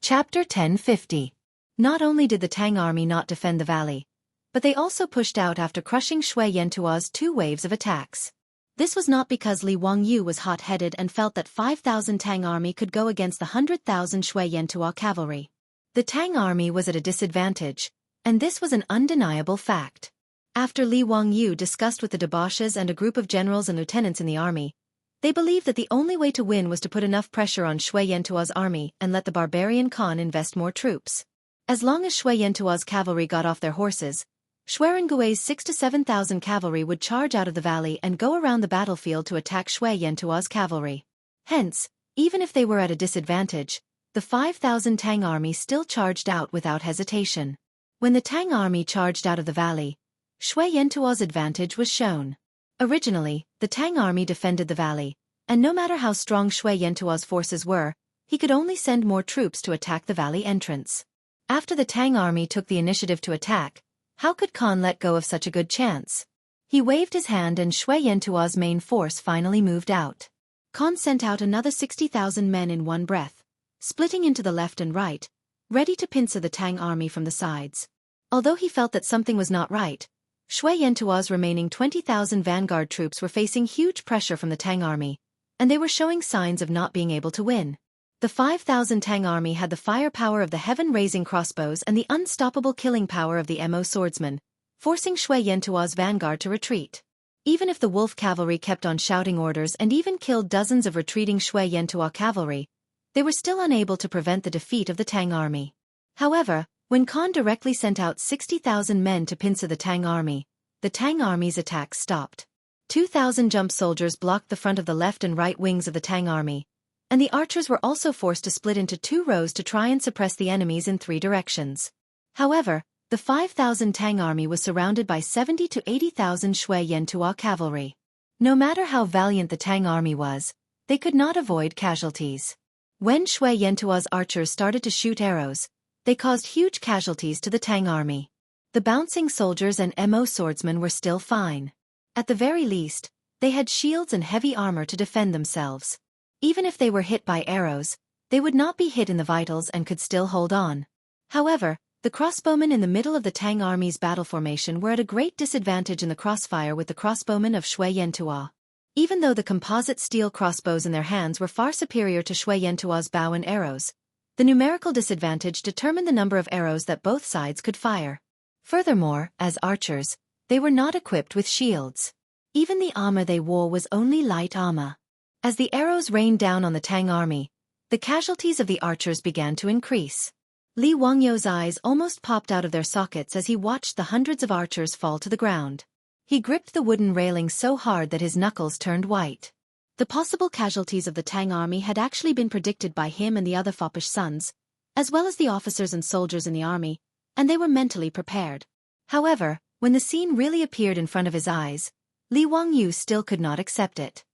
Chapter 1050. Not only did the Tang army not defend the valley, but they also pushed out after crushing Shui Yantua's 2 waves of attacks. This was not because Li Wangyu was hot-headed and felt that 5,000 Tang army could go against the 100,000 Shui Yantua cavalry. The Tang army was at a disadvantage, and this was an undeniable fact. After Li Wangyu discussed with the debauches and a group of generals and lieutenants in the army, they believed that the only way to win was to put enough pressure on Shui Yantua's army and let the barbarian Khan invest more troops. As long as Shui Yantua's cavalry got off their horses, Xuerengui's 6,000 to 7,000 cavalry would charge out of the valley and go around the battlefield to attack Shui Yantua's cavalry. Hence, even if they were at a disadvantage, the 5,000 Tang army still charged out without hesitation. When the Tang army charged out of the valley, Shui Yantua's advantage was shown. Originally, the Tang army defended the valley, and no matter how strong Shui Yantua's forces were, he could only send more troops to attack the valley entrance. After the Tang army took the initiative to attack, how could Khan let go of such a good chance? He waved his hand and Shui Yantua's main force finally moved out. Khan sent out another 60,000 men in one breath, splitting into the left and right, ready to pincer the Tang army from the sides. Although he felt that something was not right, Shui Yantua's remaining 20,000 vanguard troops were facing huge pressure from the Tang army, and they were showing signs of not being able to win. The 5,000 Tang army had the firepower of the heaven-raising crossbows and the unstoppable killing power of the Mo swordsmen, forcing Shui Yantua's vanguard to retreat. Even if the wolf cavalry kept on shouting orders and even killed dozens of retreating Shui Yantua cavalry, they were still unable to prevent the defeat of the Tang army. However, when Khan directly sent out 60,000 men to pincer the Tang army's attacks stopped. 2,000 jump soldiers blocked the front of the left and right wings of the Tang army, and the archers were also forced to split into 2 rows to try and suppress the enemies in 3 directions. However, the 5,000 Tang army was surrounded by 70,000 to 80,000 Shui Yantua cavalry. No matter how valiant the Tang army was, they could not avoid casualties. When Shui Yantua's archers started to shoot arrows, they caused huge casualties to the Tang army. The bouncing soldiers and Mo swordsmen were still fine. At the very least, they had shields and heavy armor to defend themselves. Even if they were hit by arrows, they would not be hit in the vitals and could still hold on. However, the crossbowmen in the middle of the Tang army's battle formation were at a great disadvantage in the crossfire with the crossbowmen of Shui Yantua. Even though the composite steel crossbows in their hands were far superior to Shui Yantua's bow and arrows, the numerical disadvantage determined the number of arrows that both sides could fire. Furthermore, as archers, they were not equipped with shields. Even the armor they wore was only light armor. As the arrows rained down on the Tang army, the casualties of the archers began to increase. Li Wangyu's eyes almost popped out of their sockets as he watched the hundreds of archers fall to the ground. He gripped the wooden railing so hard that his knuckles turned white. The possible casualties of the Tang army had actually been predicted by him and the other foppish sons, as well as the officers and soldiers in the army, and they were mentally prepared. However, when the scene really appeared in front of his eyes, Li Wangyu still could not accept it.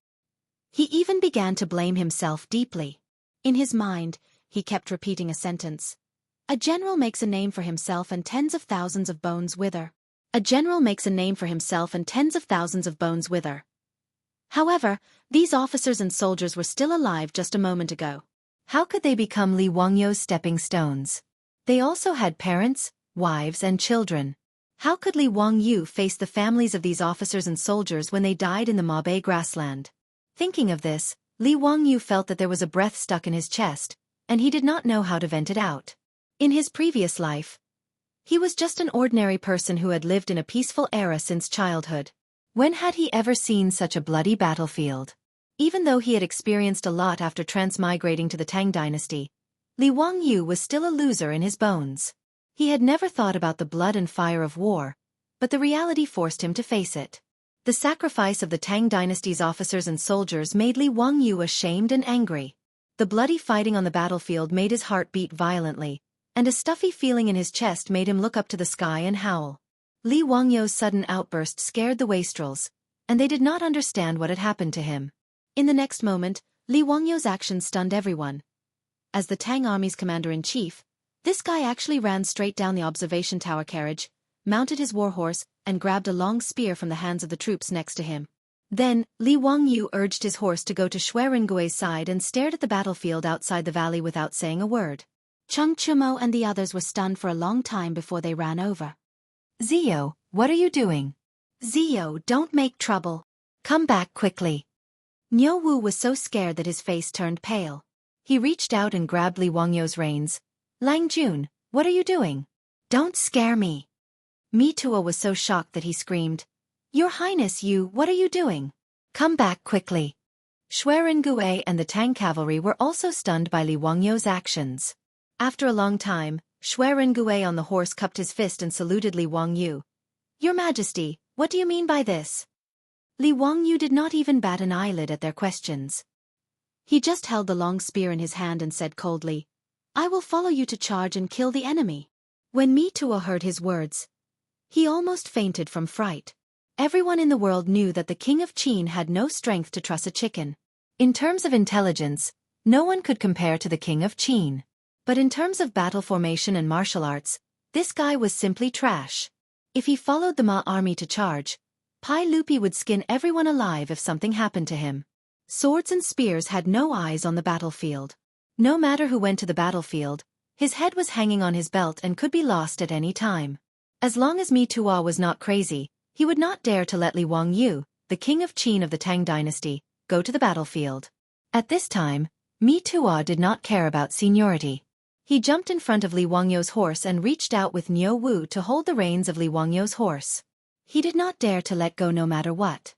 He even began to blame himself deeply. In his mind, he kept repeating a sentence. A general makes a name for himself and tens of thousands of bones wither. A general makes a name for himself and tens of thousands of bones wither. However, these officers and soldiers were still alive just a moment ago. How could they become Li Wangyu's stepping stones? They also had parents, wives and children. How could Li Wangyu face the families of these officers and soldiers when they died in the Mabe grassland? Thinking of this, Li Wangyu felt that there was a breath stuck in his chest, and he did not know how to vent it out. In his previous life, he was just an ordinary person who had lived in a peaceful era since childhood. When had he ever seen such a bloody battlefield? Even though he had experienced a lot after transmigrating to the Tang dynasty, Li Wangyu was still a loser in his bones. He had never thought about the blood and fire of war, but the reality forced him to face it. The sacrifice of the Tang dynasty's officers and soldiers made Li Wangyu ashamed and angry. The bloody fighting on the battlefield made his heart beat violently, and a stuffy feeling in his chest made him look up to the sky and howl. Li Wangyu's sudden outburst scared the wastrels, and they did not understand what had happened to him. In the next moment, Li Wangyu's actions stunned everyone. As the Tang army's commander-in-chief, this guy actually ran straight down the observation tower carriage, mounted his warhorse, and grabbed a long spear from the hands of the troops next to him. Then, Li Wangyu urged his horse to go to Xuerengui's side and stared at the battlefield outside the valley without saying a word. Chung Chumo and the others were stunned for a long time before they ran over. Zio, what are you doing? Zio, don't make trouble. Come back quickly. Niu Wu was so scared that his face turned pale. He reached out and grabbed Li Wangyou's reins. Lang Jun, what are you doing? Don't scare me. Mi Tuo was so shocked that he screamed. Your Highness, what are you doing? Come back quickly. Shui Ringue and the Tang cavalry were also stunned by Li Wangyou's actions. After a long time, Shui Ringue on the horse cupped his fist and saluted Li Wangyou. Your Majesty, what do you mean by this? Li Wangyou did not even bat an eyelid at their questions. He just held the long spear in his hand and said coldly, I will follow you to charge and kill the enemy. When Mi Tuo heard his words, he almost fainted from fright. Everyone in the world knew that the king of Qin had no strength to truss a chicken. In terms of intelligence, no one could compare to the king of Qin. But in terms of battle formation and martial arts, this guy was simply trash. If he followed the Ma army to charge, Pai Lupi would skin everyone alive if something happened to him. Swords and spears had no eyes on the battlefield. No matter who went to the battlefield, his head was hanging on his belt and could be lost at any time. As long as Mi Tuo was not crazy, he would not dare to let Li Wangyou, the king of Qin of the Tang dynasty, go to the battlefield. At this time, Mi Tuo did not care about seniority. He jumped in front of Li Wangyou's horse and reached out with Niu Wu to hold the reins of Li Wangyou's horse. He did not dare to let go no matter what.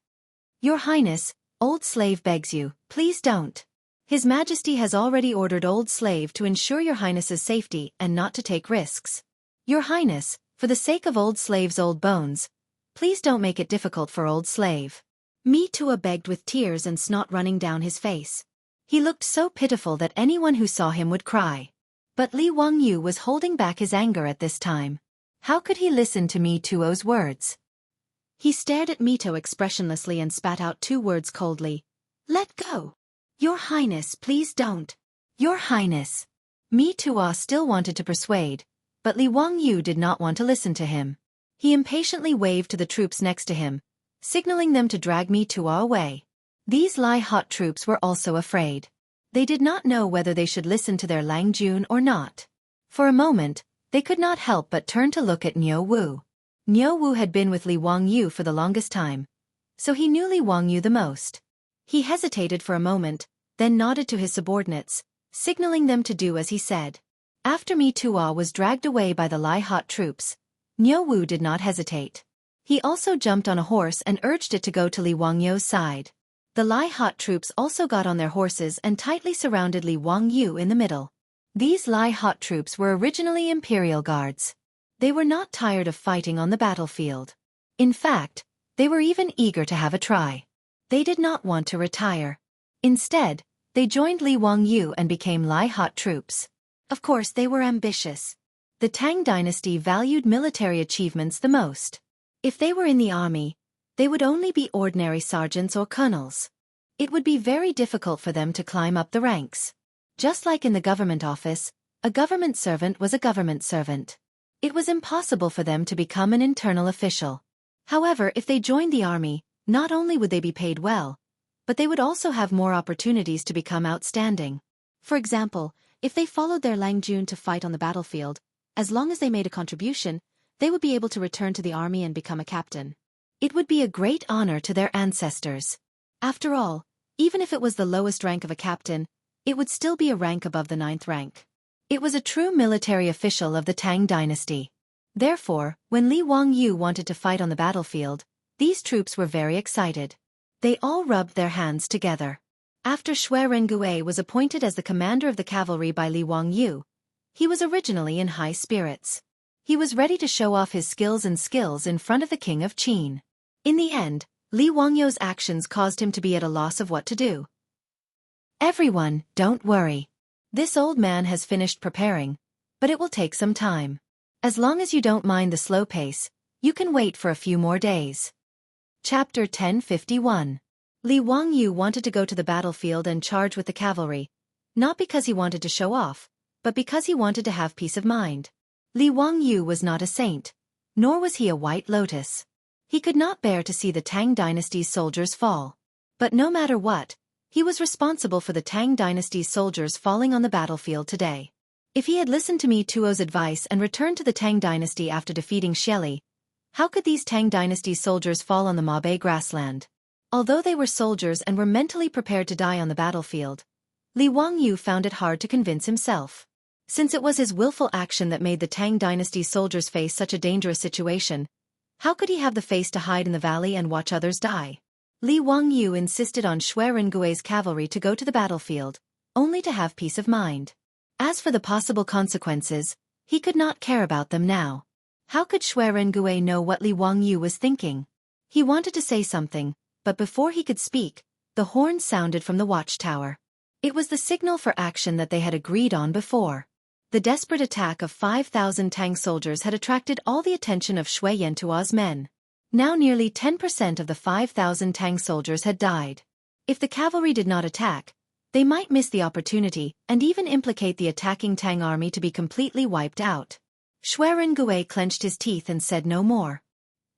Your Highness, old slave begs you, please don't. His Majesty has already ordered old slave to ensure your Highness's safety and not to take risks. Your Highness, for the sake of old slave's old bones, please don't make it difficult for old slave. Mi Tuo begged with tears and snot running down his face. He looked so pitiful that anyone who saw him would cry. But Li Wangyou was holding back his anger at this time. How could he listen to Mi Tuo's words? He stared at Mi Tuo expressionlessly and spat out two words coldly. Let go. Your Highness, please don't. Your Highness. Mi Tuo still wanted to persuade, but Li Wangyou did not want to listen to him. He impatiently waved to the troops next to him, signaling them to drag Mi Tuo away. These Lai-hot troops were also afraid. They did not know whether they should listen to their Lang Jun or not. For a moment, they could not help but turn to look at Niu Wu. Niu Wu had been with Li Wangyou for the longest time, so he knew Li Wangyou the most. He hesitated for a moment, then nodded to his subordinates, signaling them to do as he said. After Mi Tuo was dragged away by the Lai-hot troops, Niu Wu did not hesitate. He also jumped on a horse and urged it to go to Li Wangyou's side. The Lai-hot troops also got on their horses and tightly surrounded Li Wangyou in the middle. These Lai-hot troops were originally Imperial Guards. They were not tired of fighting on the battlefield. In fact, they were even eager to have a try. They did not want to retire. Instead, they joined Li Wangyou and became Lai-hot troops. Of course, they were ambitious. The Tang dynasty valued military achievements the most. If they were in the army, they would only be ordinary sergeants or colonels. It would be very difficult for them to climb up the ranks. Just like in the government office, a government servant was a government servant. It was impossible for them to become an internal official. However, if they joined the army, not only would they be paid well, but they would also have more opportunities to become outstanding. For example, if they followed their Lang Jun to fight on the battlefield, as long as they made a contribution, they would be able to return to the army and become a captain. It would be a great honor to their ancestors. After all, even if it was the lowest rank of a captain, it would still be a rank above the 9th rank. It was a true military official of the Tang dynasty. Therefore, when Li Wangyou wanted to fight on the battlefield, these troops were very excited. They all rubbed their hands together. After Shui Ringue was appointed as the commander of the cavalry by Li Wangyou, he was originally in high spirits. He was ready to show off his skills in front of the king of Qin. In the end, Li Wangyou's actions caused him to be at a loss of what to do. Everyone, don't worry. This old man has finished preparing, but it will take some time. As long as you don't mind the slow pace, you can wait for a few more days. Chapter 1051. Li Wangyou wanted to go to the battlefield and charge with the cavalry, not because he wanted to show off, but because he wanted to have peace of mind. Li Wangyou was not a saint, nor was he a white lotus. He could not bear to see the Tang dynasty's soldiers fall. But no matter what, he was responsible for the Tang dynasty's soldiers falling on the battlefield today. If he had listened to Mi Tuo's advice and returned to the Tang dynasty after defeating Shelly, how could these Tang dynasty soldiers fall on the Mabe grassland? Although they were soldiers and were mentally prepared to die on the battlefield, Li Wangyu found it hard to convince himself. Since it was his willful action that made the Tang dynasty soldiers face such a dangerous situation, how could he have the face to hide in the valley and watch others die? Li Wangyu insisted on Shui Rengui's cavalry to go to the battlefield, only to have peace of mind. As for the possible consequences, he could not care about them now. How could Shui Rengui know what Li Wangyu was thinking? He wanted to say something, but before he could speak, the horn sounded from the watchtower. It was the signal for action that they had agreed on before. The desperate attack of 5,000 Tang soldiers had attracted all the attention of Shui Yantua's men. Now nearly 10% of the 5,000 Tang soldiers had died. If the cavalry did not attack, they might miss the opportunity and even implicate the attacking Tang army to be completely wiped out. Shui Rengui clenched his teeth and said no more.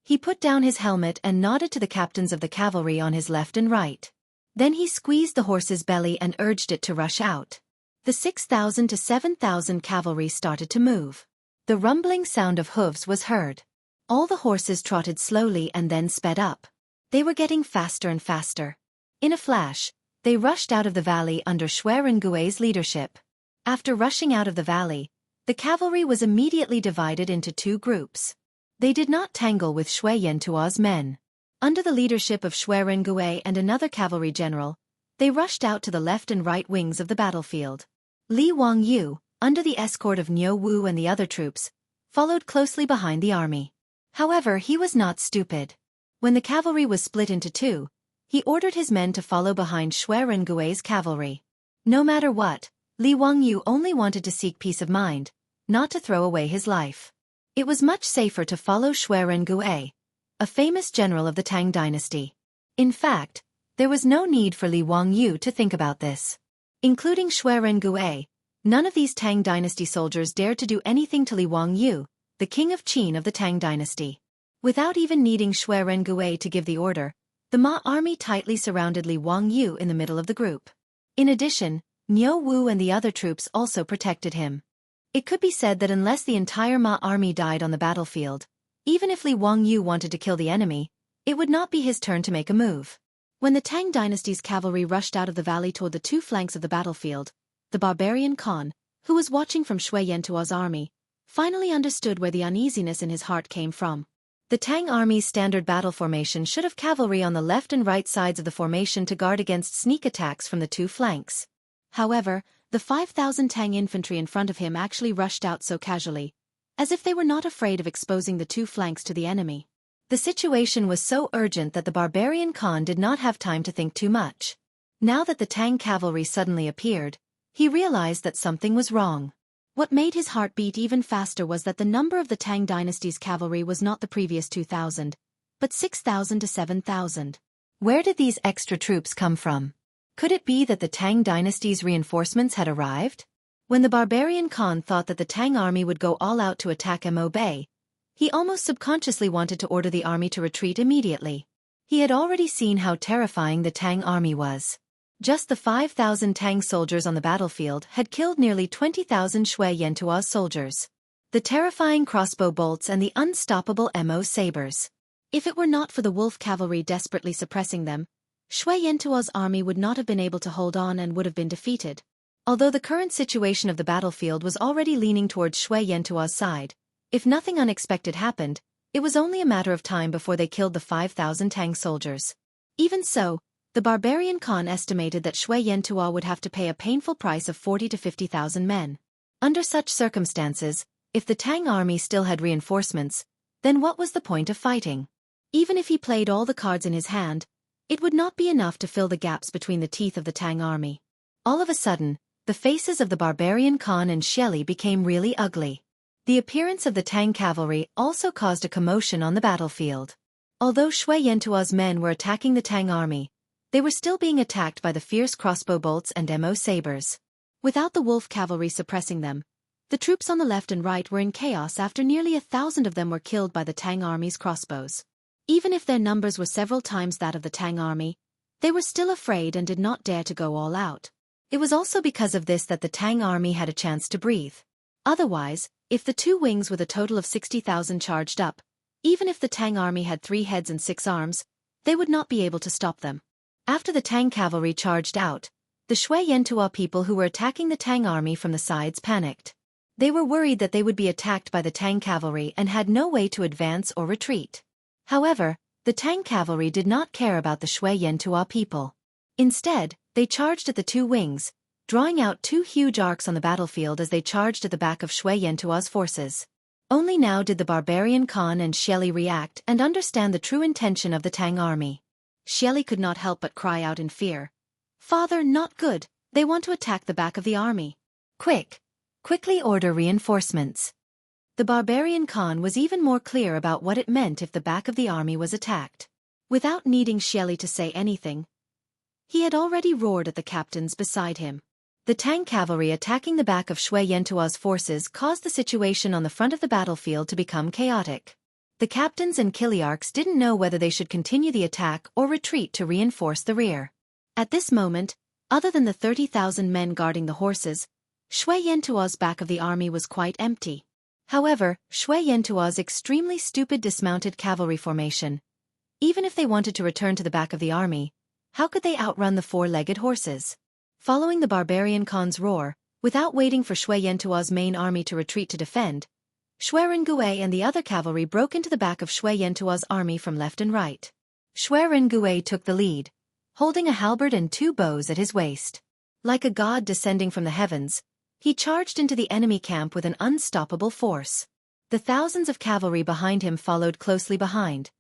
He put down his helmet and nodded to the captains of the cavalry on his left and right. Then he squeezed the horse's belly and urged it to rush out. The 6,000 to 7,000 cavalry started to move. The rumbling sound of hooves was heard. All the horses trotted slowly and then sped up. They were getting faster and faster. In a flash, they rushed out of the valley under Shui Rengui's leadership. After rushing out of the valley, the cavalry was immediately divided into two groups. They did not tangle with Shui Yantua's men. Under the leadership of Shui Rengui and another cavalry general, they rushed out to the left and right wings of the battlefield. Li Wangyu, under the escort of Niu Wu and the other troops, followed closely behind the army. However, he was not stupid. When the cavalry was split into two, he ordered his men to follow behind Shui Rengui's cavalry. No matter what, Li Wangyu only wanted to seek peace of mind, not to throw away his life. It was much safer to follow Shui Rengui, a famous general of the Tang dynasty. In fact, there was no need for Li Wangyu to think about this. Including Shui Rengui, none of these Tang dynasty soldiers dared to do anything to Li Wangyu, the king of Qin of the Tang dynasty. Without even needing Shui Rengui to give the order, the Ma army tightly surrounded Li Wangyu in the middle of the group. In addition, Niu Wu and the other troops also protected him. It could be said that unless the entire Ma army died on the battlefield, even if Li Wangyu wanted to kill the enemy, it would not be his turn to make a move. When the Tang dynasty's cavalry rushed out of the valley toward the two flanks of the battlefield, the barbarian Khan, who was watching from Shui Yantua's army, finally understood where the uneasiness in his heart came from. The Tang army's standard battle formation should have cavalry on the left and right sides of the formation to guard against sneak attacks from the two flanks. However, the 5,000 Tang infantry in front of him actually rushed out so casually, as if they were not afraid of exposing the two flanks to the enemy. The situation was so urgent that the barbarian Khan did not have time to think too much. Now that the Tang cavalry suddenly appeared, he realized that something was wrong. What made his heart beat even faster was that the number of the Tang dynasty's cavalry was not the previous 2,000, but 6,000 to 7,000. Where did these extra troops come from? Could it be that the Tang dynasty's reinforcements had arrived? When the barbarian Khan thought that the Tang army would go all out to attack Mo Bay, he almost subconsciously wanted to order the army to retreat immediately. He had already seen how terrifying the Tang army was. Just the 5,000 Tang soldiers on the battlefield had killed nearly 20,000 Shui Yantua's soldiers. The terrifying crossbow bolts and the unstoppable Mo sabers. If it were not for the wolf cavalry desperately suppressing them, Shui Yantua's army would not have been able to hold on and would have been defeated. Although the current situation of the battlefield was already leaning towards Shui Yantua's side, if nothing unexpected happened, it was only a matter of time before they killed the 5,000 Tang soldiers. Even so, the barbarian Khan estimated that Shui Yantua would have to pay a painful price of 40 to 50,000 men. Under such circumstances, if the Tang army still had reinforcements, then what was the point of fighting? Even if he played all the cards in his hand, it would not be enough to fill the gaps between the teeth of the Tang army. All of a sudden, the faces of the barbarian Khan and Shelly became really ugly. The appearance of the Tang cavalry also caused a commotion on the battlefield. Although Shui Yantua's men were attacking the Tang army, they were still being attacked by the fierce crossbow bolts and Mo sabers. Without the wolf cavalry suppressing them, the troops on the left and right were in chaos after nearly 1,000 of them were killed by the Tang army's crossbows. Even if their numbers were several times that of the Tang army, they were still afraid and did not dare to go all out. It was also because of this that the Tang army had a chance to breathe. Otherwise, if the two wings with a total of 60,000 charged up, even if the Tang army had 3 heads and 6 arms, they would not be able to stop them. After the Tang cavalry charged out, the Shui Yantua people who were attacking the Tang army from the sides panicked. They were worried that they would be attacked by the Tang cavalry and had no way to advance or retreat. However, the Tang cavalry did not care about the Shui Yantua people. Instead, they charged at the two wings, drawing out 2 huge arcs on the battlefield as they charged at the back of Shui Yantua's forces. Only now did the barbarian Khan and Xieli react and understand the true intention of the Tang army. Xieli could not help but cry out in fear. "Father, not good, they want to attack the back of the army. Quickly order reinforcements." The barbarian Khan was even more clear about what it meant if the back of the army was attacked. Without needing Xieli to say anything, he had already roared at the captains beside him. The Tang cavalry attacking the back of Shui Yantua's forces caused the situation on the front of the battlefield to become chaotic. The captains and Kiliarchs didn't know whether they should continue the attack or retreat to reinforce the rear. At this moment, other than the 30,000 men guarding the horses, Shui Yantua's back of the army was quite empty. However, Shui Yantua's extremely stupid dismounted cavalry formation. Even if they wanted to return to the back of the army, how could they outrun the 4-legged horses? Following the barbarian Khan's roar, without waiting for Shui Yantua's main army to retreat to defend, Shui Rengue and the other cavalry broke into the back of Shui Yantua's army from left and right. Shui Rengue took the lead, holding a halberd and 2 bows at his waist. Like a god descending from the heavens, he charged into the enemy camp with an unstoppable force. The thousands of cavalry behind him followed closely behind,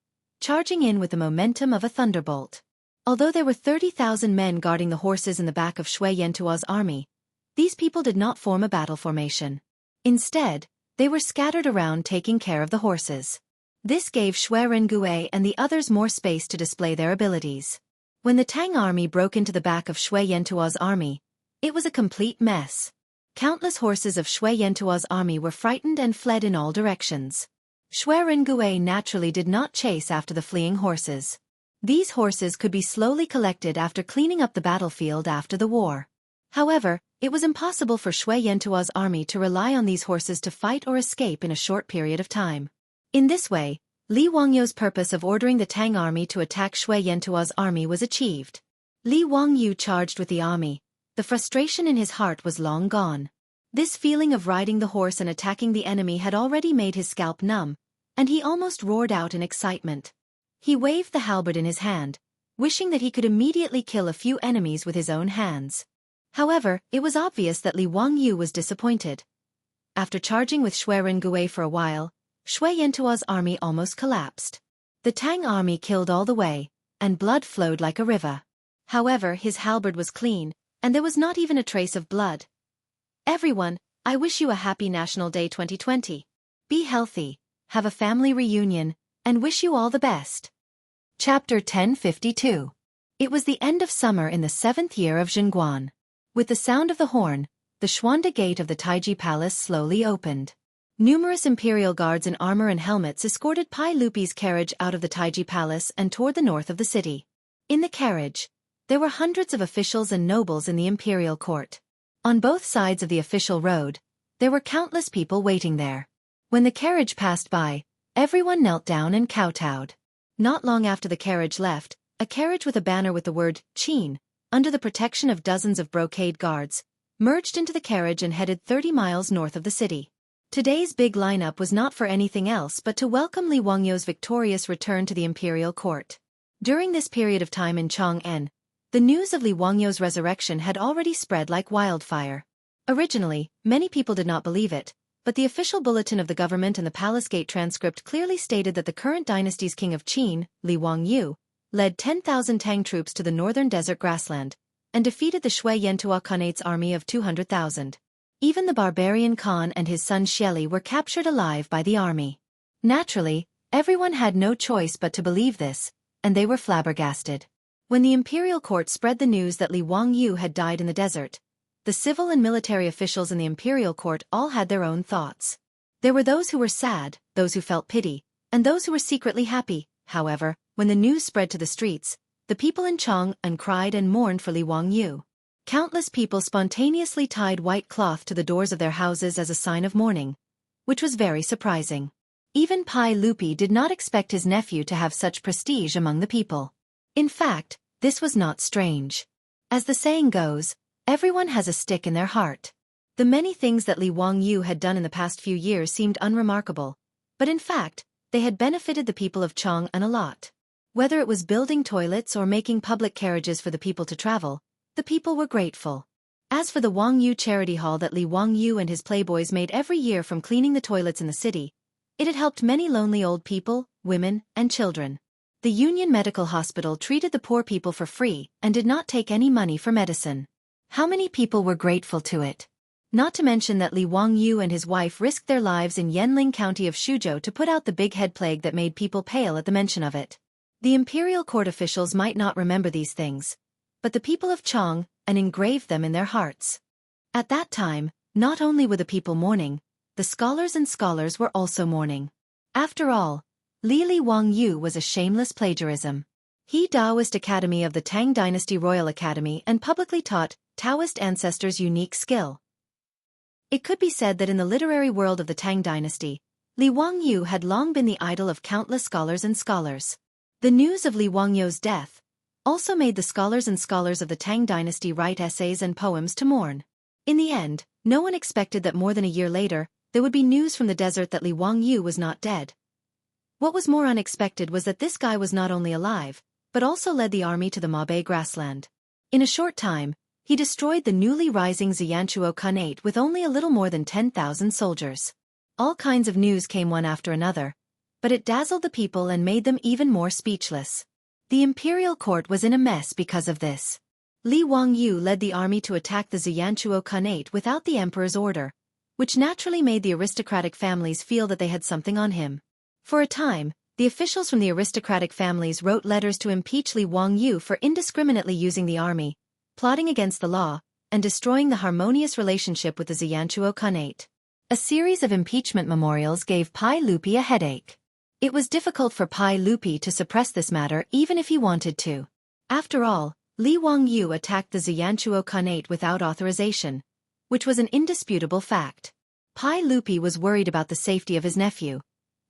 charging in with the momentum of a thunderbolt. Although there were 30,000 men guarding the horses in the back of Shui Yantua's army, these people did not form a battle formation. Instead, they were scattered around taking care of the horses. This gave Shui Rengue and the others more space to display their abilities. When the Tang army broke into the back of Shui Yantua's army, it was a complete mess. Countless horses of Shui Yantua's army were frightened and fled in all directions. Shui Rengue naturally did not chase after the fleeing horses. These horses could be slowly collected after cleaning up the battlefield after the war. However, it was impossible for Shui Yantua's army to rely on these horses to fight or escape in a short period of time. In this way, Li Wangyu's purpose of ordering the Tang army to attack Shui Yantua's army was achieved. Li Wangyu charged with the army. The frustration in his heart was long gone. This feeling of riding the horse and attacking the enemy had already made his scalp numb, and he almost roared out in excitement. He waved the halberd in his hand, wishing that he could immediately kill a few enemies with his own hands. However, it was obvious that Li Wangyu was disappointed. After charging with Shui Rengue for a while, Shui Yantua's army almost collapsed. The Tang army killed all the way, and blood flowed like a river. However, his halberd was clean, and there was not even a trace of blood. Everyone, I wish you a happy National Day 2020. Be healthy, have a family reunion, and wish you all the best. Chapter 1052. It was the end of summer in the 7th year of Zhenguan. With the sound of the horn, the Xuande gate of the Taiji Palace slowly opened. Numerous imperial guards in armor and helmets escorted Pai Lupi's carriage out of the Taiji Palace and toward the north of the city. In the carriage, there were hundreds of officials and nobles in the imperial court. On both sides of the official road, there were countless people waiting there. When the carriage passed by, everyone knelt down and kowtowed. Not long after the carriage left, a carriage with a banner with the word "Qin," under the protection of dozens of brocade guards, merged into the carriage and headed 30 miles north of the city. Today's big lineup was not for anything else but to welcome Li Wangyu's victorious return to the imperial court. During this period of time in Chang'an, the news of Li Wangyu's resurrection had already spread like wildfire. Originally, many people did not believe it, but the official bulletin of the government and the palace gate transcript clearly stated that the current dynasty's king of Qin, Li Wangyu, led 10,000 Tang troops to the northern desert grassland, and defeated the Shui Yantua Khanate's army of 200,000. Even the barbarian Khan and his son Xieli were captured alive by the army. Naturally, everyone had no choice but to believe this, and they were flabbergasted. When the imperial court spread the news that Li Wangyu had died in the desert, the civil and military officials in the imperial court all had their own thoughts. There were those who were sad, those who felt pity, and those who were secretly happy. However, when the news spread to the streets, the people in Chang'an cried and mourned for Li Wangyu. Countless people spontaneously tied white cloth to the doors of their houses as a sign of mourning, which was very surprising. Even Pai Lupi did not expect his nephew to have such prestige among the people. In fact, this was not strange. As the saying goes, everyone has a stick in their heart. The many things that Li Wangyu had done in the past few years seemed unremarkable, but in fact, they had benefited the people of Chang'an a lot. Whether it was building toilets or making public carriages for the people to travel, the people were grateful. As for the Wangyu charity hall that Li Wangyu and his playboys made every year from cleaning the toilets in the city, it had helped many lonely old people, women, and children. The Union Medical Hospital treated the poor people for free and did not take any money for medicine. How many people were grateful to it? Not to mention that Li Wangyu and his wife risked their lives in Yanling County of Shuzhou to put out the big head plague that made people pale at the mention of it. The imperial court officials might not remember these things, but the people of Chang'an engraved them in their hearts. At that time, not only were the people mourning, the scholars were also mourning. After all, Li Wangyu was a shameless plagiarism. He Taoist Academy of the Tang Dynasty Royal Academy and publicly taught Taoist ancestors' unique skill. It could be said that in the literary world of the Tang Dynasty, Li Wangyu had long been the idol of countless scholars. The news of Li Wangyu's death also made the scholars of the Tang Dynasty write essays and poems to mourn. In the end, no one expected that more than a year later, there would be news from the desert that Li Wangyu was not dead. What was more unexpected was that this guy was not only alive, but also led the army to the Mabe grassland. In a short time, he destroyed the newly rising Xianchuo Khanate with only a little more than 10,000 soldiers. All kinds of news came one after another, but it dazzled the people and made them even more speechless. The imperial court was in a mess because of this. Li Wangyu led the army to attack the Xianchuo Khanate without the emperor's order, which naturally made the aristocratic families feel that they had something on him. For a time, the officials from the aristocratic families wrote letters to impeach Li Wangyu for indiscriminately using the army, plotting against the law, and destroying the harmonious relationship with the Xianchuo Khanate. A series of impeachment memorials gave Pai Lupi a headache. It was difficult for Pai Lupi to suppress this matter even if he wanted to. After all, Li Wangyu attacked the Xianchuo Khanate without authorization, which was an indisputable fact. Pai Lupi was worried about the safety of his nephew,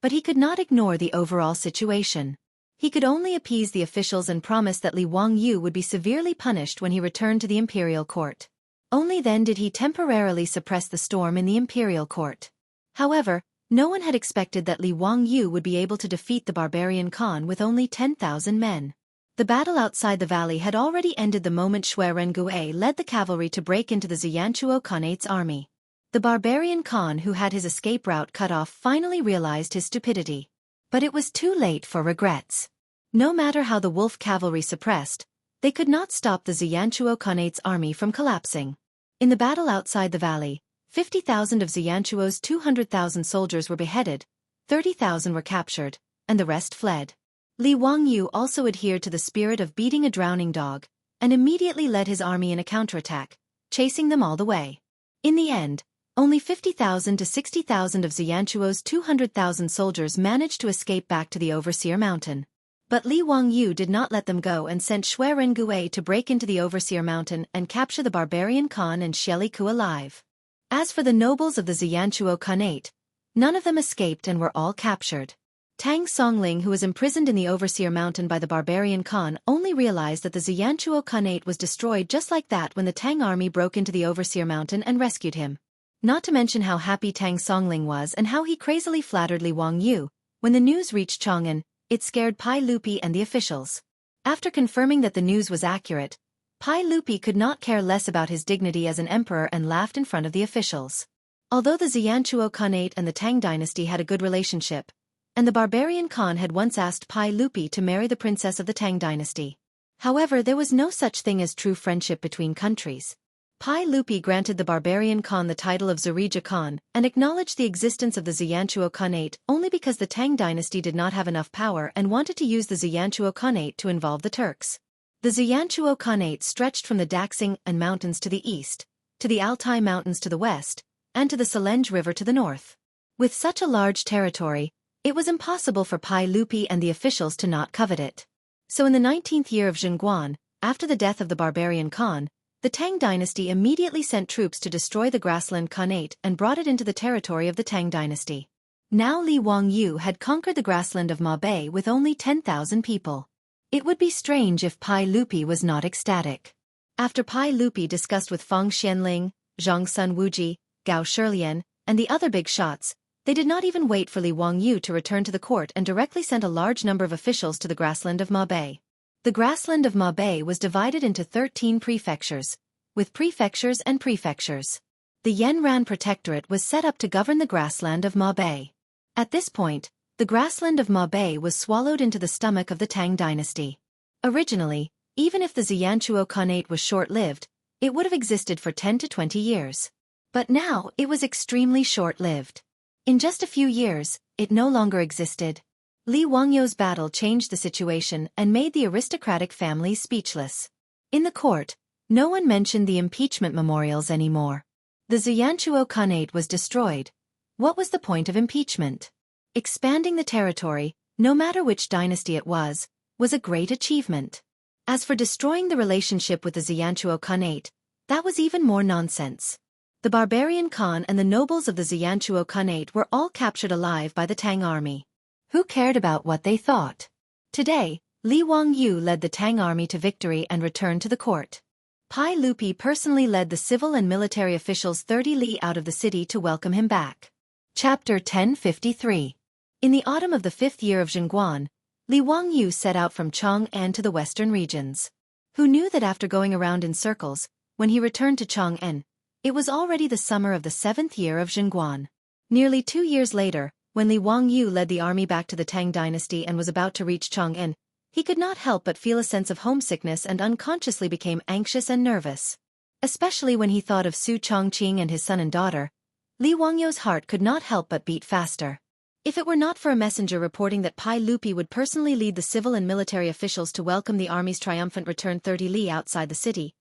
but he could not ignore the overall situation. He could only appease the officials and promise that Li Wangyu would be severely punished when he returned to the imperial court. Only then did he temporarily suppress the storm in the imperial court. However, no one had expected that Li Wangyu would be able to defeat the barbarian Khan with only 10,000 men. The battle outside the valley had already ended the moment Shui Rengue led the cavalry to break into the Xianchuo Khanate's army. The barbarian Khan who had his escape route cut off finally realized his stupidity. But it was too late for regrets. No matter how the wolf cavalry suppressed, they could not stop the Xianchuo Khanate's army from collapsing. In the battle outside the valley, 50,000 of Xianchuo's 200,000 soldiers were beheaded, 30,000 were captured, and the rest fled. Li Wangyu also adhered to the spirit of beating a drowning dog, and immediately led his army in a counterattack, chasing them all the way. In the end, only 50,000 to 60,000 of Xianchuo's 200,000 soldiers managed to escape back to the Overseer Mountain. But Li Wangyu did not let them go and sent Shui Rengue to break into the Overseer Mountain and capture the barbarian Khan and Xieliku alive. As for the nobles of the Xianchuo Khanate, none of them escaped and were all captured. Tang Songling, who was imprisoned in the Overseer Mountain by the barbarian Khan, only realized that the Xianchuo Khanate was destroyed just like that when the Tang army broke into the Overseer Mountain and rescued him. Not to mention how happy Tang Songling was and how he crazily flattered Li Wangyu. When the news reached Chang'an, it scared Pai Lupi and the officials. After confirming that the news was accurate, Pai Lupi could not care less about his dignity as an emperor and laughed in front of the officials. Although the Xianchuo Khanate and the Tang dynasty had a good relationship, and the barbarian Khan had once asked Pai Lupi to marry the princess of the Tang dynasty. However, there was no such thing as true friendship between countries. Pai Lupi granted the barbarian Khan the title of Zerija Khan and acknowledged the existence of the Xianchuo Khanate only because the Tang dynasty did not have enough power and wanted to use the Xianchuo Khanate to involve the Turks. The Xianchuo Khanate stretched from the Daxing and Mountains to the east, to the Altai Mountains to the west, and to the Selenge River to the north. With such a large territory, it was impossible for Pai Lupi and the officials to not covet it. So in the 19th year of Zhenguan, after the death of the barbarian Khan, the Tang dynasty immediately sent troops to destroy the grassland Khanate and brought it into the territory of the Tang dynasty. Now Li Wangyu had conquered the grassland of Ma Bei with only 10,000 people. It would be strange if Pai Lupi was not ecstatic. After Pai Lupi discussed with Feng Xianling, Zhang Sun Wuji, Gao Shilian, and the other big shots, they did not even wait for Li Wangyu to return to the court and directly sent a large number of officials to the grassland of Ma Bei. The grassland of Ma Bei was divided into 13 prefectures, with prefectures and prefectures. The Yanran Protectorate was set up to govern the grassland of Ma Bei. At this point, the grassland of Ma Bei was swallowed into the stomach of the Tang dynasty. Originally, even if the Xianchuo Khanate was short-lived, it would have existed for 10 to 20 years. But now it was extremely short-lived. In just a few years, it no longer existed. Li Wangyu's battle changed the situation and made the aristocratic families speechless. In the court, no one mentioned the impeachment memorials anymore. The Xianchuo Khanate was destroyed. What was the point of impeachment? Expanding the territory, no matter which dynasty it was a great achievement. As for destroying the relationship with the Xianchuo Khanate, that was even more nonsense. The barbarian Khan and the nobles of the Xianchuo Khanate were all captured alive by the Tang army. Who cared about what they thought? Today, Li Wangyu led the Tang army to victory and returned to the court. Pai Lupi personally led the civil and military officials 30 li out of the city to welcome him back. Chapter 1053. In the autumn of the 5th year of Zhengguan, Li Wangyu set out from Chang'an to the western regions. Who knew that after going around in circles, when he returned to Chang'an, it was already the summer of the 7th year of Zhengguan. Nearly 2 years later, when Li Wangyu led the army back to the Tang dynasty and was about to reach Chang'an, he could not help but feel a sense of homesickness and unconsciously became anxious and nervous. Especially when he thought of Su Chongqing and his son and daughter, Li Wangyu's heart could not help but beat faster. If it were not for a messenger reporting that Pai Lupi would personally lead the civil and military officials to welcome the army's triumphant return 30 li outside the city,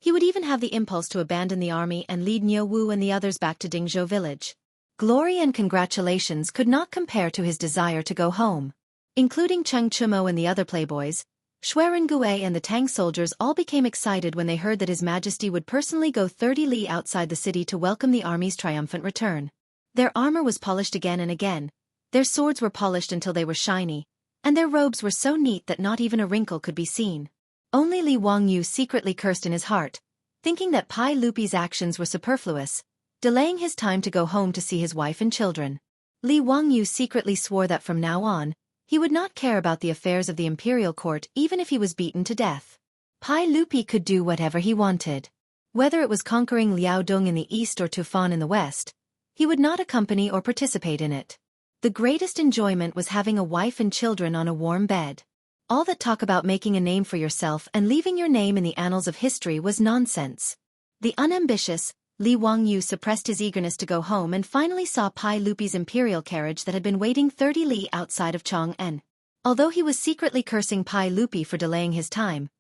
he would even have the impulse to abandon the army and lead Niu Wu and the others back to Dingzhou village. Glory and congratulations could not compare to his desire to go home. Including Cheng Chumo and the other playboys, Xuerengui and the Tang soldiers all became excited when they heard that His Majesty would personally go 30 li outside the city to welcome the army's triumphant return. Their armor was polished again and again, their swords were polished until they were shiny, and their robes were so neat that not even a wrinkle could be seen. Only Li Wangyu secretly cursed in his heart, thinking that Pai Lupi's actions were superfluous, delaying his time to go home to see his wife and children. Li Wangyu secretly swore that from now on, he would not care about the affairs of the imperial court even if he was beaten to death. Pai Lupi could do whatever he wanted. Whether it was conquering Liaodong in the east or Tufan in the west, he would not accompany or participate in it. The greatest enjoyment was having a wife and children on a warm bed. All that talk about making a name for yourself and leaving your name in the annals of history was nonsense. The unambitious Li Wangyu suppressed his eagerness to go home and finally saw Pai Lupi's imperial carriage that had been waiting 30 li outside of Chang'an. Although he was secretly cursing Pai Lupi for delaying his time,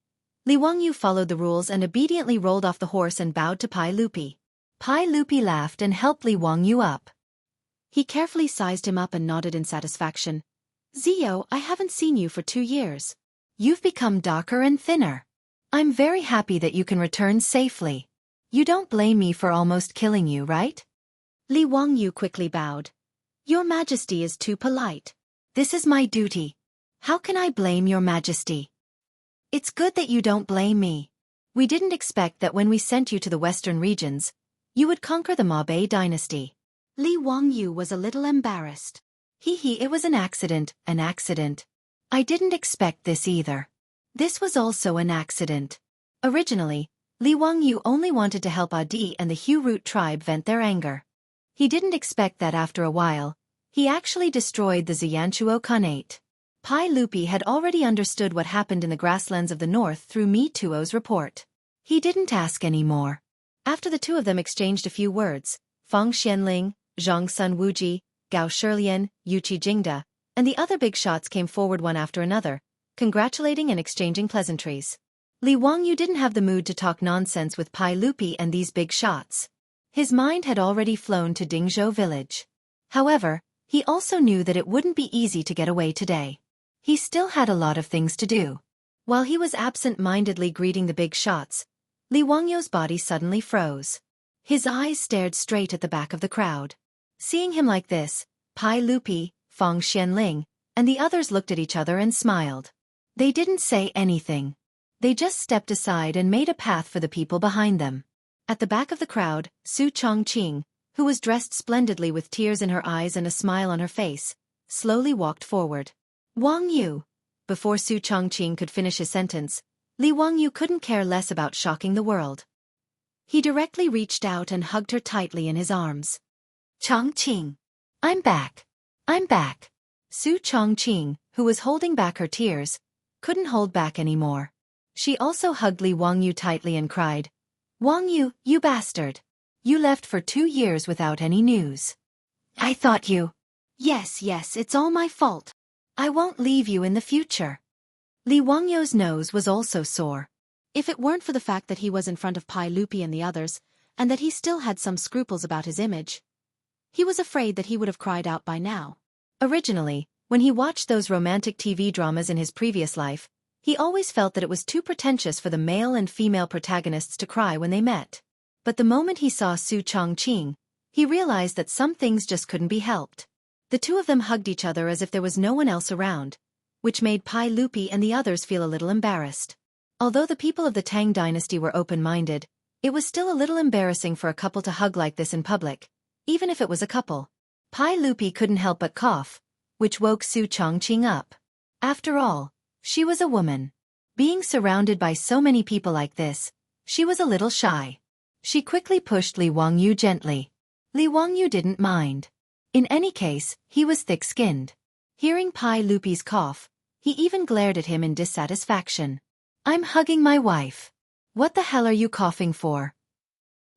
Li Wangyu followed the rules and obediently rolled off the horse and bowed to Pai Lupi. Pai Lupi laughed and helped Li Wangyu up. He carefully sized him up and nodded in satisfaction. "Zio, I haven't seen you for 2 years. You've become darker and thinner. I'm very happy that you can return safely. You don't blame me for almost killing you, right?" Li Wangyu quickly bowed. "Your Majesty is too polite. This is my duty. How can I blame Your Majesty? It's good that you don't blame me. We didn't expect that when we sent you to the western regions, you would conquer the Ma Bei dynasty." Li Wangyu was a little embarrassed. It was an accident. I didn't expect this either. This was also an accident. Originally, Li Wangyu only wanted to help Adi and the Hu Root tribe vent their anger. He didn't expect that after a while, he actually destroyed the Xianchuo Khanate. Pai Lupi had already understood what happened in the grasslands of the north through Mi Tuo's report. He didn't ask any more. After the two of them exchanged a few words, Feng Xianling, Zhang Sun Wuji, Gao Shilian, Yuqi Jingda, and the other big shots came forward one after another, congratulating and exchanging pleasantries. Li Wangyu didn't have the mood to talk nonsense with Pai Lupi and these big shots. His mind had already flown to Dingzhou village. However, he also knew that it wouldn't be easy to get away today. He still had a lot of things to do. While he was absent-mindedly greeting the big shots, Li Wangyu's body suddenly froze. His eyes stared straight at the back of the crowd. Seeing him like this, Pai Lupi, Feng Xianling, and the others looked at each other and smiled. They didn't say anything. They just stepped aside and made a path for the people behind them. At the back of the crowd, Su Chongqing, who was dressed splendidly with tears in her eyes and a smile on her face, slowly walked forward. Wang Yu. Before Su Chongqing could finish his sentence, Li Wangyu couldn't care less about shocking the world. He directly reached out and hugged her tightly in his arms. Chongqing. I'm back. I'm back. Su Chongqing, who was holding back her tears, couldn't hold back anymore. She also hugged Li Wangyu tightly and cried, Wangyu, you bastard. You left for 2 years without any news. I thought you... Yes, it's all my fault. I won't leave you in the future. Li Wangyu's nose was also sore. If it weren't for the fact that he was in front of Pai Lupi and the others, and that he still had some scruples about his image, he was afraid that he would have cried out by now. Originally, when he watched those romantic TV dramas in his previous life, he always felt that it was too pretentious for the male and female protagonists to cry when they met. But the moment he saw Su Chongqing, he realized that some things just couldn't be helped. The two of them hugged each other as if there was no one else around, which made Pai Lupi and the others feel a little embarrassed. Although the people of the Tang dynasty were open-minded, it was still a little embarrassing for a couple to hug like this in public, even if it was a couple. Pai Lupi couldn't help but cough, which woke Su Chongqing up. After all, she was a woman. Being surrounded by so many people like this, she was a little shy. She quickly pushed Li Wangyu gently. Li Wangyu didn't mind. In any case, he was thick-skinned. Hearing Pai Lupi's cough, he even glared at him in dissatisfaction. I'm hugging my wife. What the hell are you coughing for?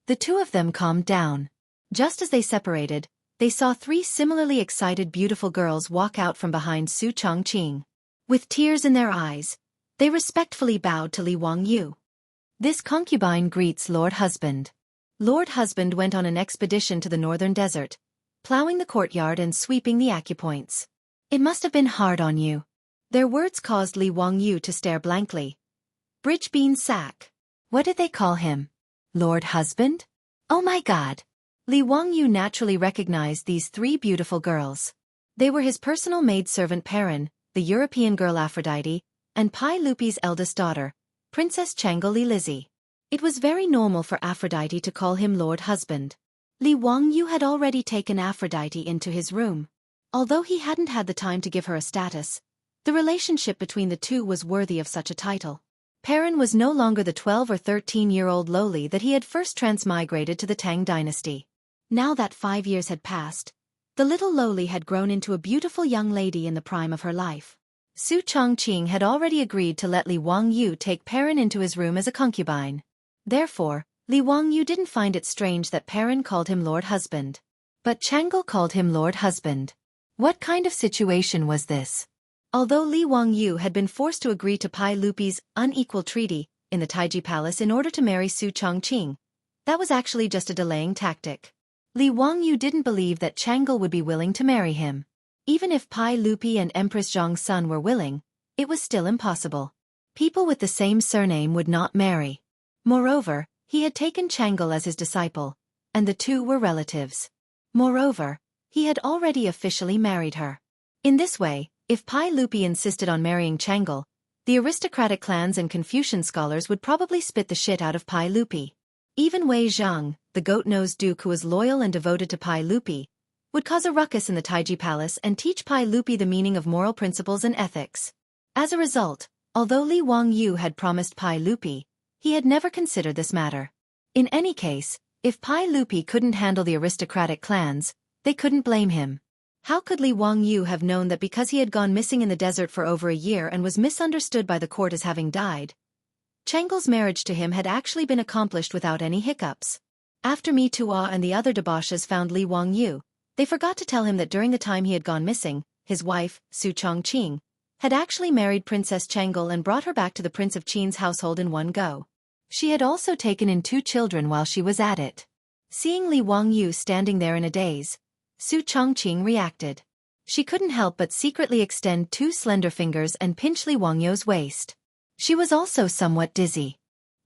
The two of them calmed down. Just as they separated, they saw 3 similarly excited beautiful girls walk out from behind Su Chongqing. With tears in their eyes, they respectfully bowed to Li Wangyu. This concubine greets Lord Husband. Lord Husband went on an expedition to the northern desert, plowing the courtyard and sweeping the acupoints. It must have been hard on you. Their words caused Li Wangyu to stare blankly. Bridge bean sack. What did they call him? Lord Husband? Oh my God. Li Wangyu naturally recognized these 3 beautiful girls. They were his personal maidservant Perrin, the European girl Aphrodite, and Pai Lupi's eldest daughter, Princess Changle Li Lizzie. It was very normal for Aphrodite to call him Lord Husband. Li Wangyu had already taken Aphrodite into his room. Although he hadn't had the time to give her a status, the relationship between the two was worthy of such a title. Perrin was no longer the 12 or 13-year-old lowly that he had first transmigrated to the Tang dynasty. Now that 5 years had passed, the little lowly had grown into a beautiful young lady in the prime of her life. Su Chongqing had already agreed to let Li Wangyu take Perrin into his room as a concubine. Therefore, Li Wangyu didn't find it strange that Perrin called him Lord Husband. But Changle called him Lord Husband. What kind of situation was this? Although Li Wangyu had been forced to agree to Pai Lupi's unequal treaty in the Taiji Palace in order to marry Su Chongqing, that was actually just a delaying tactic. Li Wangyu didn't believe that Changle would be willing to marry him. Even if Pai Lupi and Empress Zhong's son were willing, it was still impossible. People with the same surname would not marry. Moreover, he had taken Changle as his disciple, and the two were relatives. Moreover, he had already officially married her. In this way, if Pai Lupi insisted on marrying Changle, the aristocratic clans and Confucian scholars would probably spit the shit out of Pai Lupi. Even Wei Zhang, the goat-nosed duke who was loyal and devoted to Pai Lupi, would cause a ruckus in the Taiji Palace and teach Pai Lupi the meaning of moral principles and ethics. As a result, although Li Wangyu had promised Pai Lupi, he had never considered this matter. In any case, if Pai Lupi couldn't handle the aristocratic clans, they couldn't blame him. How could Li Wangyu have known that because he had gone missing in the desert for over a year and was misunderstood by the court as having died, Changle's marriage to him had actually been accomplished without any hiccups? After Mi Tuo and the other debauches found Li Wangyu, they forgot to tell him that during the time he had gone missing, his wife, Su Chongqing, had actually married Princess Changle and brought her back to the Prince of Qin's household in one go. She had also taken in 2 children while she was at it. Seeing Li Wangyu standing there in a daze, Su Chongqing reacted. She couldn't help but secretly extend 2 slender fingers and pinch Li Wangyu's waist. She was also somewhat dizzy.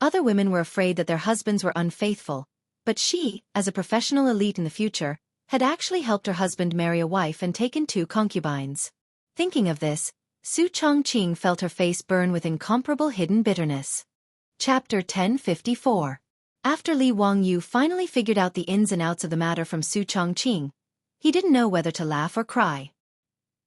Other women were afraid that their husbands were unfaithful, but she, as a professional elite in the future, had actually helped her husband marry a wife and taken 2 concubines. Thinking of this, Su Chongqing felt her face burn with incomparable hidden bitterness. Chapter 1054. After Li Wangyu finally figured out the ins and outs of the matter from Su Chongqing, he didn't know whether to laugh or cry.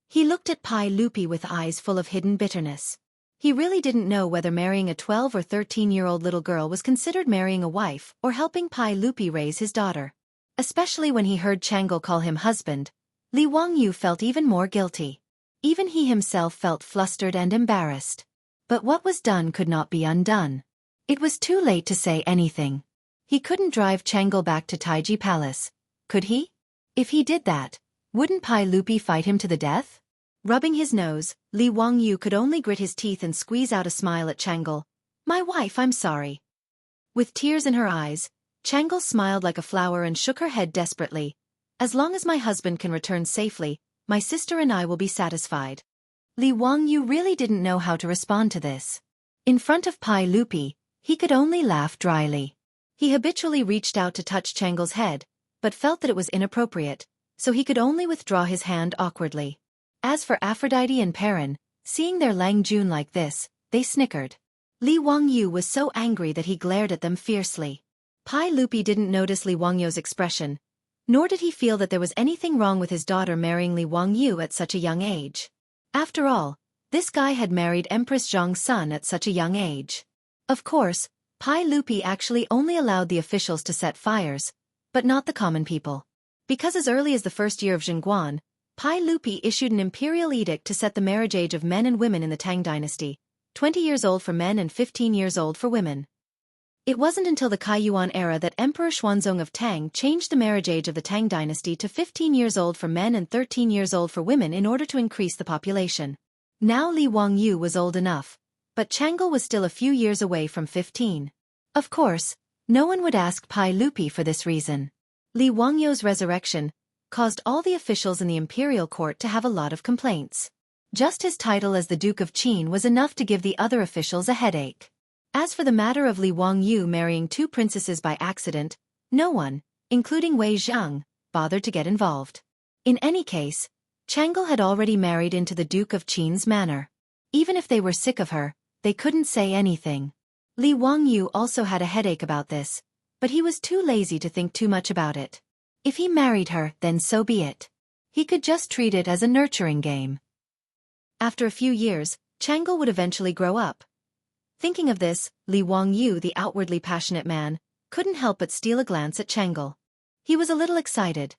He looked at Pai Lupi with eyes full of hidden bitterness. He really didn't know whether marrying a 12 or 13-year-old little girl was considered marrying a wife or helping Pai Lupi raise his daughter. Especially when he heard Changle call him husband, Li Wangyu felt even more guilty. Even he himself felt flustered and embarrassed. But what was done could not be undone. It was too late to say anything. He couldn't drive Changle back to Taiji Palace, could he? If he did that, wouldn't Pai Lupi fight him to the death? Rubbing his nose, Li Wangyu could only grit his teeth and squeeze out a smile at Changle. "My wife, I'm sorry." With tears in her eyes, Changle smiled like a flower and shook her head desperately. "As long as my husband can return safely, my sister and I will be satisfied." Li Wangyu really didn't know how to respond to this. In front of Pai Lupi, he could only laugh dryly. He habitually reached out to touch Changle's head, but felt that it was inappropriate, so he could only withdraw his hand awkwardly. As for Aphrodite and Perrin, seeing their Lang Jun like this, they snickered. Li Wangyu was so angry that he glared at them fiercely. Pai Lupi didn't notice Li Wangyu's expression, nor did he feel that there was anything wrong with his daughter marrying Li Wangyu at such a young age. After all, this guy had married Empress Zhang's son at such a young age. Of course, Pai Lupi actually only allowed the officials to set fires, but not the common people. Because as early as the first year of Zhengguan, Pai Lupi issued an imperial edict to set the marriage age of men and women in the Tang dynasty, 20 years old for men and 15 years old for women. It wasn't until the Kaiyuan era that Emperor Xuanzong of Tang changed the marriage age of the Tang dynasty to 15 years old for men and 13 years old for women in order to increase the population. Now Li Wangyu was old enough, but Changle was still a few years away from 15. Of course, no one would ask Pai Lupi for this reason. Li Wangyu's resurrection caused all the officials in the imperial court to have a lot of complaints. Just his title as the Duke of Qin was enough to give the other officials a headache. As for the matter of Li Wangyu marrying 2 princesses by accident, no one, including Wei Zhang, bothered to get involved. In any case, Changle had already married into the Duke of Qin's manor. Even if they were sick of her, they couldn't say anything. Li Wangyu also had a headache about this, but he was too lazy to think too much about it. If he married her, then so be it. He could just treat it as a nurturing game. After a few years, Changle would eventually grow up. Thinking of this, Li Wangyu, the outwardly passionate man, couldn't help but steal a glance at Changle. He was a little excited.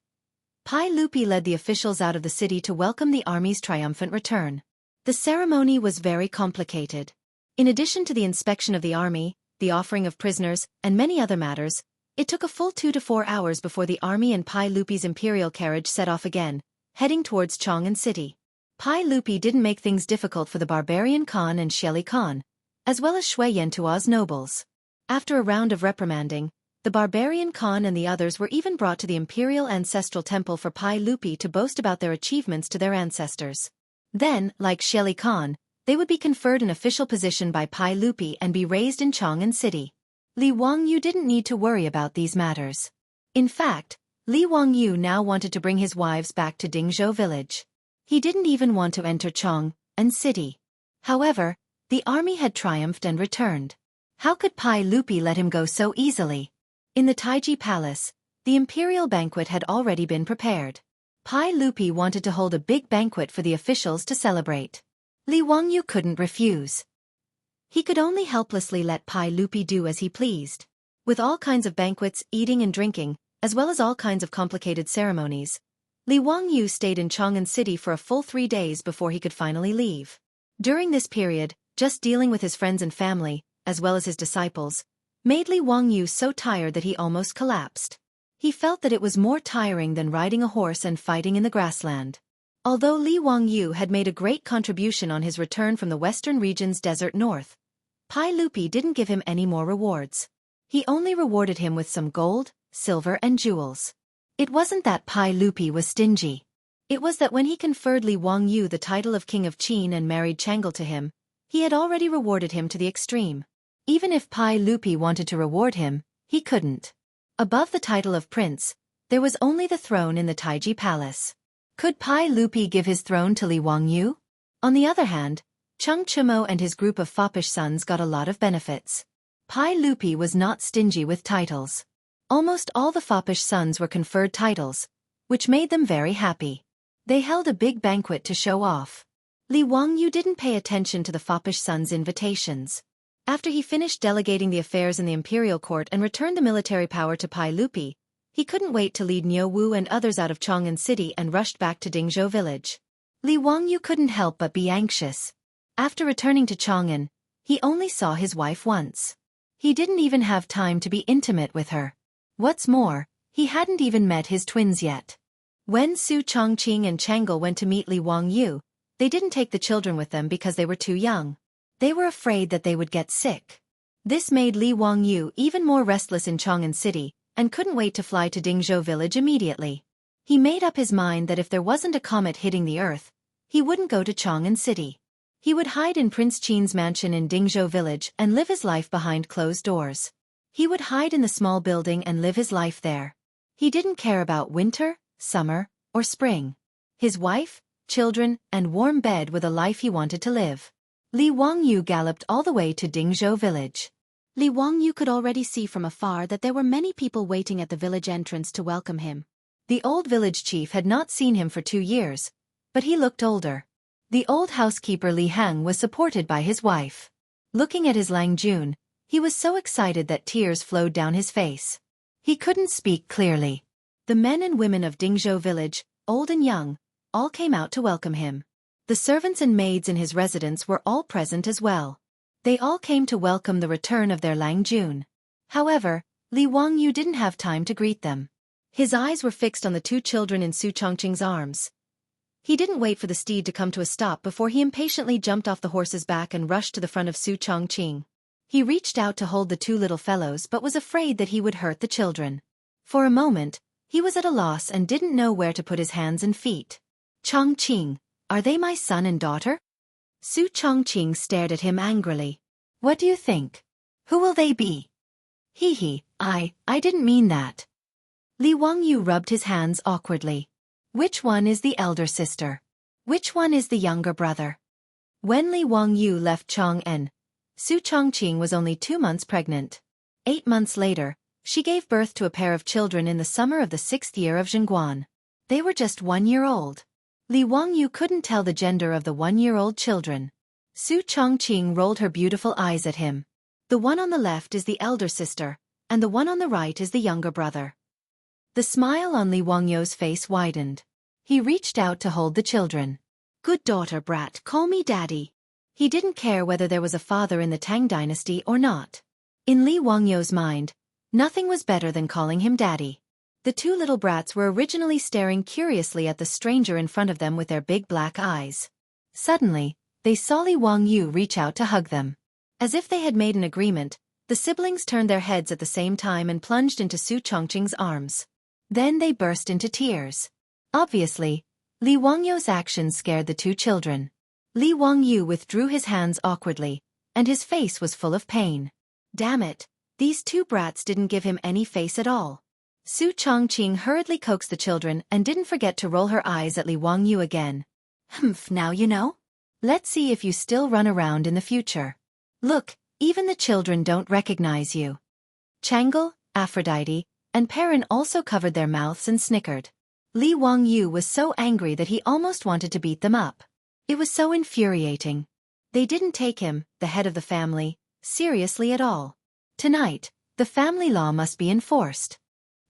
Pai Lupi led the officials out of the city to welcome the army's triumphant return. The ceremony was very complicated. In addition to the inspection of the army, the offering of prisoners, and many other matters, it took a full 2 to 4 hours before the army and Pai Lupi's imperial carriage set off again, heading towards Chang'an City. Pai Lupi didn't make things difficult for the barbarian Khan and Shelly Khan, as well as Shui Yantua's nobles. After a round of reprimanding, the barbarian Khan and the others were even brought to the imperial ancestral temple for Pai Lupi to boast about their achievements to their ancestors. Then, like Shelly Khan, they would be conferred an official position by Pai Lupi and be raised in Chang'an City. Li Wangyu didn't need to worry about these matters. In fact, Li Wangyu now wanted to bring his wives back to Dingzhou village. He didn't even want to enter Chang'an City. However, the army had triumphed and returned. How could Pai Lupi let him go so easily? In the Taiji Palace, the imperial banquet had already been prepared. Pai Lupi wanted to hold a big banquet for the officials to celebrate. Li Wangyu couldn't refuse. He could only helplessly let Pai Lupi do as he pleased. With all kinds of banquets, eating and drinking, as well as all kinds of complicated ceremonies, Li Wangyu stayed in Chang'an City for a full 3 days before he could finally leave. During this period, just dealing with his friends and family, as well as his disciples, made Li Wangyu so tired that he almost collapsed. He felt that it was more tiring than riding a horse and fighting in the grassland. Although Li Wangyu had made a great contribution on his return from the western region's desert north, Pai Lupi didn't give him any more rewards. He only rewarded him with some gold, silver and jewels. It wasn't that Pai Lupi was stingy. It was that when he conferred Li Wangyu the title of King of Qin and married Changle to him, he had already rewarded him to the extreme. Even if Pai Lupi wanted to reward him, he couldn't. Above the title of prince, there was only the throne in the Taiji Palace. Could Pai Lupi give his throne to Li Wangyu? On the other hand, Cheng Chumo and his group of foppish sons got a lot of benefits. Pai Lupi was not stingy with titles. Almost all the foppish sons were conferred titles, which made them very happy. They held a big banquet to show off. Li Wangyu didn't pay attention to the foppish sons' invitations. After he finished delegating the affairs in the imperial court and returned the military power to Pai Lupi, he couldn't wait to lead Niu Wu and others out of Chang'an City and rushed back to Dingzhou village. Li Wangyu couldn't help but be anxious. After returning to Chang'an, he only saw his wife once. He didn't even have time to be intimate with her. What's more, he hadn't even met his twins yet. When Su Chongqing and Chang'e went to meet Li Wangyu, they didn't take the children with them because they were too young. They were afraid that they would get sick. This made Li Wangyu even more restless in Chang'an City, and couldn't wait to fly to Dingzhou village immediately. He made up his mind that if there wasn't a comet hitting the earth, he wouldn't go to Chang'an City. He would hide in Prince Qin's mansion in Dingzhou village and live his life behind closed doors. He would hide in the small building and live his life there. He didn't care about winter, summer, or spring. His wife, children, and warm bed were the life he wanted to live. Li Wangyu galloped all the way to Dingzhou village. Li Wangyu could already see from afar that there were many people waiting at the village entrance to welcome him. The old village chief had not seen him for 2 years, but he looked older. The old housekeeper Li Hang was supported by his wife. Looking at his Lang Jun, he was so excited that tears flowed down his face. He couldn't speak clearly. The men and women of Dingzhou village, old and young, all came out to welcome him. The servants and maids in his residence were all present as well. They all came to welcome the return of their Lang Jun. However, Li Wangyu didn't have time to greet them. His eyes were fixed on the 2 children in Su Chongqing's arms. He didn't wait for the steed to come to a stop before he impatiently jumped off the horse's back and rushed to the front of Su Chongqing. He reached out to hold the 2 little fellows but was afraid that he would hurt the children. For a moment, he was at a loss and didn't know where to put his hands and feet. Chongqing, are they my son and daughter? Su Chongqing stared at him angrily. What do you think? Who will they be? I didn't mean that. Li Wangyu rubbed his hands awkwardly. Which one is the elder sister? Which one is the younger brother? When Li Wangyu left Chang'an, Su Chongqing was only 2 months pregnant. 8 months later, she gave birth to a pair of children in the summer of the 6th year of Zhengguan. They were just 1 year old. Li Wangyu couldn't tell the gender of the 1-year-old children. Su Chongqing rolled her beautiful eyes at him. The one on the left is the elder sister, and the one on the right is the younger brother. The smile on Li Wangyu's face widened. He reached out to hold the children. Good daughter brat, call me daddy. He didn't care whether there was a father in the Tang dynasty or not. In Li Wangyu's mind, nothing was better than calling him daddy. The 2 little brats were originally staring curiously at the stranger in front of them with their big black eyes. Suddenly, they saw Li Wangyu reach out to hug them. As if they had made an agreement, the siblings turned their heads at the same time and plunged into Su Chongqing's arms. Then they burst into tears. Obviously, Li Wangyu's actions scared the 2 children. Li Wangyu withdrew his hands awkwardly, and his face was full of pain. Damn it, these 2 brats didn't give him any face at all. Su Chongqing hurriedly coaxed the children and didn't forget to roll her eyes at Li Wangyu again. Humph, now you know? Let's see if you still run around in the future. Look, even the children don't recognize you. Chang'e, Aphrodite, and Perrin also covered their mouths and snickered. Li Wangyu was so angry that he almost wanted to beat them up. It was so infuriating. They didn't take him, the head of the family, seriously at all. Tonight, the family law must be enforced.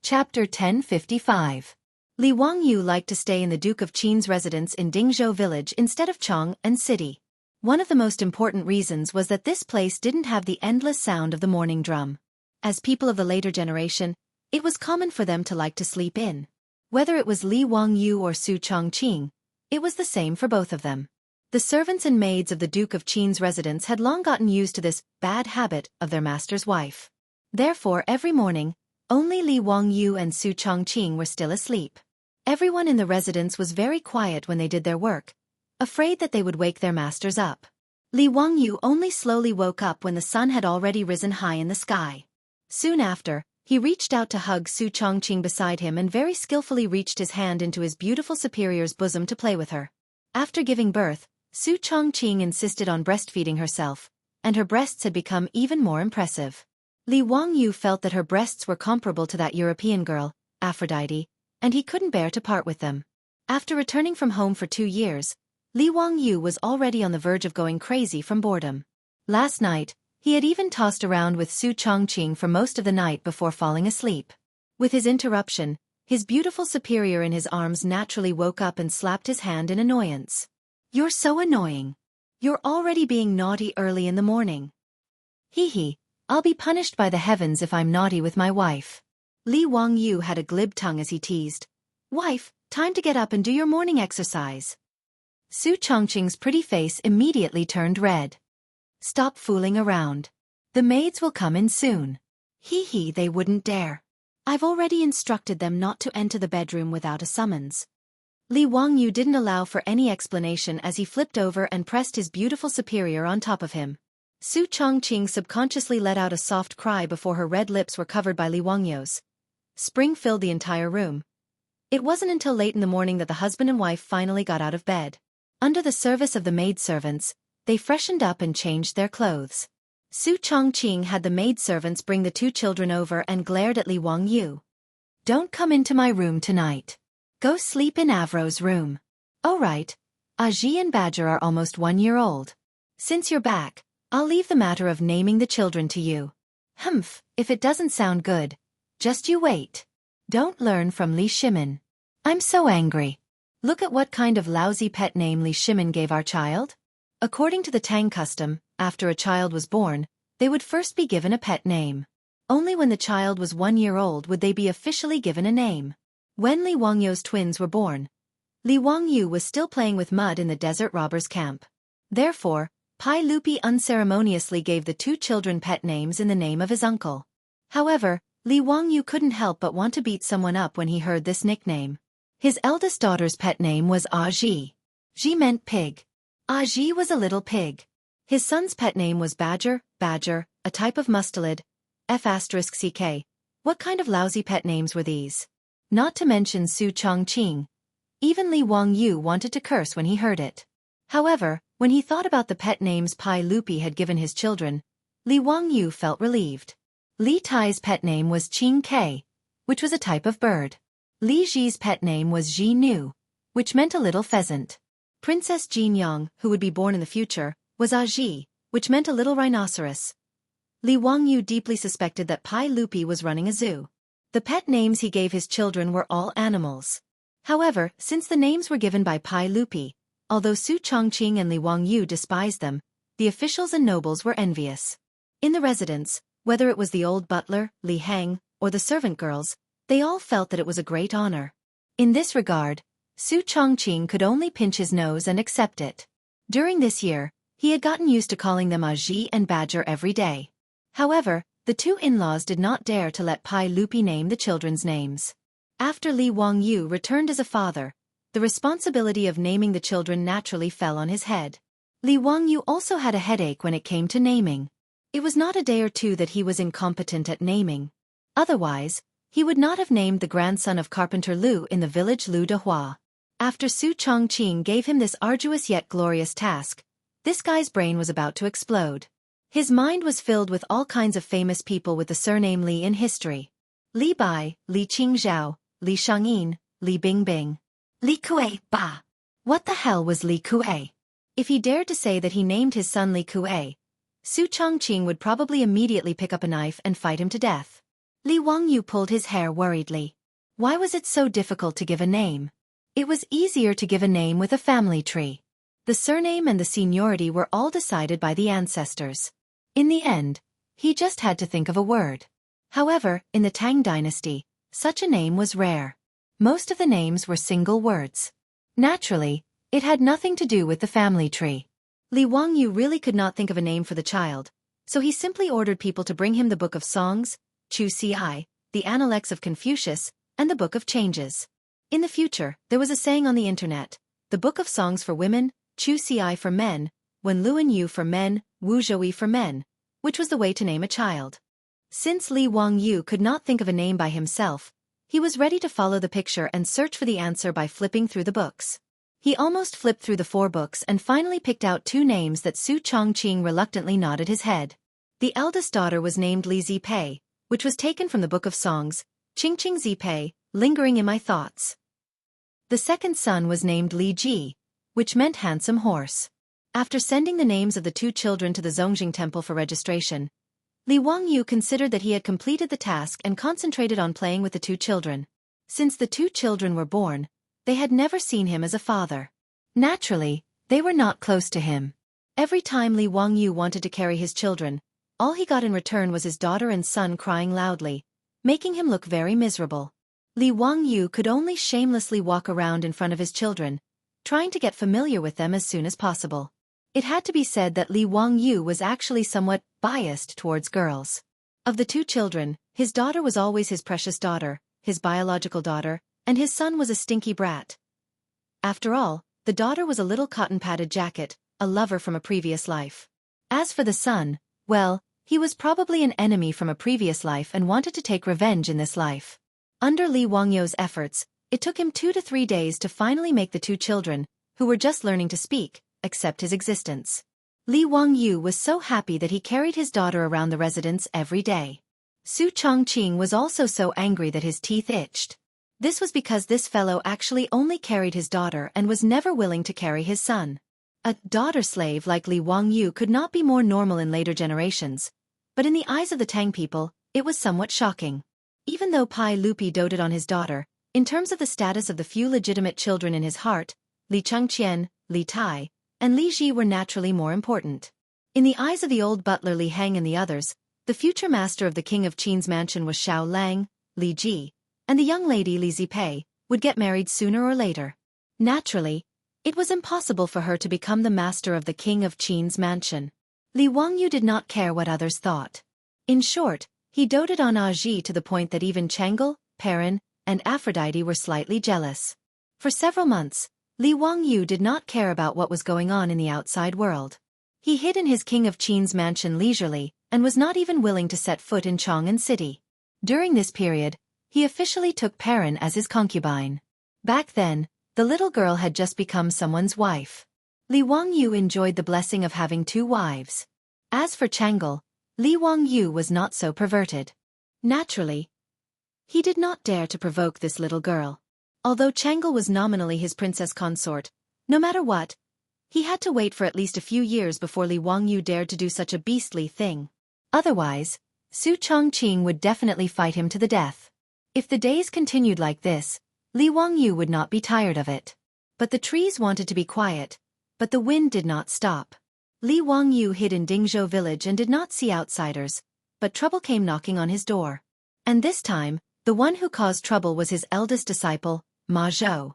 Chapter 1055. Li Wangyu liked to stay in the Duke of Qin's residence in Dingzhou village instead of Chang'an City. One of the most important reasons was that this place didn't have the endless sound of the morning drum. As people of the later generation, it was common for them to like to sleep in. Whether it was Li Wangyu or Su Chongqing, it was the same for both of them. The servants and maids of the Duke of Qin's residence had long gotten used to this bad habit of their master's wife. Therefore, every morning, only Li Wangyu and Su Chongqing were still asleep. Everyone in the residence was very quiet when they did their work, afraid that they would wake their masters up. Li Wangyu only slowly woke up when the sun had already risen high in the sky. Soon after, he reached out to hug Su Chongqing beside him and very skillfully reached his hand into his beautiful superior's bosom to play with her. After giving birth, Su Chongqing insisted on breastfeeding herself, and her breasts had become even more impressive. Li Wangyu felt that her breasts were comparable to that European girl, Aphrodite, and he couldn't bear to part with them. After returning from home for 2 years, Li Wangyu was already on the verge of going crazy from boredom. Last night, he had even tossed around with Su Chongqing for most of the night before falling asleep. With his interruption, his beautiful superior in his arms naturally woke up and slapped his hand in annoyance. "You're so annoying. You're already being naughty early in the morning." "Hee hee, I'll be punished by the heavens if I'm naughty with my wife." Li Wangyu had a glib tongue as he teased. "Wife, time to get up and do your morning exercise." Su Chongqing's pretty face immediately turned red. "Stop fooling around. The maids will come in soon." "Hee hee, they wouldn't dare. I've already instructed them not to enter the bedroom without a summons." Li Wangyu didn't allow for any explanation as he flipped over and pressed his beautiful superior on top of him. Su Chongqing subconsciously let out a soft cry before her red lips were covered by Li Wangyu's. Spring filled the entire room. It wasn't until late in the morning that the husband and wife finally got out of bed. Under the service of the maidservants, they freshened up and changed their clothes. Su Chongqing had the maidservants bring the 2 children over and glared at Li Wangyu. "Don't come into my room tonight. Go sleep in Avro's room." "Oh right. Aji and Badger are almost 1 year old. Since you're back, I'll leave the matter of naming the children to you." "Humph, if it doesn't sound good. Just you wait. Don't learn from Li Shimin. I'm so angry. Look at what kind of lousy pet name Li Shimin gave our child." According to the Tang custom, after a child was born, they would first be given a pet name. Only when the child was 1 year old would they be officially given a name. When Li Wangyu's twins were born, Li Wangyu was still playing with mud in the desert robbers' camp. Therefore, Pai Lupi unceremoniously gave the 2 children pet names in the name of his uncle. However, Li Wangyu couldn't help but want to beat someone up when he heard this nickname. His eldest daughter's pet name was Aji. Ji meant pig. Aji was a little pig. His son's pet name was Badger, a type of mustelid. F*ck. What kind of lousy pet names were these? Not to mention Su Chongqing. Even Li Wangyu wanted to curse when he heard it. However, when he thought about the pet names Pai Lupi had given his children, Li Wangyu felt relieved. Li Tai's pet name was Qing Ke, which was a type of bird. Li Ji's pet name was Ji Nu, which meant a little pheasant. Princess Jin Yang, who would be born in the future, was Aji, which meant a little rhinoceros. Li Wangyu deeply suspected that Pai Lupi was running a zoo. The pet names he gave his children were all animals. However, since the names were given by Pai Lupi, although Su Chongqing and Li Wangyu despised them, the officials and nobles were envious. In the residence, whether it was the old butler, Li Heng, or the servant girls, they all felt that it was a great honor. In this regard, Su Chongqing could only pinch his nose and accept it. During this year, he had gotten used to calling them Aji and Badger every day. However, the 2 in-laws did not dare to let Pai Lupi name the children's names. After Li Wangyu returned as a father, the responsibility of naming the children naturally fell on his head. Li Wangyu also had a headache when it came to naming. It was not a day or 2 that he was incompetent at naming. Otherwise, he would not have named the grandson of Carpenter Lu in the village Lu De Hua. After Su Chongqing gave him this arduous yet glorious task, this guy's brain was about to explode. His mind was filled with all kinds of famous people with the surname Li in history. Li Bai, Li Qingzhao, Li Shangyin, Li Bingbing. Li Kuei, bah! What the hell was Li Kuei? If he dared to say that he named his son Li Kuei, Su Chongqing would probably immediately pick up a knife and fight him to death. Li Wangyu pulled his hair worriedly. Why was it so difficult to give a name? It was easier to give a name with a family tree. The surname and the seniority were all decided by the ancestors. In the end, he just had to think of a word. However, in the Tang dynasty, such a name was rare. Most of the names were single words. Naturally, it had nothing to do with the family tree. Li Wangyu really could not think of a name for the child, so he simply ordered people to bring him the Book of Songs, Chu Ci, the Analects of Confucius, and the Book of Changes. In the future, there was a saying on the internet, the Book of Songs for women, Chu Ci for men, Wen Luan Yu for men, Wu Zhouyi for men, which was the way to name a child. Since Li Wangyu could not think of a name by himself, he was ready to follow the picture and search for the answer by flipping through the books. He almost flipped through the 4 books and finally picked out 2 names that Su Chongqing reluctantly nodded his head. The eldest daughter was named Li Zipei, which was taken from the Book of Songs, Qingqing Zipei, lingering in my thoughts. The second son was named Li Ji, which meant handsome horse. After sending the names of the 2 children to the Zongjing Temple for registration, Li Wangyu considered that he had completed the task and concentrated on playing with the 2 children. Since the 2 children were born, they had never seen him as a father. Naturally, they were not close to him. Every time Li Wangyu wanted to carry his children, all he got in return was his daughter and son crying loudly, making him look very miserable. Li Wangyu could only shamelessly walk around in front of his children, trying to get familiar with them as soon as possible. It had to be said that Li Wangyu was actually somewhat biased towards girls. Of the 2 children, his daughter was always his precious daughter, his biological daughter, and his son was a stinky brat. After all, the daughter was a little cotton-padded jacket, a lover from a previous life. As for the son, well, he was probably an enemy from a previous life and wanted to take revenge in this life. Under Li Wangyu's efforts, it took him 2 to 3 days to finally make the 2 children, who were just learning to speak, accept his existence. Li Wangyu was so happy that he carried his daughter around the residence every day. Su Chongqing was also so angry that his teeth itched. This was because this fellow actually only carried his daughter and was never willing to carry his son. A daughter slave like Li Wangyu could not be more normal in later generations, but in the eyes of the Tang people, it was somewhat shocking. Even though Pai Lupi doted on his daughter, in terms of the status of the few legitimate children in his heart, Li Chengqian, Li Tai, and Li Ji were naturally more important. In the eyes of the old butler Li Heng and the others, the future master of the king of Qin's mansion was Xiao Lang, Li Ji, and the young lady Li Zipei would get married sooner or later. Naturally, it was impossible for her to become the master of the king of Qin's mansion. Li Wangyu did not care what others thought. In short, he doted on Aji to the point that even Chang'e, Perrin, and Aphrodite were slightly jealous. For several months, Li Wangyu did not care about what was going on in the outside world. He hid in his king of Qin's mansion leisurely, and was not even willing to set foot in Chang'an City. During this period, he officially took Perrin as his concubine. Back then, the little girl had just become someone's wife. Li Wangyu enjoyed the blessing of having 2 wives. As for Chang'e, Li Wangyu was not so perverted. Naturally, he did not dare to provoke this little girl. Although Chang'e was nominally his princess consort, no matter what, he had to wait for at least a few years before Li Wangyu dared to do such a beastly thing. Otherwise, Su Chongqing would definitely fight him to the death. If the days continued like this, Li Wangyu would not be tired of it. But the trees wanted to be quiet, but the wind did not stop. Li Wangyu hid in Dingzhou village and did not see outsiders, but trouble came knocking on his door. And this time, the one who caused trouble was his eldest disciple, Ma Zhou.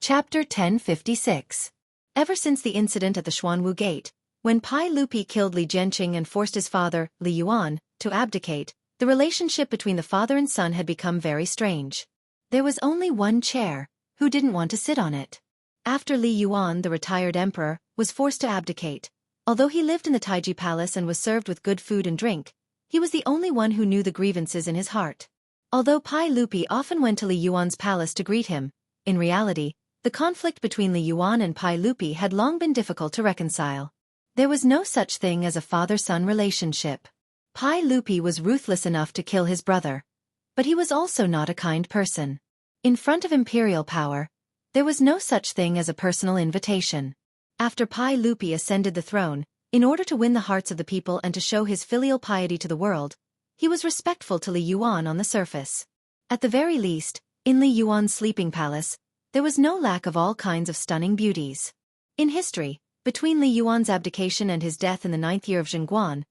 Chapter 1056. Ever since the incident at the Xuanwu Gate, when Pai Lupi killed Li Jianqing and forced his father, Li Yuan, to abdicate, the relationship between the father and son had become very strange. There was only one chair, who didn't want to sit on it. After Li Yuan, the retired emperor, was forced to abdicate, although he lived in the Taiji Palace and was served with good food and drink, he was the only one who knew the grievances in his heart. Although Pai Lupi often went to Li Yuan's palace to greet him, in reality, the conflict between Li Yuan and Pai Lupi had long been difficult to reconcile. There was no such thing as a father-son relationship. Pai Lupi was ruthless enough to kill his brother, but he was also not a kind person. In front of imperial power, there was no such thing as a personal invitation. After Pai Lupi ascended the throne, in order to win the hearts of the people and to show his filial piety to the world, he was respectful to Li Yuan on the surface. At the very least, in Li Yuan's sleeping palace, there was no lack of all kinds of stunning beauties. In history, between Li Yuan's abdication and his death in the 9th year of Zhengguan,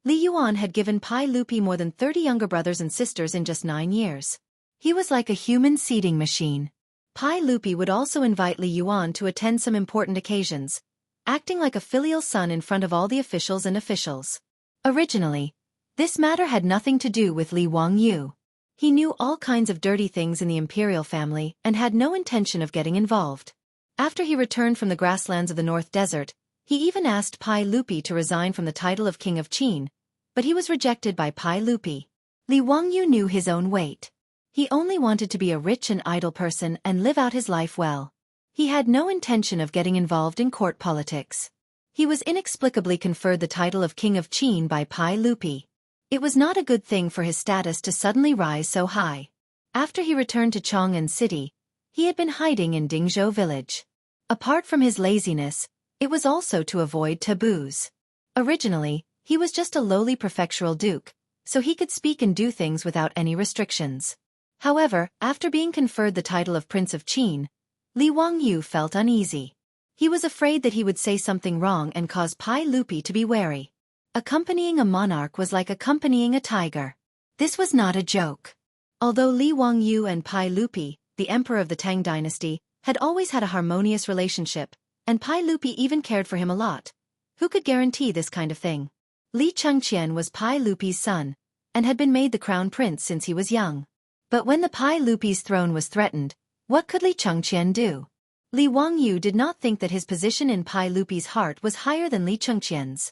Li Yuan had given Pai Lupi more than 30 younger brothers and sisters in just 9 years. He was like a human seeding machine. Pai Lupi would also invite Li Yuan to attend some important occasions, acting like a filial son in front of all the officials and officials. Originally, this matter had nothing to do with Li Wangyu. He knew all kinds of dirty things in the imperial family and had no intention of getting involved. After he returned from the grasslands of the North Desert, He even asked Pai Lupi to resign from the title of King of Qin, but he was rejected by Pai Lupi. Li Wangyu knew his own weight. He only wanted to be a rich and idle person and live out his life well. He had no intention of getting involved in court politics. He was inexplicably conferred the title of King of Qin by Pai Lupi. It was not a good thing for his status to suddenly rise so high. After he returned to Chang'an City, he had been hiding in Dingzhou village. Apart from his laziness, it was also to avoid taboos. Originally, he was just a lowly prefectural duke, so he could speak and do things without any restrictions. However, after being conferred the title of Prince of Qin, Li Wangyu felt uneasy. He was afraid that he would say something wrong and cause Pai Lupi to be wary. Accompanying a monarch was like accompanying a tiger. This was not a joke. Although Li Wangyu and Pai Lupi, the emperor of the Tang dynasty, had always had a harmonious relationship, and Pai Lupi even cared for him a lot, who could guarantee this kind of thing? Li Chengqian was Pai Lupi's son, and had been made the crown prince since he was young. But when the Pai Lupi's throne was threatened, what could Li Chengqian do? Li Wangyu did not think that his position in Pai Lupi's heart was higher than Li Chengqian's.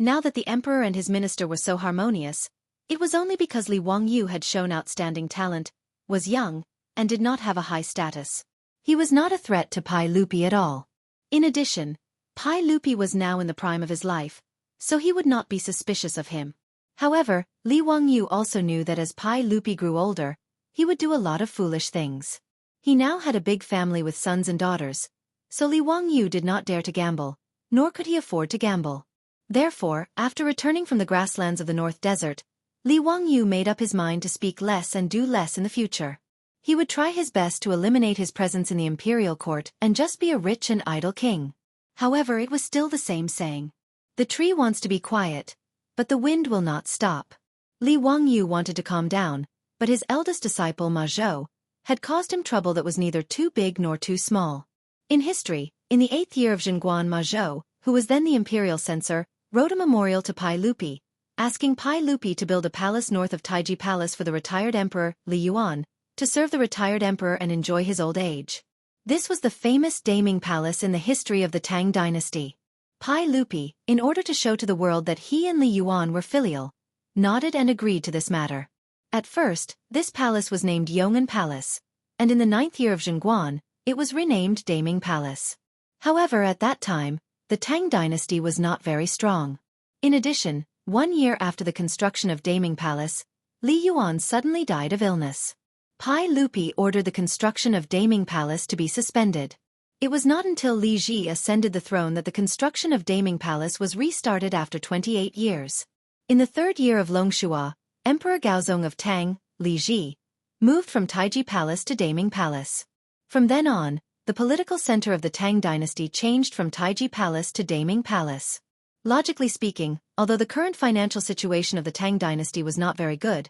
Now that the emperor and his minister were so harmonious, it was only because Li Wangyu had shown outstanding talent, was young, and did not have a high status. He was not a threat to Pai Lupi at all. In addition, Pai Lupi was now in the prime of his life, so he would not be suspicious of him. However, Li Wangyu also knew that as Pai Lupi grew older, he would do a lot of foolish things. He now had a big family with sons and daughters, so Li Wangyu did not dare to gamble, nor could he afford to gamble. Therefore, after returning from the grasslands of the North Desert, Li Wangyu made up his mind to speak less and do less in the future. He would try his best to eliminate his presence in the imperial court and just be a rich and idle king. However, it was still the same saying. The tree wants to be quiet, but the wind will not stop. Li Wangyu wanted to calm down, but his eldest disciple Ma Zhou had caused him trouble that was neither too big nor too small. In history, in the 8th year of Zhenguan, Ma Zhou, who was then the imperial censor, wrote a memorial to Pai Lupi, asking Pai Lupi to build a palace north of Taiji Palace for the retired emperor, Li Yuan, to serve the retired emperor and enjoy his old age. This was the famous Daming Palace in the history of the Tang dynasty. Pai Lupi, in order to show to the world that he and Li Yuan were filial, nodded and agreed to this matter. At first, this palace was named Yong'an Palace, and in the 9th year of Zhenguan, it was renamed Daming Palace. However, at that time, the Tang dynasty was not very strong. In addition, 1 year after the construction of Daming Palace, Li Yuan suddenly died of illness. Pai Lupi ordered the construction of Daming Palace to be suspended. It was not until Li Ji ascended the throne that the construction of Daming Palace was restarted after 28 years. In the 3rd year of Longxua, Emperor Gaozong of Tang, Li Ji, moved from Taiji Palace to Daming Palace. From then on, the political center of the Tang dynasty changed from Taiji Palace to Daming Palace. Logically speaking, although the current financial situation of the Tang dynasty was not very good,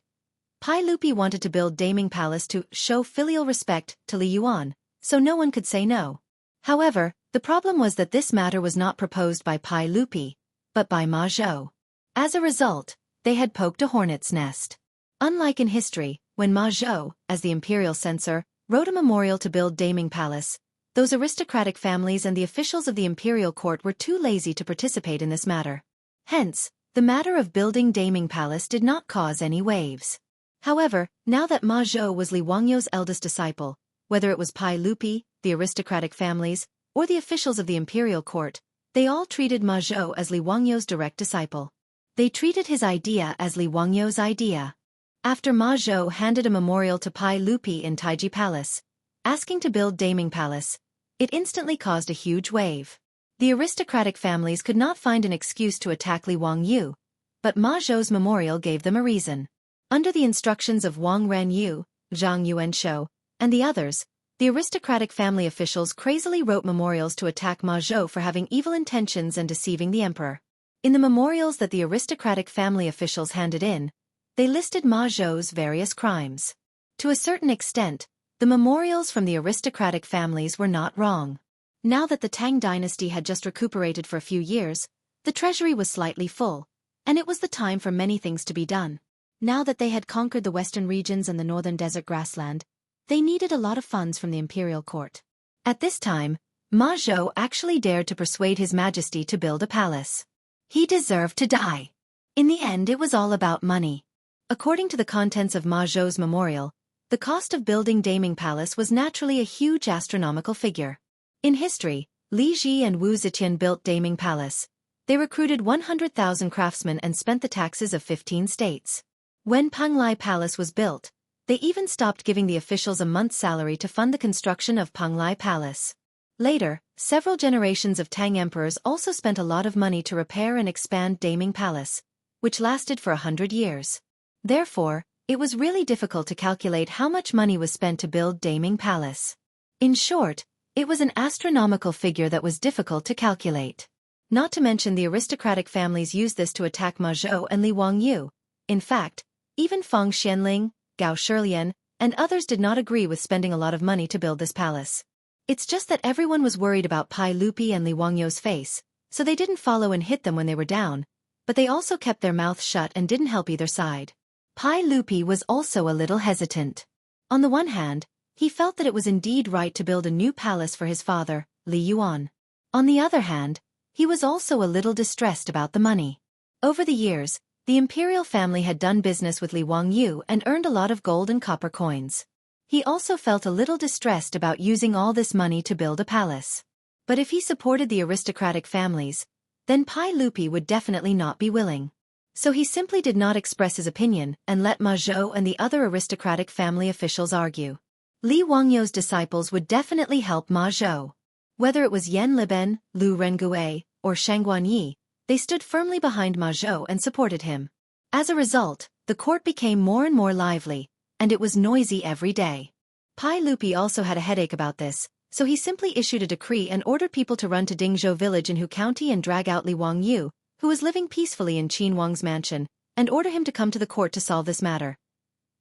Pai Lupi wanted to build Daming Palace to show filial respect to Li Yuan, so no one could say no. However, the problem was that this matter was not proposed by Pai Lupi, but by Ma Zhou. As a result, they had poked a hornet's nest. Unlike in history, when Ma Zhou, as the imperial censor, wrote a memorial to build Daming Palace, those aristocratic families and the officials of the imperial court were too lazy to participate in this matter. Hence, the matter of building Daming Palace did not cause any waves. However, now that Ma Zhou was Li Wangyu's eldest disciple, whether it was Pai Lupi, the aristocratic families, or the officials of the imperial court, they all treated Ma Zhou as Li Wangyu's direct disciple. They treated his idea as Li Wangyu's idea. After Ma Zhou handed a memorial to Pai Lupi in Taiji Palace, asking to build Daming Palace, it instantly caused a huge wave. The aristocratic families could not find an excuse to attack Li Wangyu, but Ma Zhou's memorial gave them a reason. Under the instructions of Wang Renyu, Zhang Yuanshou, and the others, the aristocratic family officials crazily wrote memorials to attack Ma Zhou for having evil intentions and deceiving the emperor. In the memorials that the aristocratic family officials handed in, they listed Ma Zhou's various crimes. To a certain extent, the memorials from the aristocratic families were not wrong. Now that the Tang dynasty had just recuperated for a few years, the treasury was slightly full, and it was the time for many things to be done. Now that they had conquered the western regions and the northern desert grassland, they needed a lot of funds from the imperial court. At this time, Ma Zhou actually dared to persuade His Majesty to build a palace. He deserved to die. In the end, it was all about money. According to the contents of Ma Zhou's memorial, the cost of building Daming Palace was naturally a huge astronomical figure. In history, Li Ji and Wu Zetian built Daming Palace. They recruited 100,000 craftsmen and spent the taxes of 15 states. When Panglai Palace was built, they even stopped giving the officials a month's salary to fund the construction of Panglai Palace. Later, several generations of Tang emperors also spent a lot of money to repair and expand Daming Palace, which lasted for 100 years. Therefore, it was really difficult to calculate how much money was spent to build Daming Palace. In short, it was an astronomical figure that was difficult to calculate. Not to mention the aristocratic families used this to attack Ma Zhou and Li Wangyu. In fact, even Feng Xianling, Gao Shilian, and others did not agree with spending a lot of money to build this palace. It's just that everyone was worried about Pai Lupi and Li Wangyu's face, so they didn't follow and hit them when they were down, but they also kept their mouths shut and didn't help either side. Pai Lupi was also a little hesitant. On the one hand, he felt that it was indeed right to build a new palace for his father, Li Yuan. On the other hand, he was also a little distressed about the money. Over the years, the imperial family had done business with Li Wangyu and earned a lot of gold and copper coins. He also felt a little distressed about using all this money to build a palace. But if he supported the aristocratic families, then Pai Lupi would definitely not be willing. So he simply did not express his opinion and let Ma Zhou and the other aristocratic family officials argue. Li Wangyu's disciples would definitely help Ma Zhou. Whether it was Yan Liben, Lu Rengue, or Shangguan Yi, they stood firmly behind Ma Zhou and supported him. As a result, the court became more and more lively, and it was noisy every day. Pai Lupi also had a headache about this, so he simply issued a decree and ordered people to run to Dingzhou village in Hu County and drag out Li Wangyu, who was living peacefully in Qin Wang's mansion, and order him to come to the court to solve this matter.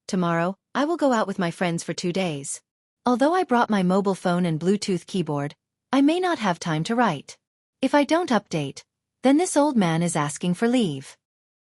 Tomorrow, I will go out with my friends for 2 days. Although I brought my mobile phone and Bluetooth keyboard, I may not have time to write. If I don't update, then this old man is asking for leave.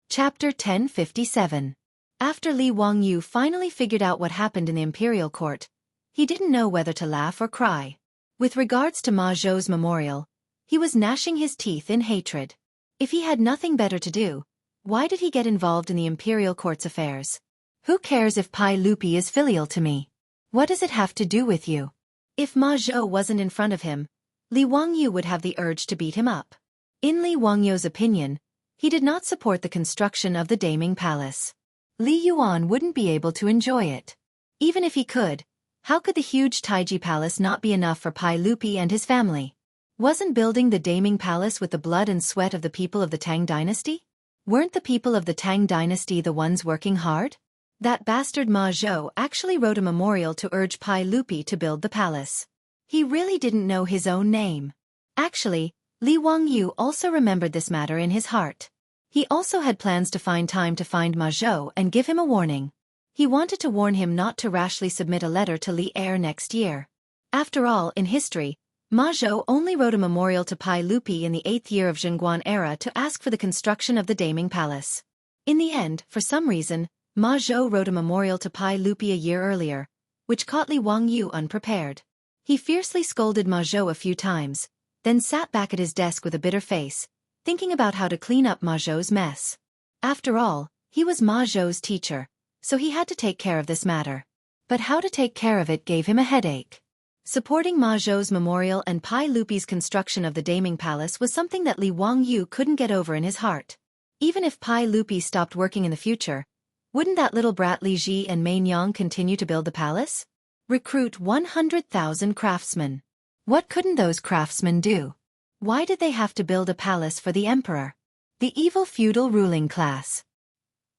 Chapter 1057. After Li Wangyu finally figured out what happened in the imperial court, he didn't know whether to laugh or cry. With regards to Ma Zhou's memorial, he was gnashing his teeth in hatred. If he had nothing better to do, why did he get involved in the imperial court's affairs? Who cares if Pai Lupi is filial to me? What does it have to do with you? If Ma Zhou wasn't in front of him, Li Wangyu would have the urge to beat him up. In Li Wangyu's opinion, he did not support the construction of the Daming Palace. Li Yuan wouldn't be able to enjoy it. Even if he could, how could the huge Taiji Palace not be enough for Pai Lupi and his family? Wasn't building the Daming Palace with the blood and sweat of the people of the Tang dynasty? Weren't the people of the Tang dynasty the ones working hard? That bastard Ma Zhou actually wrote a memorial to urge Pai Lupi to build the palace. He really didn't know his own name. Actually, Li Wangyu also remembered this matter in his heart. He also had plans to find time to find Ma Zhou and give him a warning. He wanted to warn him not to rashly submit a letter to Li Er next year. After all, in history, Ma Zhou only wrote a memorial to Pai Lupi in the 8th year of Zhenguan era to ask for the construction of the Daming Palace. In the end, for some reason, Ma Zhou wrote a memorial to Pai Lupi a year earlier, which caught Li Wangyu unprepared. He fiercely scolded Ma Zhou a few times, then sat back at his desk with a bitter face, thinking about how to clean up Ma Zhou's mess. After all, he was Ma Zhou's teacher, so he had to take care of this matter. But how to take care of it gave him a headache. Supporting Ma Zhou's memorial and Pai Lupi's construction of the Daming Palace was something that Li Wangyu couldn't get over in his heart. Even if Pai Lupi stopped working in the future, wouldn't that little brat Li Ji and Mei Nyang continue to build the palace? Recruit 100,000 craftsmen. What couldn't those craftsmen do? Why did they have to build a palace for the emperor? The evil feudal ruling class.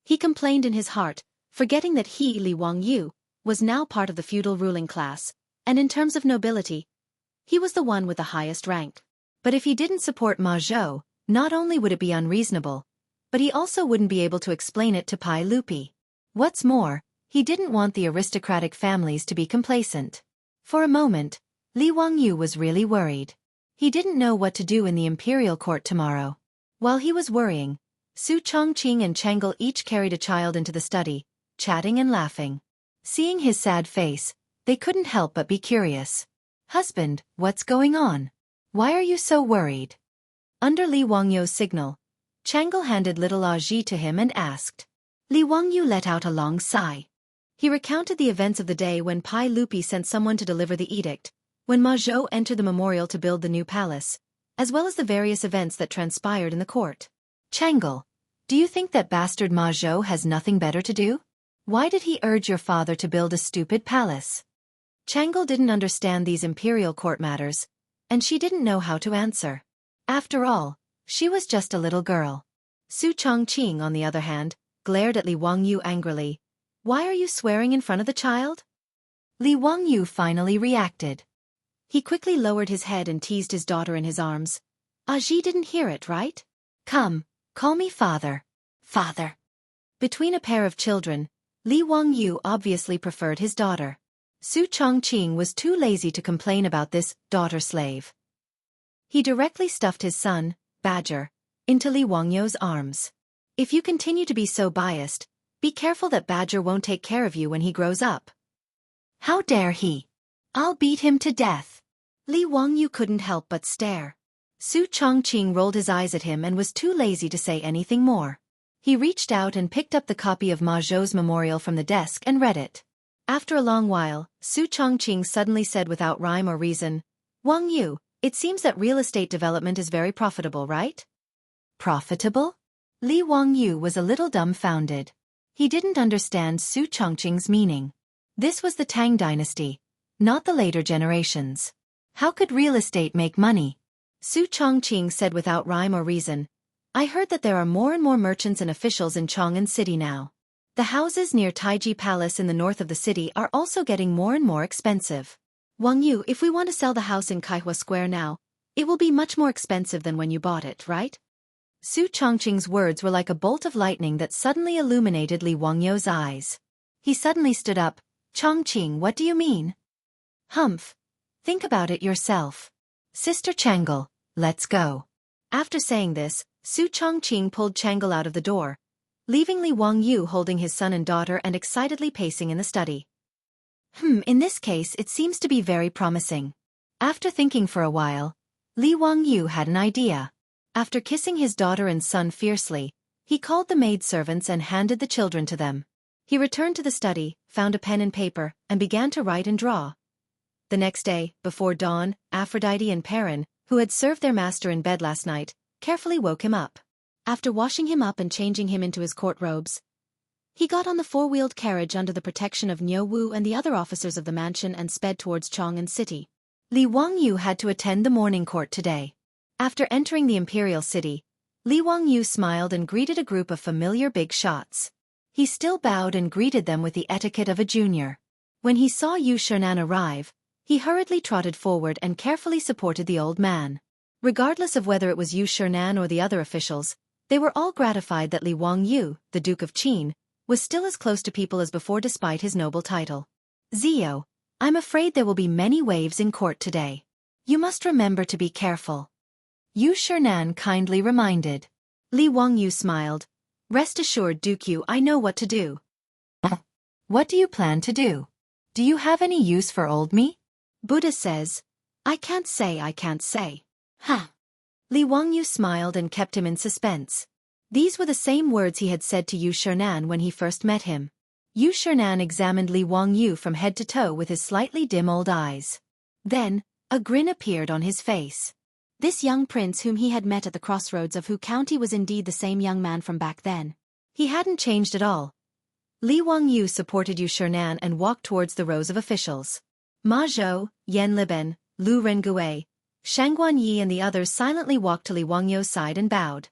He complained in his heart, forgetting that he, Li Wangyu, was now part of the feudal ruling class, and in terms of nobility, he was the one with the highest rank. But if he didn't support Ma Zhou, not only would it be unreasonable, but he also wouldn't be able to explain it to Pai Lupi. What's more, he didn't want the aristocratic families to be complacent. For a moment, Li Wangyu was really worried. He didn't know what to do in the imperial court tomorrow. While he was worrying, Su Chongqing and Chengel each carried a child into the study, chatting and laughing. Seeing his sad face, they couldn't help but be curious. Husband, what's going on? Why are you so worried? Under Li Wangyu's signal, Changle handed little Aji to him and asked. Li Wangyu let out a long sigh. He recounted the events of the day when Pai Lupi sent someone to deliver the edict, when Ma Zhou entered the memorial to build the new palace, as well as the various events that transpired in the court. Changle, do you think that bastard Ma Zhou has nothing better to do? Why did he urge your father to build a stupid palace? Changle didn't understand these imperial court matters, and she didn't know how to answer. After all, she was just a little girl. Su Chongqing, on the other hand, glared at Li Wangyu angrily. Why are you swearing in front of the child? Li Wangyu finally reacted. He quickly lowered his head and teased his daughter in his arms. Aji didn't hear it, right? Come, call me father. Father. Between a pair of children, Li Wangyu obviously preferred his daughter. Su Chongqing was too lazy to complain about this daughter-slave. He directly stuffed his son, Badger, into Li Wangyu's arms. If you continue to be so biased, be careful that Badger won't take care of you when he grows up. How dare he? I'll beat him to death. Li Wangyu couldn't help but stare. Su Chongqing rolled his eyes at him and was too lazy to say anything more. He reached out and picked up the copy of Ma Zhou's memorial from the desk and read it. After a long while, Su Chongqing suddenly said without rhyme or reason, Wangyu, it seems that real estate development is very profitable, right? Profitable? Li Wangyu was a little dumbfounded. He didn't understand Su Chongqing's meaning. This was the Tang dynasty, not the later generations. How could real estate make money? Su Chongqing said without rhyme or reason, I heard that there are more and more merchants and officials in Chang'an City now. The houses near Taiji Palace in the north of the city are also getting more and more expensive. Wangyu, if we want to sell the house in Kaihua Square now, it will be much more expensive than when you bought it, right? Su Chongqing's words were like a bolt of lightning that suddenly illuminated Li Wangyu's eyes. He suddenly stood up. Chongqing, what do you mean? Humph. Think about it yourself. Sister Changle, let's go. After saying this, Su Chongqing pulled Changle out of the door, leaving Li Wangyu holding his son and daughter and excitedly pacing in the study. In this case it seems to be very promising. After thinking for a while, Li Wangyu had an idea. After kissing his daughter and son fiercely, he called the maidservants and handed the children to them. He returned to the study, found a pen and paper, and began to write and draw. The next day, before dawn, Aphrodite and Perrin, who had served their master in bed last night, carefully woke him up. After washing him up and changing him into his court robes, he got on the four-wheeled carriage under the protection of Niu Wu and the other officers of the mansion and sped towards Chang'an City. Li Wangyu had to attend the morning court today. After entering the imperial city, Li Wangyu smiled and greeted a group of familiar big shots. He still bowed and greeted them with the etiquette of a junior. When he saw Yu Shernan arrive, he hurriedly trotted forward and carefully supported the old man. Regardless of whether it was Yu Shernan or the other officials, they were all gratified that Li Wangyu, the Duke of Qin, was still as close to people as before despite his noble title. Zio, I'm afraid there will be many waves in court today. You must remember to be careful. Yu Shernan kindly reminded. Li Wangyu smiled. Rest assured, Duke Yu, I know what to do. What do you plan to do? Do you have any use for old me? Buddha says. I can't say. Li Wangyu smiled and kept him in suspense. These were the same words he had said to Yu Shernan when he first met him. Yu Shernan examined Li Wangyu from head to toe with his slightly dim old eyes. Then, a grin appeared on his face. This young prince whom he had met at the crossroads of Hu County was indeed the same young man from back then. He hadn't changed at all. Li Wangyu supported Yu Shernan and walked towards the rows of officials. Ma Zhou, Yan Liben, Lu Rengui, Shangguan Yi and the others silently walked to Li Wangyu's side and bowed.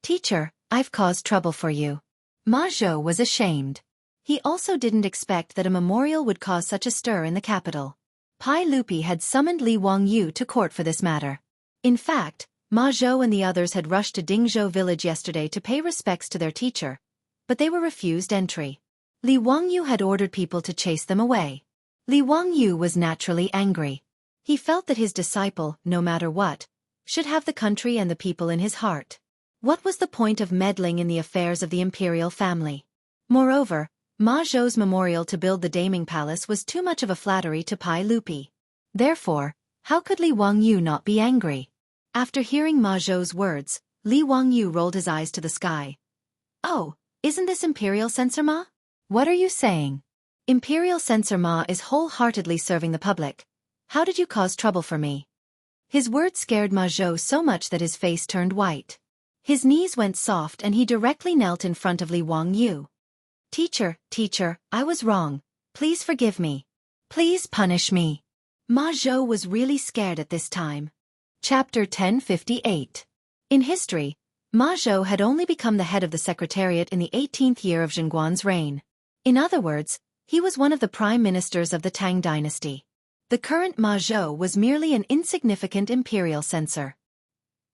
Teacher, I've caused trouble for you. Ma Zhou was ashamed. He also didn't expect that a memorial would cause such a stir in the capital. Pai Lupi had summoned Li Wangyu to court for this matter. In fact, Ma Zhou and the others had rushed to Dingzhou village yesterday to pay respects to their teacher, but they were refused entry. Li Wangyu had ordered people to chase them away. Li Wangyu was naturally angry. He felt that his disciple, no matter what, should have the country and the people in his heart. What was the point of meddling in the affairs of the imperial family? Moreover, Ma Zhou's memorial to build the Daming Palace was too much of a flattery to Pai Lupi. Therefore, How could Li Wangyu not be angry? After hearing Ma Zhou's words, Li Wangyu rolled his eyes to the sky. Oh, isn't this Imperial Censor Ma? What are you saying? Imperial Censor Ma is wholeheartedly serving the public. How did you cause trouble for me? His words scared Ma Zhou so much that his face turned white. His knees went soft and he directly knelt in front of Li Wangyu. Teacher, I was wrong. Please forgive me. Please punish me. Ma Zhou was really scared at this time. Chapter 1058. In history, Ma Zhou had only become the head of the Secretariat in the 18th year of Zhenguan's reign. In other words, he was one of the prime ministers of the Tang dynasty. The current Ma Zhou was merely an insignificant imperial censor.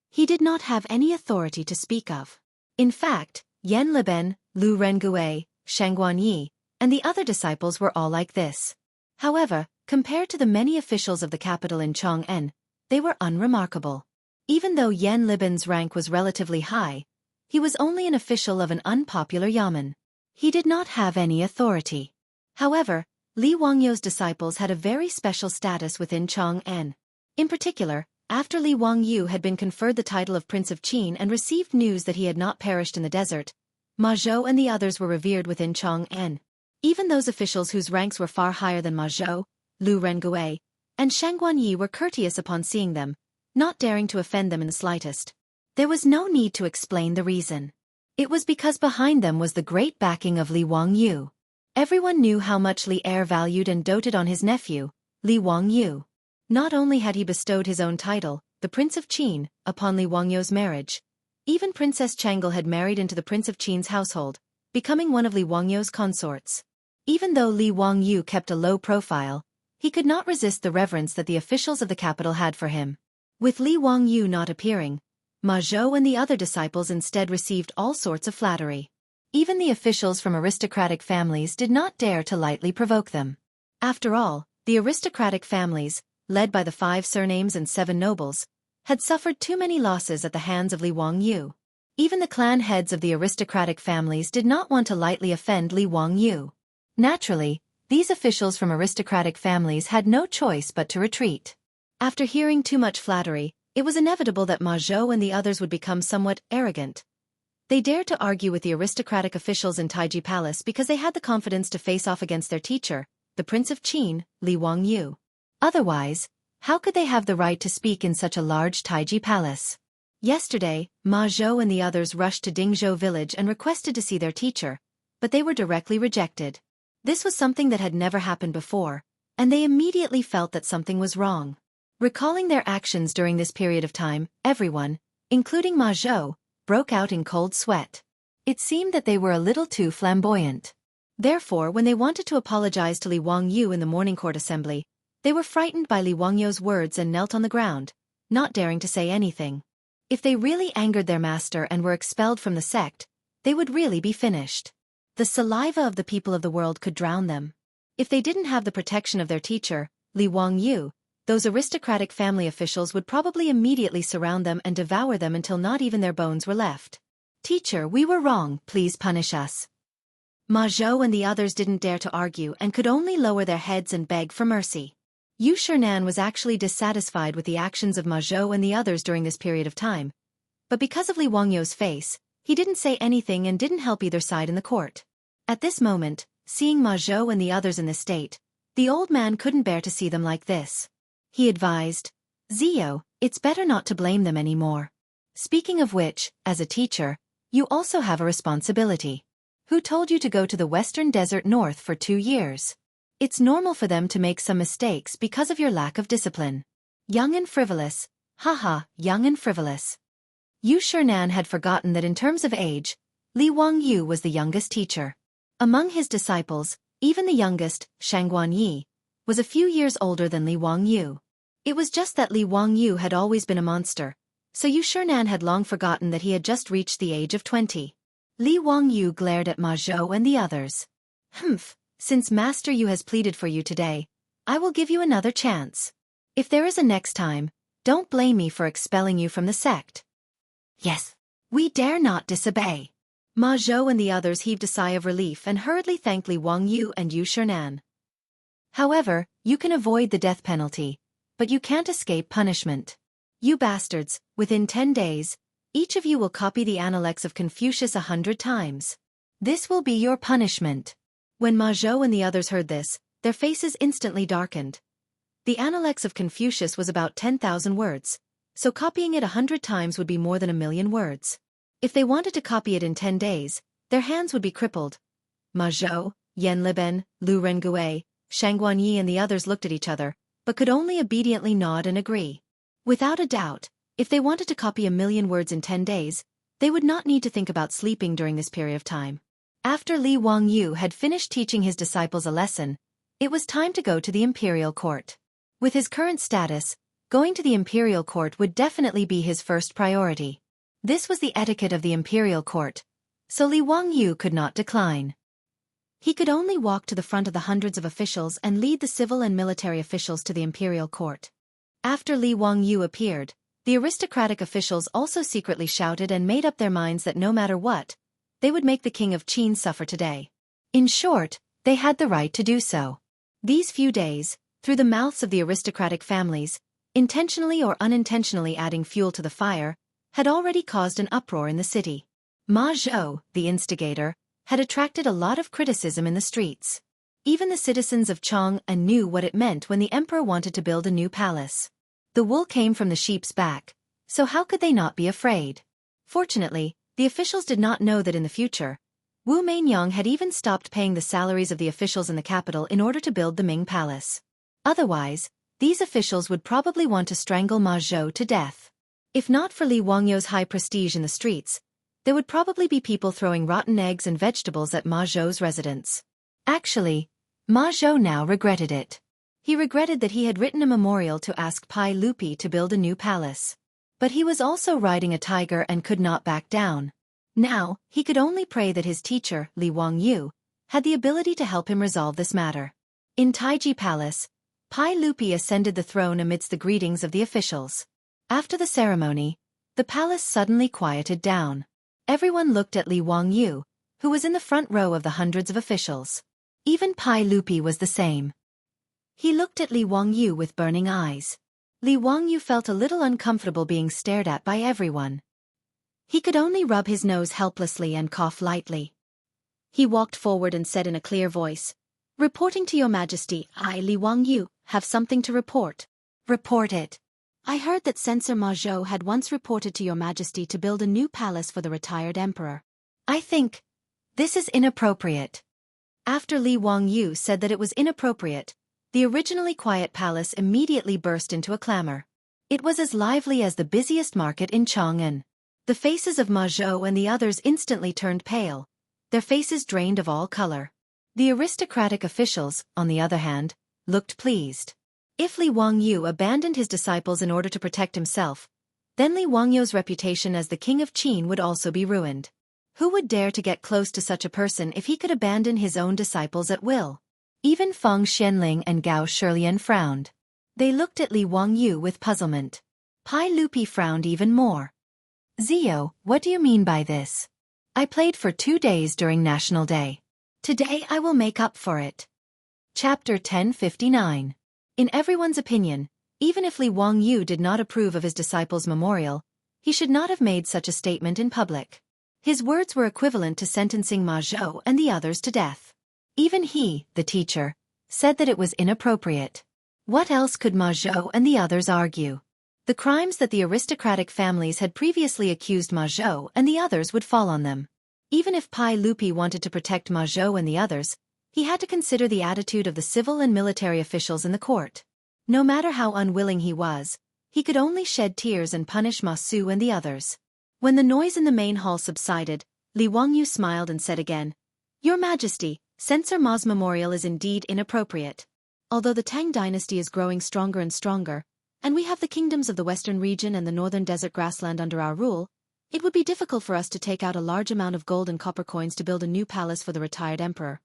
He did not have any authority to speak of. In fact, Yan Liben, Lu Rengui, Shangguan Yi, and the other disciples were all like this. However, compared to the many officials of the capital in Chong'an, they were unremarkable. Even though Yan Liben's rank was relatively high, he was only an official of an unpopular yamen. He did not have any authority. However, Li Wangyu's disciples had a very special status within Chong'an. In particular, after Li Wangyu had been conferred the title of Prince of Qin and received news that he had not perished in the desert, Ma Zhou and the others were revered within Chong'an. Even those officials whose ranks were far higher than Ma Zhou, Lu Rengui, and Shangguan Yi were courteous upon seeing them, not daring to offend them in the slightest. There was no need to explain the reason. It was because behind them was the great backing of Li Wangyu. Everyone knew how much Li Er valued and doted on his nephew, Li Wangyu. Not only had he bestowed his own title, the Prince of Qin, upon Li Wangyu's marriage, even Princess Changle had married into the Prince of Qin's household, becoming one of Li Wangyu's consorts. Even though Li Wangyu kept a low profile, he could not resist the reverence that the officials of the capital had for him. With Li Wangyu not appearing, Ma Zhou and the other disciples instead received all sorts of flattery. Even the officials from aristocratic families did not dare to lightly provoke them. After all, the aristocratic families, led by the 5 surnames and 7 nobles, had suffered too many losses at the hands of Li Wangyu. Even the clan heads of the aristocratic families did not want to lightly offend Li Wangyu. Naturally, these officials from aristocratic families had no choice but to retreat. After hearing too much flattery, it was inevitable that Ma Zhou and the others would become somewhat arrogant. They dared to argue with the aristocratic officials in Taiji Palace because they had the confidence to face off against their teacher, the Prince of Qin, Li Wangyu. Otherwise, how could they have the right to speak in such a large Taiji Palace? Yesterday, Ma Zhou and the others rushed to Dingzhou village and requested to see their teacher, but they were directly rejected. This was something that had never happened before, and they immediately felt that something was wrong. Recalling their actions during this period of time, everyone, including Ma Zhou, broke out in cold sweat. It seemed that they were a little too flamboyant. Therefore, when they wanted to apologize to Li Wangyu in the morning court assembly, they were frightened by Li Wangyu's words and knelt on the ground, not daring to say anything. If they really angered their master and were expelled from the sect, they would really be finished. The saliva of the people of the world could drown them. If they didn't have the protection of their teacher, Li Wangyu, those aristocratic family officials would probably immediately surround them and devour them until not even their bones were left. Teacher, we were wrong, please punish us. Ma Zhou and the others didn't dare to argue and could only lower their heads and beg for mercy. Yu Shernan was actually dissatisfied with the actions of Ma Zhou and the others during this period of time. But because of Li Wangyu's face, he didn't say anything and didn't help either side in the court. At this moment, seeing Ma Zhou and the others in this state, the old man couldn't bear to see them like this. He advised, Zio, it's better not to blame them anymore. Speaking of which, as a teacher, you also have a responsibility. Who told you to go to the Western Desert North for 2 years? It's normal for them to make some mistakes because of your lack of discipline. Young and frivolous, haha, young and frivolous. Yu Shernan had forgotten that in terms of age, Li Wangyu was the youngest teacher. Among his disciples, even the youngest, Shangguan Yi, was a few years older than Li Wangyu. It was just that Li Wangyu had always been a monster, so Yu Shernan had long forgotten that he had just reached the age of 20. Li Wangyu glared at Ma Zhou and the others. Since Master Yu has pleaded for you today, I will give you another chance. If there is a next time, don't blame me for expelling you from the sect. Yes, we dare not disobey. Ma Zhou and the others heaved a sigh of relief and hurriedly thanked Li Wangyu and Yu Shernan. However, you can avoid the death penalty. but you can't escape punishment. You bastards, within 10 days, each of you will copy the Analects of Confucius 100 times. This will be your punishment. When Ma Zhou and the others heard this, their faces instantly darkened. The Analects of Confucius was about 10,000 words, so copying it 100 times would be more than 1,000,000 words. If they wanted to copy it in 10 days, their hands would be crippled. Ma Zhou, Yan Liben, Lu Rengui, Shang Guanyi and the others looked at each other, but could only obediently nod and agree. Without a doubt, if they wanted to copy 1,000,000 words in 10 days, they would not need to think about sleeping during this period of time. After Li Wangyu had finished teaching his disciples a lesson, it was time to go to the imperial court. With his current status, going to the imperial court would definitely be his first priority. This was the etiquette of the imperial court, so Li Wangyu could not decline. He could only walk to the front of the hundreds of officials and lead the civil and military officials to the imperial court. After Li Wangyu appeared, the aristocratic officials also secretly shouted and made up their minds that no matter what, they would make the king of Qin suffer today. In short, they had the right to do so. These few days, through the mouths of the aristocratic families, intentionally or unintentionally adding fuel to the fire, had already caused an uproar in the city. Ma Zhou, the instigator, had attracted a lot of criticism in the streets. Even the citizens of Chang'an knew what it meant when the emperor wanted to build a new palace. The wool came from the sheep's back, so how could they not be afraid? Fortunately, the officials did not know that in the future, Wu Mainyang had even stopped paying the salaries of the officials in the capital in order to build the Ming Palace. Otherwise, these officials would probably want to strangle Ma Zhou to death. If not for Li Wangyu's high prestige in the streets, there would probably be people throwing rotten eggs and vegetables at Ma Zhou's residence. Actually, Ma Zhou now regretted it. He regretted that he had written a memorial to ask Pai Lupi to build a new palace. But he was also riding a tiger and could not back down. Now, he could only pray that his teacher, Li Wangyu, had the ability to help him resolve this matter. In Taiji Palace, Pai Lupi ascended the throne amidst the greetings of the officials. After the ceremony, the palace suddenly quieted down. Everyone looked at Li Wangyu, who was in the front row of the hundreds of officials. Even Pai Lupi was the same. He looked at Li Wangyu with burning eyes. Li Wangyu felt a little uncomfortable being stared at by everyone. He could only rub his nose helplessly and cough lightly. He walked forward and said in a clear voice, "Reporting to your majesty, I, Li Wangyu, have something to report." "Report it." "I heard that Censor Ma Zhou had once reported to your majesty to build a new palace for the retired emperor. I think this is inappropriate." After Li Wangyu said that it was inappropriate, the originally quiet palace immediately burst into a clamor. It was as lively as the busiest market in Chang'an. The faces of Ma Zhou and the others instantly turned pale, their faces drained of all color. The aristocratic officials, on the other hand, looked pleased. If Li Wangyu abandoned his disciples in order to protect himself, then Li Wangyu's reputation as the king of Qin would also be ruined. Who would dare to get close to such a person if he could abandon his own disciples at will? Even Feng Xianling and Gao Shilian frowned. They looked at Li Wangyu with puzzlement. Pai Lupi frowned even more. "Zio, what do you mean by this? I played for 2 days during National Day. Today I will make up for it." Chapter 1059. In everyone's opinion, even if Li Wangyu did not approve of his disciples' memorial, he should not have made such a statement in public. His words were equivalent to sentencing Ma Zhou and the others to death. Even he, the teacher, said that it was inappropriate. What else could Ma Zhou and the others argue? The crimes that the aristocratic families had previously accused Ma Zhou and the others would fall on them. Even if Pai Lupi wanted to protect Ma Zhou and the others, he had to consider the attitude of the civil and military officials in the court. No matter how unwilling he was, he could only shed tears and punish Ma Su and the others. When the noise in the main hall subsided, Li Wangyu smiled and said again, "Your Majesty, Censor Ma's memorial is indeed inappropriate. Although the Tang dynasty is growing stronger and stronger, and we have the kingdoms of the western region and the northern desert grassland under our rule, it would be difficult for us to take out a large amount of gold and copper coins to build a new palace for the retired emperor.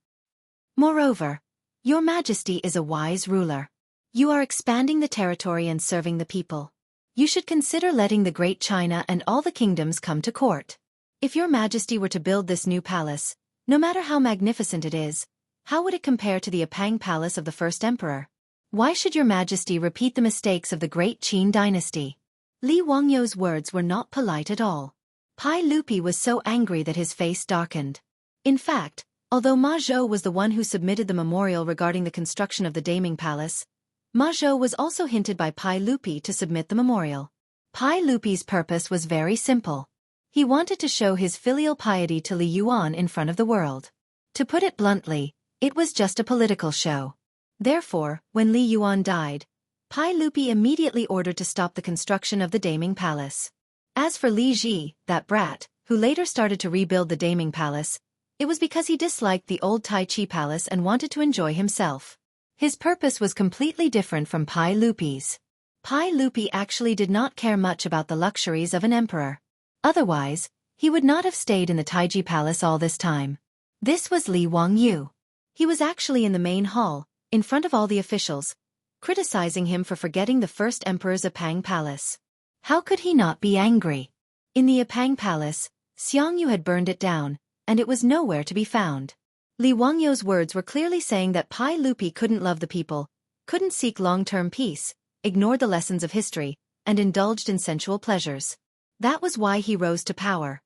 Moreover, your Majesty is a wise ruler. You are expanding the territory and serving the people. You should consider letting the Great China and all the kingdoms come to court. If your Majesty were to build this new palace, no matter how magnificent it is, how would it compare to the Apang Palace of the first emperor? Why should your majesty repeat the mistakes of the great Qin dynasty? Li Wangyou's words were not polite at all. Pai Lupi was so angry that his face darkened. In fact, although Ma Zhou was the one who submitted the memorial regarding the construction of the Daming Palace, Ma Zhou was also hinted by Pai Lupi to submit the memorial. Pai Lupi's purpose was very simple. He wanted to show his filial piety to Li Yuan in front of the world. To put it bluntly, it was just a political show. Therefore, when Li Yuan died, Pai Lupi immediately ordered to stop the construction of the Daming Palace. As for Li Ji, that brat, who later started to rebuild the Daming Palace, it was because he disliked the old Tai Chi Palace and wanted to enjoy himself. His purpose was completely different from Pai Lupi's. Pai Lupi actually did not care much about the luxuries of an emperor. Otherwise, he would not have stayed in the Taiji Palace all this time. This was Li Wangyu. He was actually in the main hall, in front of all the officials, criticizing him for forgetting the first emperor's Apang Palace. How could he not be angry? In the Apang Palace, Xiangyu had burned it down, and it was nowhere to be found. Li Wangyou's words were clearly saying that Pai Lupi couldn't love the people, couldn't seek long-term peace, ignored the lessons of history, and indulged in sensual pleasures. That was why he rose to power.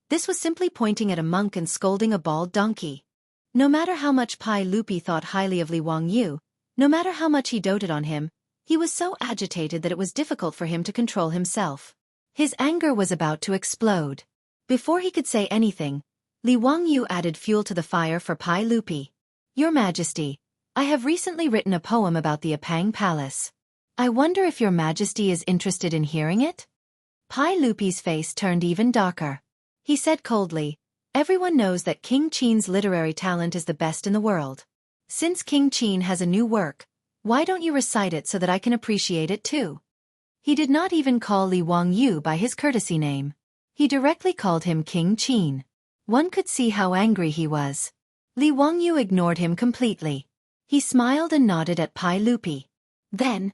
This was simply pointing at a monk and scolding a bald donkey. No matter how much Pai Lupi thought highly of Li Wangyu, no matter how much he doted on him, he was so agitated that it was difficult for him to control himself. His anger was about to explode. Before he could say anything, Li Wangyu added fuel to the fire for Pai Lupi. Your Majesty, I have recently written a poem about the Apang Palace. I wonder if your Majesty is interested in hearing it? Pai Lupi's face turned even darker. He said coldly, everyone knows that King Qin's literary talent is the best in the world. Since King Qin has a new work, why don't you recite it so that I can appreciate it too? He did not even call Li Wangyu by his courtesy name. He directly called him King Qin. One could see how angry he was. Li Wangyu ignored him completely. He smiled and nodded at Pai Lupi. Then,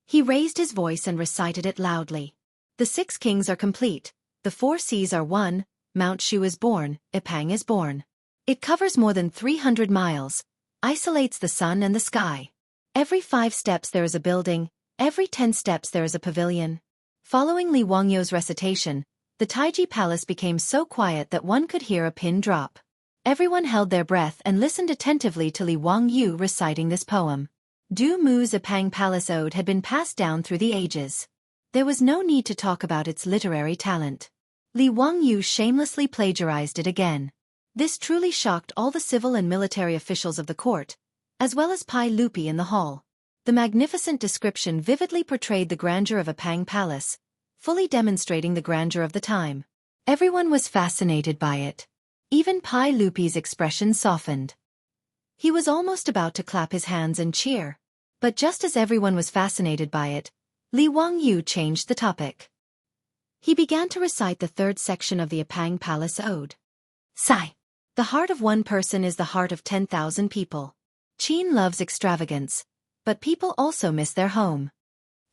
he raised his voice and recited it loudly. The 6 kings are complete, the 4 seas are won, Mount Shu is born, Ipang is born. It covers more than 300 miles, isolates the sun and the sky. Every 5 steps there is a building, every 10 steps there is a pavilion. Following Li Wangyou's recitation, the Taiji Palace became so quiet that one could hear a pin drop. Everyone held their breath and listened attentively to Li Wangyu reciting this poem. Du Mu's Apang Palace Ode had been passed down through the ages. There was no need to talk about its literary talent. Li Wangyu shamelessly plagiarized it again. This truly shocked all the civil and military officials of the court, as well as Pai Lupi in the hall. The magnificent description vividly portrayed the grandeur of Apang Palace, fully demonstrating the grandeur of the time. Everyone was fascinated by it. Even Pai Lupi's expression softened. He was almost about to clap his hands and cheer. But just as everyone was fascinated by it, Li Wangyu changed the topic. He began to recite the 3rd section of the Apang Palace Ode. Sigh. The heart of one person is the heart of 10,000 people. Qin loves extravagance, but people also miss their home.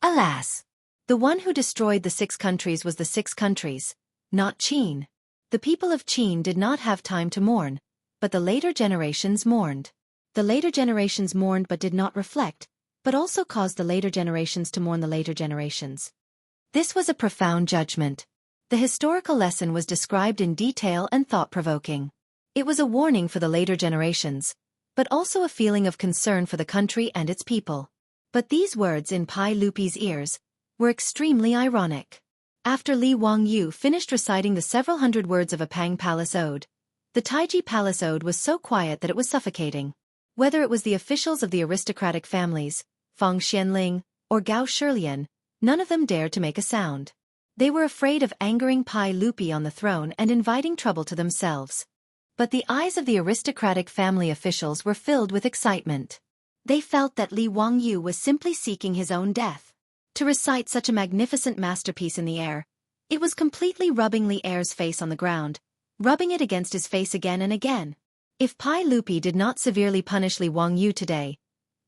Alas! The one who destroyed the 6 countries was the 6 countries, not Qin. The people of Qin did not have time to mourn, but the later generations mourned. The later generations mourned but did not reflect, but also caused the later generations to mourn the later generations. This was a profound judgment. The historical lesson was described in detail and thought-provoking. It was a warning for the later generations, but also a feeling of concern for the country and its people. But these words in Pai Lupi's ears were extremely ironic. After Li Wangyu finished reciting the several hundred words of Apang Palace Ode, the Taiji Palace Ode was so quiet that it was suffocating. Whether it was the officials of the aristocratic families, Fang Xianling, or Gao Shilian, none of them dared to make a sound. They were afraid of angering Pai Lupi on the throne and inviting trouble to themselves. But the eyes of the aristocratic family officials were filled with excitement. They felt that Li Wangyu was simply seeking his own death. To recite such a magnificent masterpiece in the air, it was completely rubbing Li Er's face on the ground, rubbing it against his face again and again. If Pai Lupi did not severely punish Li Wangyu today,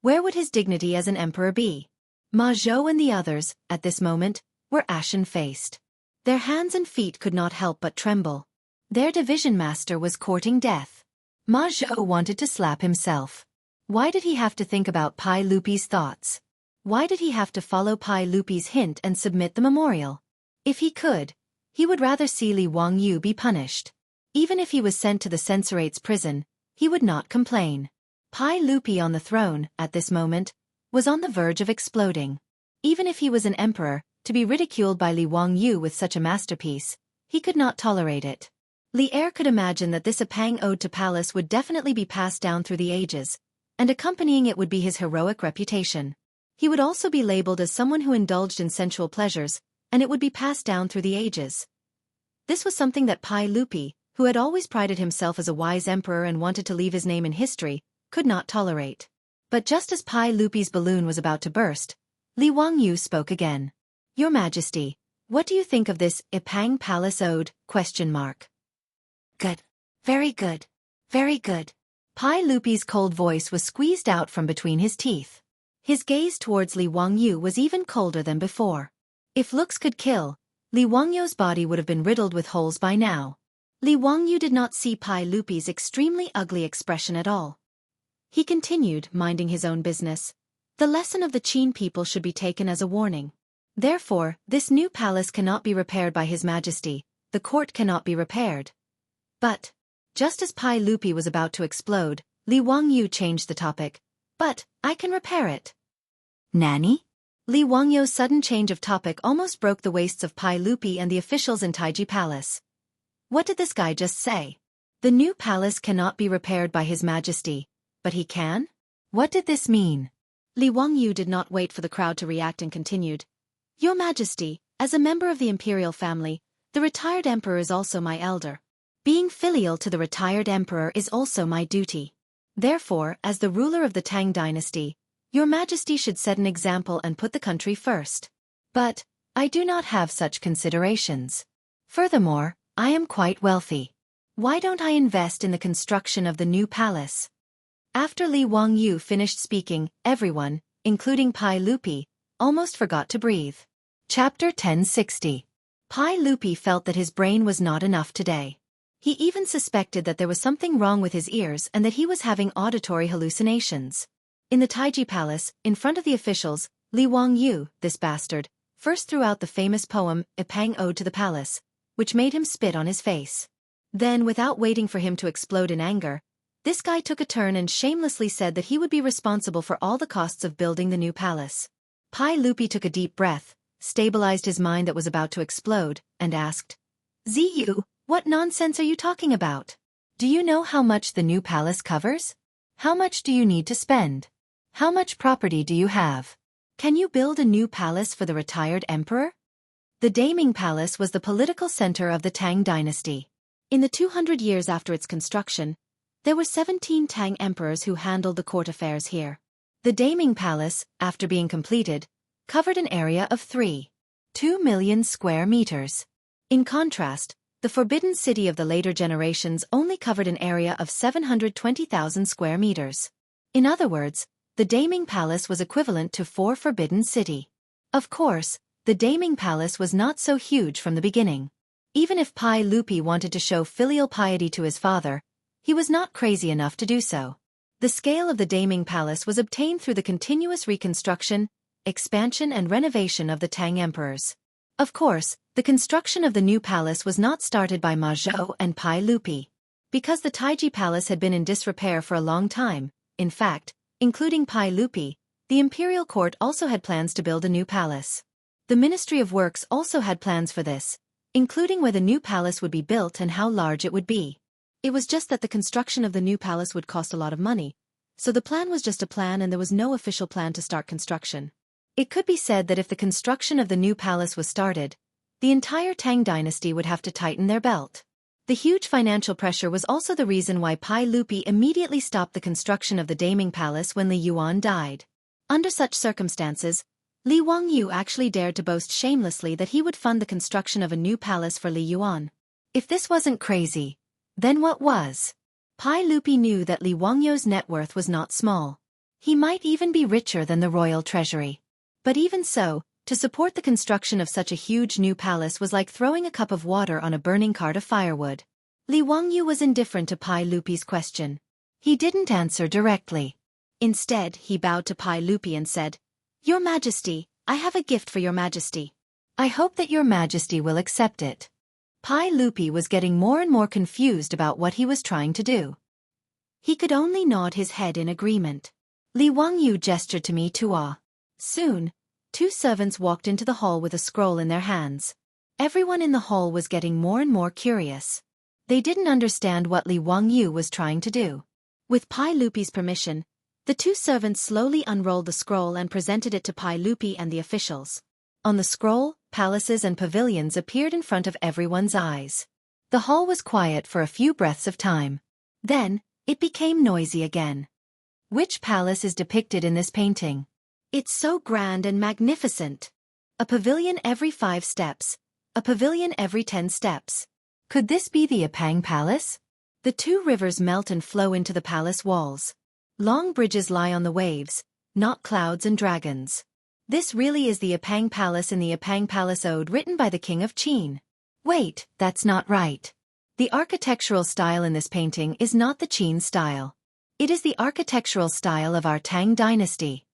where would his dignity as an emperor be? Ma Zhou and the others, at this moment, were ashen-faced. Their hands and feet could not help but tremble. Their division master was courting death. Ma Zhou wanted to slap himself. Why did he have to think about Pai Lupi's thoughts? Why did he have to follow Pai Lupi's hint and submit the memorial? If he could, he would rather see Li Wangyu be punished. Even if he was sent to the censoriate's prison, he would not complain. Pai Lupi on the throne, at this moment, was on the verge of exploding. Even if he was an emperor, to be ridiculed by Li Wangyu with such a masterpiece, he could not tolerate it. Li Er could imagine that this Apang ode to palace would definitely be passed down through the ages, and accompanying it would be his heroic reputation. He would also be labeled as someone who indulged in sensual pleasures, and it would be passed down through the ages. This was something that Pai Lupi, who had always prided himself as a wise emperor and wanted to leave his name in history, could not tolerate. But just as Pai Lupi's balloon was about to burst, Li Wangyu spoke again. "Your Majesty, what do you think of this Ipang Palace ode? Good. Very good. Very good." Pai Lupi's cold voice was squeezed out from between his teeth. His gaze towards Li Wangyu was even colder than before. If looks could kill, Li Wangyu's body would have been riddled with holes by now. Li Wangyu did not see Pai Lupi's extremely ugly expression at all. He continued, minding his own business. The lesson of the Qin people should be taken as a warning. Therefore, this new palace cannot be repaired by His Majesty, the court cannot be repaired. But, just as Pai Lupi was about to explode, Li Wangyu changed the topic. "But, I can repair it." "Nanny?" Li Wangyu's sudden change of topic almost broke the waists of Pai Lupi and the officials in Taiji Palace. What did this guy just say? The new palace cannot be repaired by His Majesty, but he can? What did this mean? Li Wangyu did not wait for the crowd to react and continued. "Your Majesty, as a member of the imperial family, the retired emperor is also my elder. Being filial to the retired emperor is also my duty. Therefore, as the ruler of the Tang dynasty, Your Majesty should set an example and put the country first. But, I do not have such considerations. Furthermore, I am quite wealthy. Why don't I invest in the construction of the new palace?" After Li Wangyu finished speaking, everyone, including Pai Lupi, almost forgot to breathe. Chapter 1060. Pai Lupi felt that his brain was not enough today. He even suspected that there was something wrong with his ears and that he was having auditory hallucinations. In the Taiji Palace, in front of the officials, Li Wangyu, this bastard, first threw out the famous poem, Ipang Ode to the Palace, which made him spit on his face. Then, without waiting for him to explode in anger, this guy took a turn and shamelessly said that he would be responsible for all the costs of building the new palace. Pai Lupi took a deep breath, stabilized his mind that was about to explode, and asked, "Ziyu, what nonsense are you talking about? Do you know how much the new palace covers? How much do you need to spend? How much property do you have? Can you build a new palace for the retired emperor?" The Daming Palace was the political center of the Tang dynasty. In the 200 years after its construction, there were 17 Tang emperors who handled the court affairs here. The Daming Palace, after being completed, covered an area of 3.2 million square meters. In contrast, the Forbidden City of the later generations only covered an area of 720,000 square meters. In other words, the Daming Palace was equivalent to 4 Forbidden City. Of course, the Daming Palace was not so huge from the beginning. Even if Pai Lupi wanted to show filial piety to his father, he was not crazy enough to do so. The scale of the Daming Palace was obtained through the continuous reconstruction, expansion and renovation of the Tang emperors. Of course, the construction of the new palace was not started by Ma Zhou and Pai Lupi. Because the Taiji Palace had been in disrepair for a long time, in fact, including Pai Lupi, the imperial court also had plans to build a new palace. The Ministry of Works also had plans for this, including where the new palace would be built and how large it would be. It was just that the construction of the new palace would cost a lot of money, so the plan was just a plan and there was no official plan to start construction. It could be said that if the construction of the new palace was started, the entire Tang dynasty would have to tighten their belt. The huge financial pressure was also the reason why Pai Lupi immediately stopped the construction of the Daming Palace when Li Yuan died. Under such circumstances, Li Wangyu actually dared to boast shamelessly that he would fund the construction of a new palace for Li Yuan. If this wasn't crazy, then what was? Pai Lupi knew that Li Wangyu's net worth was not small. He might even be richer than the royal treasury. But even so, to support the construction of such a huge new palace was like throwing a cup of water on a burning cart of firewood. Li Wangyu was indifferent to Pai Lupi's question. He didn't answer directly. Instead, he bowed to Pai Lupi and said, "Your Majesty, I have a gift for your Majesty. I hope that your Majesty will accept it." Pai Lupi was getting more and more confused about what he was trying to do. He could only nod his head in agreement. Li Wangyu gestured to me to awe. Soon, two servants walked into the hall with a scroll in their hands. Everyone in the hall was getting more and more curious. They didn't understand what Li Wangyu was trying to do. With Pai Lupi's permission, the two servants slowly unrolled the scroll and presented it to Pai Lupi and the officials. On the scroll, palaces and pavilions appeared in front of everyone's eyes. The hall was quiet for a few breaths of time. Then, it became noisy again. Which palace is depicted in this painting? It's so grand and magnificent. A pavilion every 5 steps. A pavilion every 10 steps. Could this be the Apang Palace? The 2 rivers melt and flow into the palace walls. Long bridges lie on the waves, not clouds and dragons. This really is the Apang Palace in the Apang Palace Ode written by the King of Qin. Wait, that's not right. The architectural style in this painting is not the Qin style. It is the architectural style of our Tang dynasty.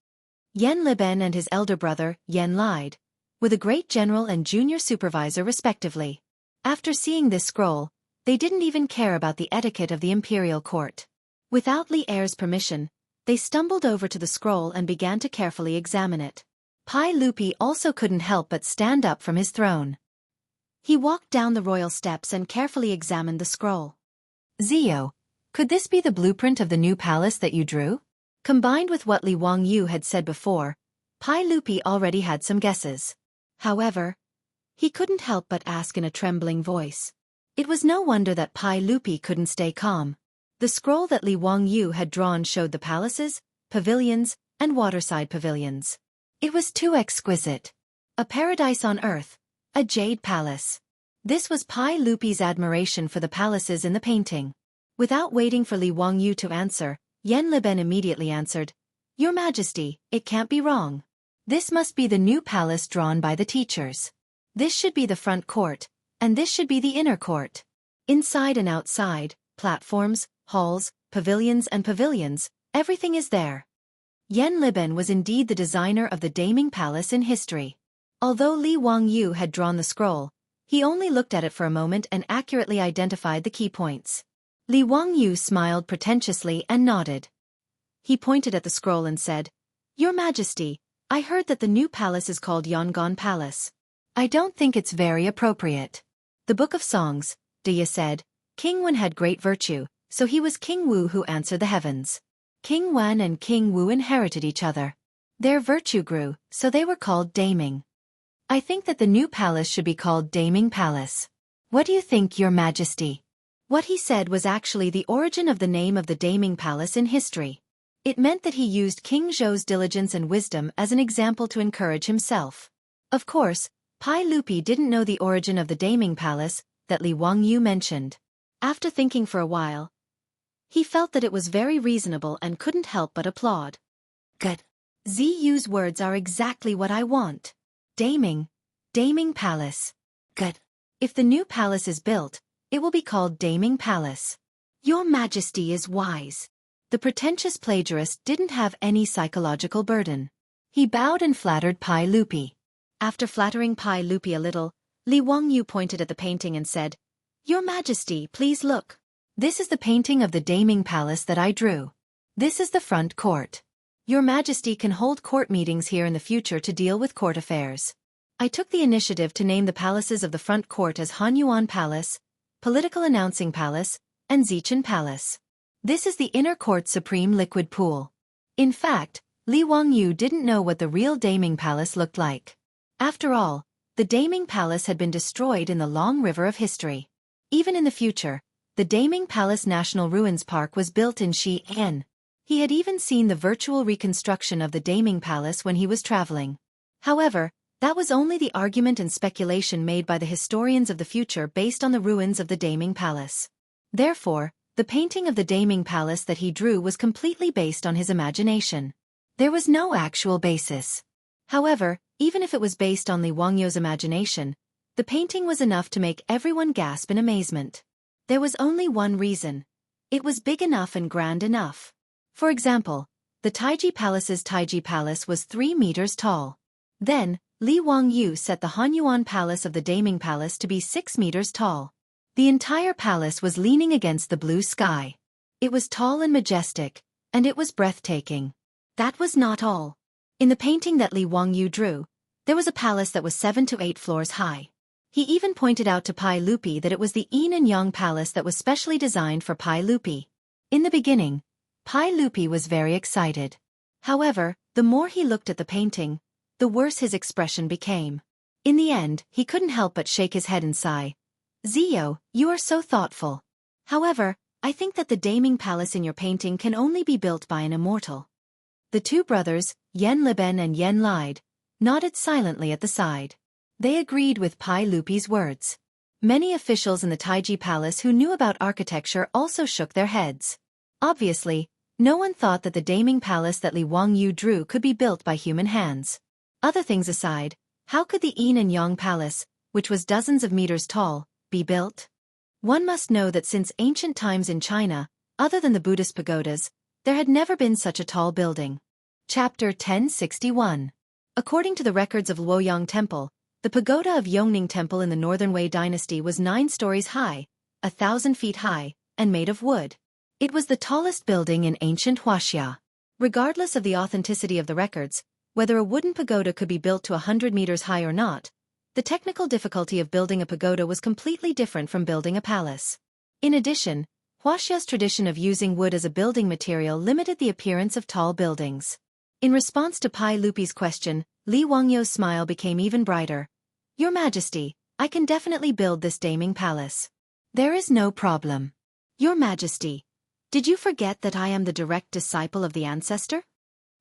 Yan Liben and his elder brother, Yan Lide, were the great general and junior supervisor respectively. After seeing this scroll, they didn't even care about the etiquette of the imperial court. Without Li Er's permission, they stumbled over to the scroll and began to carefully examine it. Pai Lupi also couldn't help but stand up from his throne. He walked down the royal steps and carefully examined the scroll. "Zio, could this be the blueprint of the new palace that you drew?" Combined with what Li Wangyu had said before, Pai Lupi already had some guesses. However, he couldn't help but ask in a trembling voice. It was no wonder that Pai Lupi couldn't stay calm. The scroll that Li Wangyu had drawn showed the palaces, pavilions, and waterside pavilions. It was too exquisite. A paradise on earth, a jade palace. This was Pai Lupi's admiration for the palaces in the painting. Without waiting for Li Wangyu to answer, Yan Liben immediately answered, "Your Majesty, it can't be wrong. This must be the new palace drawn by the teachers. This should be the front court, and this should be the inner court. Inside and outside, platforms, halls, pavilions, everything is there." Yan Liben was indeed the designer of the Daming Palace in history. Although Li Wangyu had drawn the scroll, he only looked at it for a moment and accurately identified the key points. Li Wangyu smiled pretentiously and nodded. He pointed at the scroll and said, "Your Majesty, I heard that the new palace is called Yongan Palace. I don't think it's very appropriate. The Book of Songs, Dia said, King Wen had great virtue, so he was King Wu who answered the heavens. King Wen and King Wu inherited each other. Their virtue grew, so they were called Daming. I think that the new palace should be called Daming Palace. What do you think, Your Majesty?" What he said was actually the origin of the name of the Daming Palace in history. It meant that he used King Zhou's diligence and wisdom as an example to encourage himself. Of course, Pai Lupi didn't know the origin of the Daming Palace that Li Wangyu mentioned. After thinking for a while, he felt that it was very reasonable and couldn't help but applaud. "Good. Ziyu's words are exactly what I want. Daming Palace. Good. If the new palace is built, it will be called Daming Palace. Your Majesty is wise." The pretentious plagiarist didn't have any psychological burden. He bowed and flattered Pai Lupi. After flattering Pai Lupi a little, Li Wangyu pointed at the painting and said, "Your Majesty, please look. This is the painting of the Daming Palace that I drew. This is the front court. Your Majesty can hold court meetings here in the future to deal with court affairs. I took the initiative to name the palaces of the front court as Hanyuan Palace, Political Announcing Palace, and Zichen Palace. This is the inner court supreme liquid pool." In fact, Li Wangyu didn't know what the real Daming Palace looked like. After all, the Daming Palace had been destroyed in the long river of history. Even in the future, the Daming Palace National Ruins Park was built in Xi'an. He had even seen the virtual reconstruction of the Daming Palace when he was traveling. However, that was only the argument and speculation made by the historians of the future based on the ruins of the Daming Palace. Therefore, the painting of the Daming Palace that he drew was completely based on his imagination. There was no actual basis. However, even if it was based on Li Wangyu's imagination, the painting was enough to make everyone gasp in amazement. There was only one reason. It was big enough and grand enough. For example, The Taiji Palace was 3 meters tall. Then, Li Wangyu set the Hanyuan Palace of the Daming Palace to be 6 meters tall. The entire palace was leaning against the blue sky. It was tall and majestic, and it was breathtaking. That was not all. In the painting that Li Wangyu drew, there was a palace that was 7 to 8 floors high. He even pointed out to Pai Lupi that it was the Yin and Yang Palace that was specially designed for Pai Lupi. In the beginning, Pai Lupi was very excited. However, the more he looked at the painting, the worse his expression became. In the end, he couldn't help but shake his head and sigh. Zio, you are so thoughtful. However, I think that the Daming Palace in your painting can only be built by an immortal. The two brothers, Yen Liben and Yen Lide, nodded silently at the side. They agreed with Pai Lupi's words. Many officials in the Taiji Palace who knew about architecture also shook their heads. Obviously, no one thought that the Daming Palace that Li Wangyu drew could be built by human hands. Other things aside, how could the Yin and Yang Palace, which was dozens of meters tall, be built? One must know that since ancient times in China, other than the Buddhist pagodas, there had never been such a tall building. Chapter 1061. According to the records of Luoyang Temple, the pagoda of Yongning Temple in the Northern Wei dynasty was 9 stories high, 1,000 feet high, and made of wood. It was the tallest building in ancient Huaxia. Regardless of the authenticity of the records, whether a wooden pagoda could be built to 100 meters high or not, the technical difficulty of building a pagoda was completely different from building a palace. In addition, Huaxia's tradition of using wood as a building material limited the appearance of tall buildings. In response to Pai Lupi's question, Li Wangyu's smile became even brighter. Your Majesty, I can definitely build this Daming Palace. There is no problem. Your Majesty, did you forget that I am the direct disciple of the ancestor?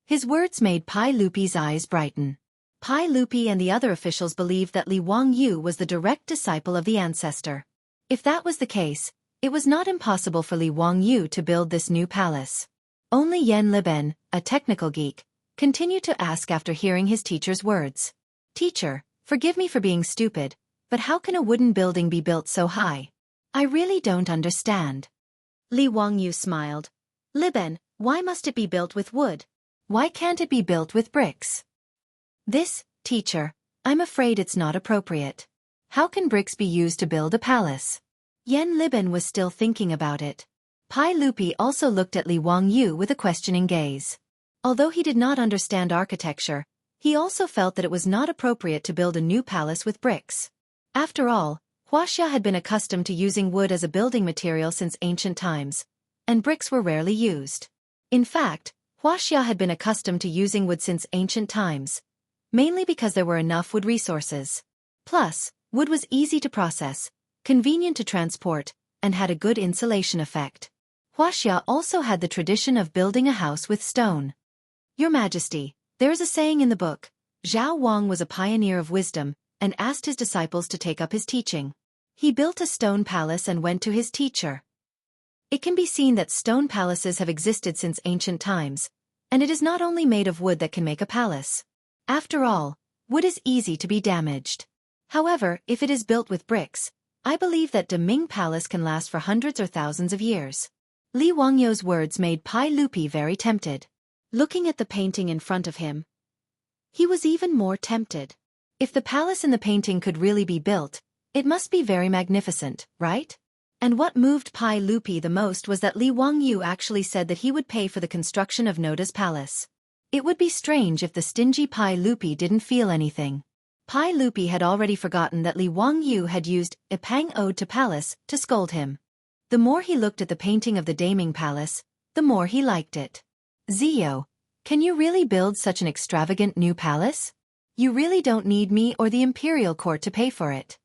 His words made Pai Lupi's eyes brighten. Pai Lupi and the other officials believed that Li Wangyu was the direct disciple of the ancestor. If that was the case, it was not impossible for Li Wangyu to build this new palace. Only Yen Liben, a technical geek, continued to ask after hearing his teacher's words. Teacher, forgive me for being stupid, but how can a wooden building be built so high? I really don't understand. Li Wangyu smiled. Liben, why must it be built with wood? Why can't it be built with bricks? This, teacher, I'm afraid it's not appropriate. How can bricks be used to build a palace? Yen Liben was still thinking about it. Pai Lupi also looked at Li Wangyu with a questioning gaze. Although he did not understand architecture, he also felt that it was not appropriate to build a new palace with bricks. After all, Huaxia had been accustomed to using wood as a building material since ancient times, and bricks were rarely used. In fact, Huaxia had been accustomed to using wood since ancient times, mainly because there were enough wood resources. Plus, wood was easy to process, convenient to transport, and had a good insulation effect. Huaxia also had the tradition of building a house with stone. Your Majesty, there is a saying in the book, Zhao Wang was a pioneer of wisdom, and asked his disciples to take up his teaching. He built a stone palace and went to his teacher. It can be seen that stone palaces have existed since ancient times, and it is not only made of wood that can make a palace. After all, wood is easy to be damaged. However, if it is built with bricks, I believe that Daming Palace can last for hundreds or thousands of years. Li Wangyu's words made Pai Lupi very tempted. Looking at the painting in front of him, he was even more tempted. If the palace in the painting could really be built, it must be very magnificent, right? And what moved Pai Lupi the most was that Li Wangyu actually said that he would pay for the construction of Noda's palace. It would be strange if the stingy Pai Lupi didn't feel anything. Pai Lupi had already forgotten that Li Wangyu had used a Pang Ode to Palace to scold him. The more he looked at the painting of the Daming Palace, the more he liked it. Zio, can you really build such an extravagant new palace? You really don't need me or the imperial court to pay for it.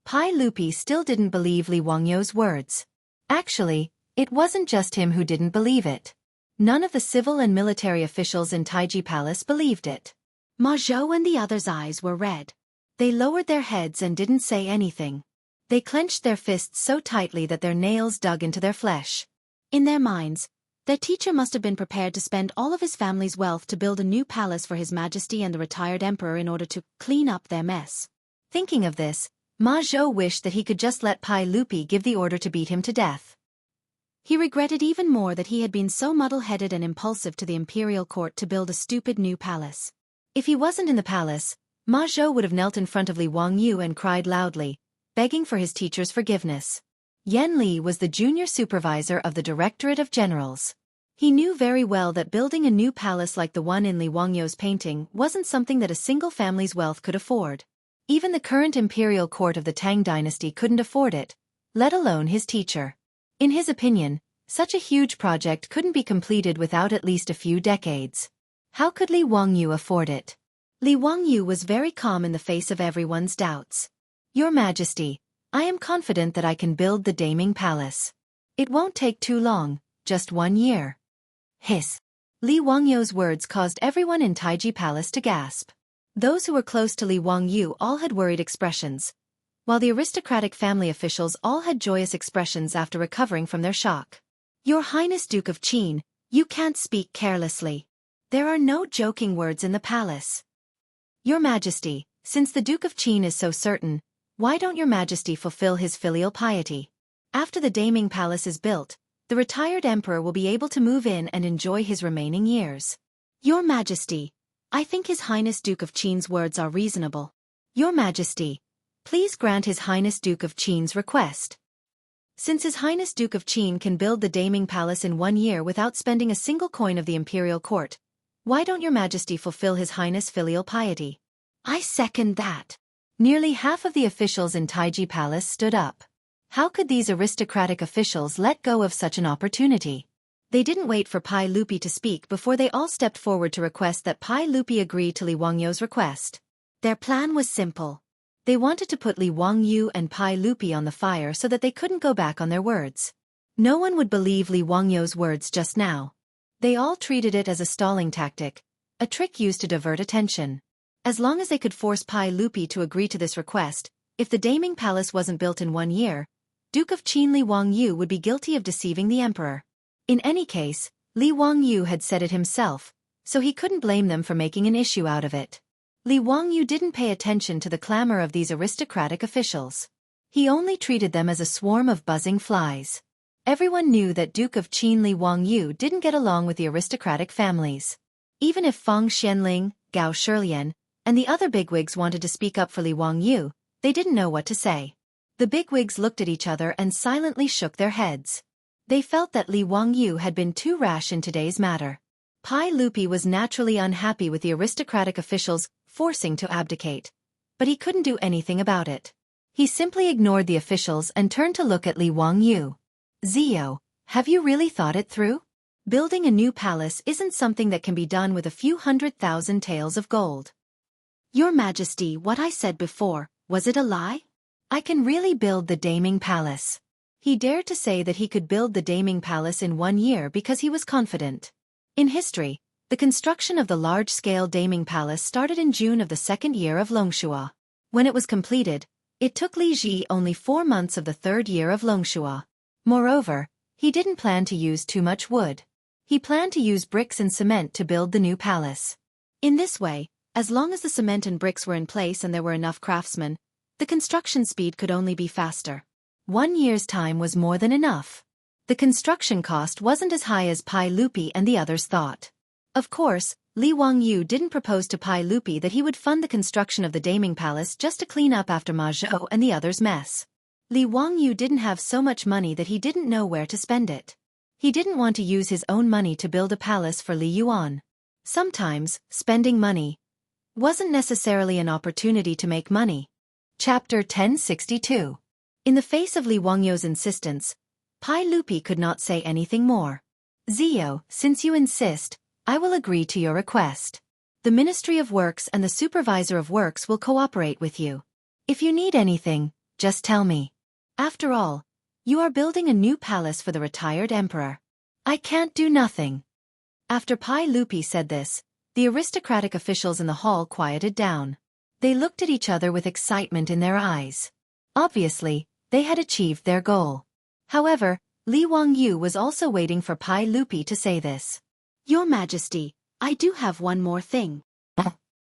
Pai Lupi still didn't believe Li Wangyu's words. Actually, it wasn't just him who didn't believe it. None of the civil and military officials in Taiji Palace believed it. Ma Zhou and the others' eyes were red. They lowered their heads and didn't say anything. They clenched their fists so tightly that their nails dug into their flesh. In their minds, their teacher must have been prepared to spend all of his family's wealth to build a new palace for His Majesty and the retired emperor in order to clean up their mess. Thinking of this, Ma Zhou wished that he could just let Pai Lupi give the order to beat him to death. He regretted even more that he had been so muddle-headed and impulsive to the imperial court to build a stupid new palace. If he wasn't in the palace, Ma Zhou would have knelt in front of Li Wangyu and cried loudly, begging for his teacher's forgiveness. Yan Li was the junior supervisor of the Directorate of Generals. He knew very well that building a new palace like the one in Li Wangyu's painting wasn't something that a single family's wealth could afford. Even the current imperial court of the Tang dynasty couldn't afford it, let alone his teacher. In his opinion, such a huge project couldn't be completed without at least a few decades. How could Li Wangyu afford it? Li Wangyu was very calm in the face of everyone's doubts. Your Majesty, I am confident that I can build the Daming Palace. It won't take too long, just 1 year. Hiss. Li Wangyu's words caused everyone in Taiji Palace to gasp. Those who were close to Li Wangyu all had worried expressions, while the aristocratic family officials all had joyous expressions after recovering from their shock. Your Highness Duke of Qin, you can't speak carelessly. There are no joking words in the palace. Your Majesty, since the Duke of Qin is so certain, why don't Your Majesty fulfill his filial piety? After the Daming Palace is built, the retired emperor will be able to move in and enjoy his remaining years. Your Majesty, I think His Highness Duke of Qin's words are reasonable. Your Majesty, please grant His Highness Duke of Qin's request. Since His Highness Duke of Qin can build the Daming Palace in 1 year without spending a single coin of the imperial court, why don't Your Majesty fulfill His Highness' filial piety? I second that. Nearly half of the officials in Taiji Palace stood up. How could these aristocratic officials let go of such an opportunity? They didn't wait for Pai Lupi to speak before they all stepped forward to request that Pai Lupi agree to Li Wangyu's request. Their plan was simple. They wanted to put Li Wangyu and Pai Lupi on the fire so that they couldn't go back on their words. No one would believe Li Wangyu's words just now. They all treated it as a stalling tactic, a trick used to divert attention. As long as they could force Pai Lupi to agree to this request, if the Daming Palace wasn't built in 1 year, Duke of Qin Li Wangyu would be guilty of deceiving the emperor. In any case, Li Wangyu had said it himself, so he couldn't blame them for making an issue out of it. Li Wangyu didn't pay attention to the clamor of these aristocratic officials. He only treated them as a swarm of buzzing flies. Everyone knew that Duke of Qin Li Wangyu didn't get along with the aristocratic families. Even if Feng Xianling, Gao Shilian, and the other bigwigs wanted to speak up for Li Wangyu, they didn't know what to say. The bigwigs looked at each other and silently shook their heads. They felt that Li Wangyu had been too rash in today's matter. Pai Lupi was naturally unhappy with the aristocratic officials forcing to abdicate, but he couldn't do anything about it. He simply ignored the officials and turned to look at Li Wangyu. Zio, have you really thought it through? Building a new palace isn't something that can be done with a few 100,000 taels of gold. Your Majesty, what I said before, was it a lie? I can really build the Daming Palace. He dared to say that he could build the Daming Palace in 1 year because he was confident. In history, the construction of the large-scale Daming Palace started in June of the 2nd year of Longxua. When it was completed, it took Li Ji only 4 months of the 3rd year of Longxua. Moreover, he didn't plan to use too much wood. He planned to use bricks and cement to build the new palace. In this way, as long as the cement and bricks were in place and there were enough craftsmen, the construction speed could only be faster. 1 year's time was more than enough. The construction cost wasn't as high as Pai Lupi and the others thought. Of course, Li Wangyu didn't propose to Pai Lupi that he would fund the construction of the Daming Palace just to clean up after Ma Zhou and the others' mess. Li Wangyu didn't have so much money that he didn't know where to spend it. He didn't want to use his own money to build a palace for Li Yuan. Sometimes, spending money wasn't necessarily an opportunity to make money. Chapter 1062. In the face of Li Wangyu's insistence, Pai Lupi could not say anything more. Zio, since you insist, I will agree to your request. The Ministry of Works and the Supervisor of Works will cooperate with you. If you need anything, just tell me. After all, you are building a new palace for the retired emperor. I can't do nothing. After Pai Lupi said this, the aristocratic officials in the hall quieted down. They looked at each other with excitement in their eyes. Obviously, they had achieved their goal. However, Li Wangyu was also waiting for Pai Lupi to say this. Your Majesty, I do have one more thing.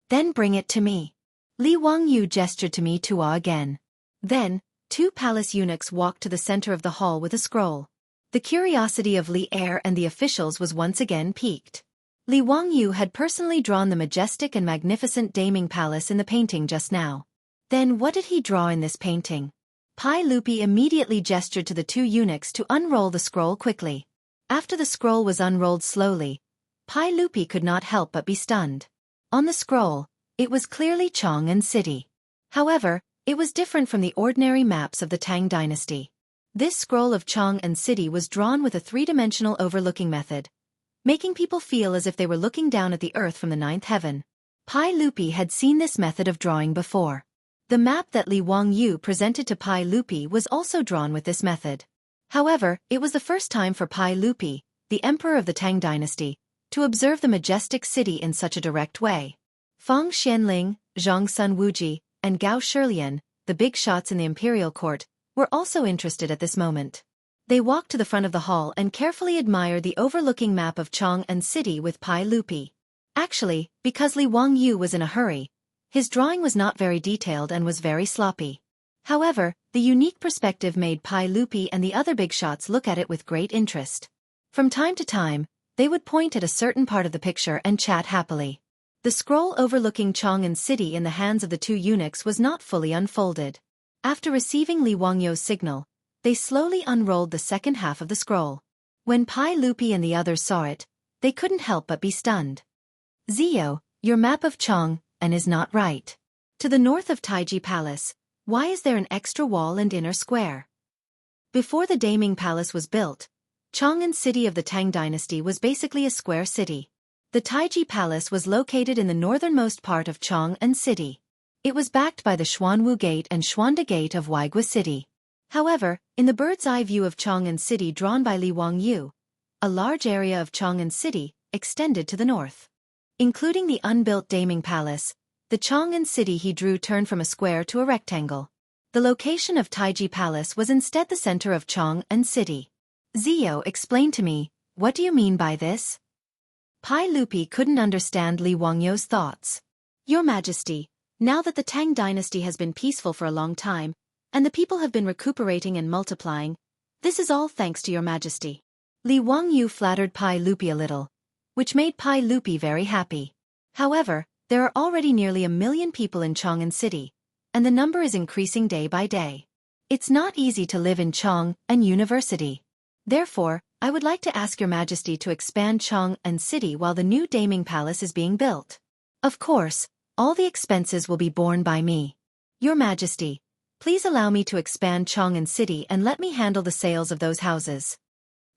Then bring it to me. Li Wangyu gestured to me Tua again. Then, 2 palace eunuchs walked to the center of the hall with a scroll. The curiosity of Li Er and the officials was once again piqued. Li Wangyu had personally drawn the majestic and magnificent Daming Palace in the painting just now. Then what did he draw in this painting? Pai Lupi immediately gestured to the two eunuchs to unroll the scroll quickly. After the scroll was unrolled slowly, Pai Lupi could not help but be stunned. On the scroll, it was clearly Chang'an City. However, it was different from the ordinary maps of the Tang dynasty. This scroll of Chang'an City was drawn with a three-dimensional overlooking method, making people feel as if they were looking down at the earth from the ninth heaven. Pai Lupi had seen this method of drawing before. The map that Li Wangyu presented to Pai Lupi was also drawn with this method. However, it was the first time for Pai Lupi, the emperor of the Tang dynasty, to observe the majestic city in such a direct way. Fang Xianling, Zhang Sun Wuji, and Gao Shilian, the big shots in the imperial court, were also interested at this moment. They walked to the front of the hall and carefully admired the overlooking map of Chang'an City with Pai Lupi. Actually, because Li Wangyu was in a hurry, his drawing was not very detailed and was very sloppy. However, the unique perspective made Pai Lupi and the other big shots look at it with great interest. From time to time, they would point at a certain part of the picture and chat happily. The scroll overlooking Chang'an City in the hands of the two eunuchs was not fully unfolded. After receiving Li Wangyu's signal, they slowly unrolled the second half of the scroll. When Pai Lupi and the others saw it, they couldn't help but be stunned. Zio, your map of Chang'an is not right. To the north of Taiji Palace, why is there an extra wall and inner square? Before the Daming Palace was built, Chang'an City of the Tang dynasty was basically a square city. The Taiji Palace was located in the northernmost part of Chang'an City. It was backed by the Xuanwu Gate and Xuanda Gate of Waigua City. However, in the bird's-eye view of Chang'an City drawn by Li Wangyu, a large area of Chang'an City extended to the north. Including the unbuilt Daming Palace, the Chang'an City he drew turned from a square to a rectangle. The location of Taiji Palace was instead the center of Chang'an City. Zio, explain to me, what do you mean by this? Pai Lupi couldn't understand Li Wangyu's thoughts. Your Majesty, now that the Tang dynasty has been peaceful for a long time, and the people have been recuperating and multiplying, this is all thanks to your Majesty. Li Wangyu flattered Pai Lupi a little, which made Pai Lupi very happy. However, there are already nearly 1 million people in Chang'an City, and the number is increasing day by day. It's not easy to live in Chang'an University. Therefore, I would like to ask your Majesty to expand Chang'an City while the new Daming Palace is being built. Of course, all the expenses will be borne by me. Your Majesty, please allow me to expand Chang'an City and let me handle the sales of those houses.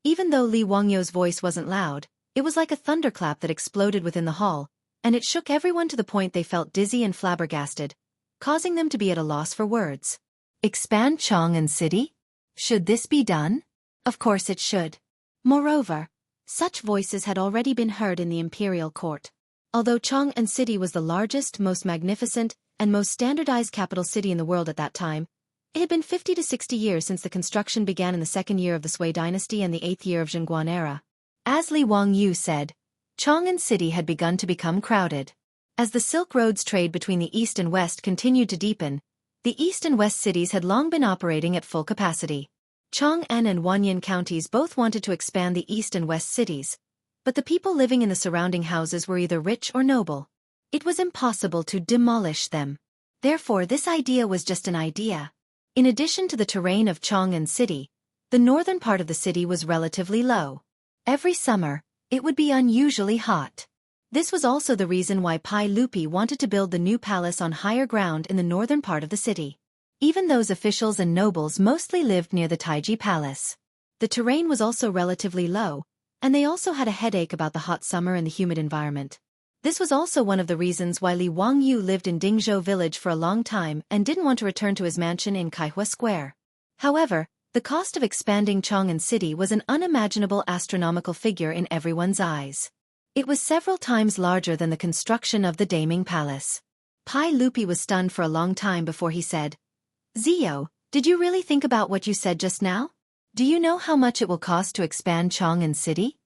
Even though Li Wangyu's voice wasn't loud, it was like a thunderclap that exploded within the hall, and it shook everyone to the point they felt dizzy and flabbergasted, causing them to be at a loss for words. Expand Chang'an City? Should this be done? Of course it should. Moreover, such voices had already been heard in the imperial court. Although Chang'an City was the largest, most magnificent, and most standardized capital city in the world at that time, it had been 50 to 60 years since the construction began in the 2nd year of the Sui dynasty and the 8th year of Zhengguan era. As Li Wangyu said, Chang'an City had begun to become crowded. As the Silk Road's trade between the East and West continued to deepen, the East and West cities had long been operating at full capacity. Chang'an and Wanyan counties both wanted to expand the East and West cities, but the people living in the surrounding houses were either rich or noble. It was impossible to demolish them. Therefore, this idea was just an idea. In addition to the terrain of Chang'an City, the northern part of the city was relatively low. Every summer, it would be unusually hot. This was also the reason why Pai Lupi wanted to build the new palace on higher ground in the northern part of the city. Even those officials and nobles mostly lived near the Taiji Palace. The terrain was also relatively low, and they also had a headache about the hot summer and the humid environment. This was also one of the reasons why Li Wangyu lived in Dingzhou village for a long time and didn't want to return to his mansion in Kaihua Square. However, the cost of expanding Chang'an City was an unimaginable astronomical figure in everyone's eyes. It was several times larger than the construction of the Daming Palace. Pai Lupi was stunned for a long time before he said, Zio, did you really think about what you said just now? Do you know how much it will cost to expand Chang'an City?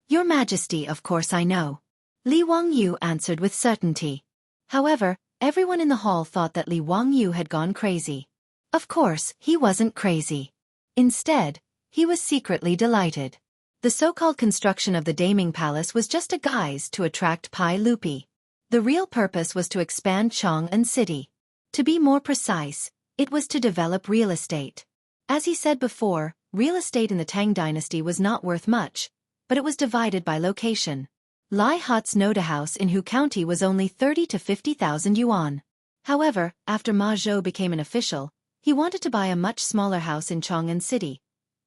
Your Majesty, of course I know. Li Wangyu answered with certainty. However, everyone in the hall thought that Li Wangyu had gone crazy. Of course, he wasn't crazy. Instead, He was secretly delighted. The so-called construction of the Daming Palace was just a guise to attract Pai Lupi. The real purpose was to expand Chang'an City. To be more precise, it was to develop real estate. As he said before, real estate in the Tang dynasty was not worth much, but it was divided by location. Lai Hot's Noda house in Hu County was only 30 to 50,000 yuan. However, after Ma Zhou became an official, he wanted to buy a much smaller house in Chang'an City,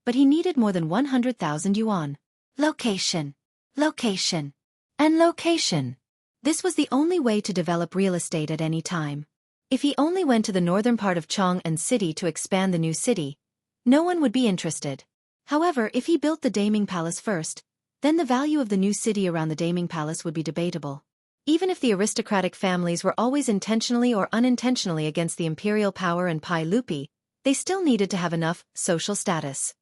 but he needed more than 100,000 yuan. Location, location, and location. This was the only way to develop real estate at any time. If he only went to the northern part of Chang'an City to expand the new city, no one would be interested. However, if he built the Daming Palace first, then the value of the new city around the Daming Palace would be debatable. Even if the aristocratic families were always intentionally or unintentionally against the imperial power and Pai Lupi, they still needed to have enough social status.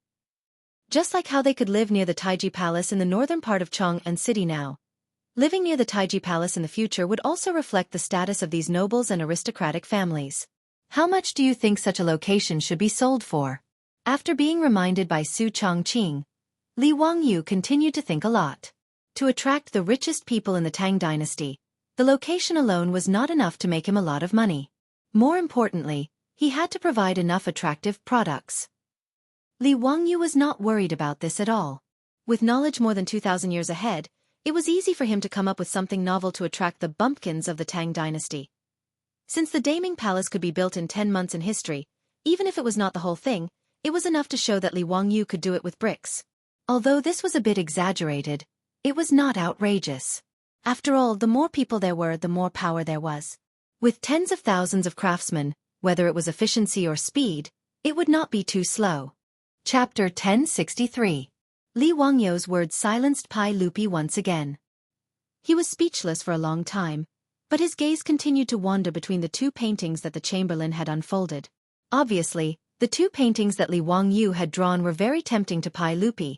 Just like how they could live near the Taiji Palace in the northern part of Chang'an City now. Living near the Taiji Palace in the future would also reflect the status of these nobles and aristocratic families. How much do you think such a location should be sold for? After being reminded by Su Chongqing, Li Wangyu continued to think a lot. To attract the richest people in the Tang dynasty, the location alone was not enough to make him a lot of money. More importantly, he had to provide enough attractive products. Li Wangyu was not worried about this at all. With knowledge more than 2,000 years ahead, it was easy for him to come up with something novel to attract the bumpkins of the Tang dynasty. Since the Daming Palace could be built in 10 months in history, even if it was not the whole thing, it was enough to show that Li Wangyu could do it with bricks. Although this was a bit exaggerated, it was not outrageous. After all, the more people there were, the more power there was. With tens of thousands of craftsmen, whether it was efficiency or speed, it would not be too slow. Chapter 1063. Li Wangyu's words silenced Pai Lupi once again. He was speechless for a long time, but his gaze continued to wander between the two paintings that the chamberlain had unfolded. Obviously, the two paintings that Li Wangyu had drawn were very tempting to Pai Lupi,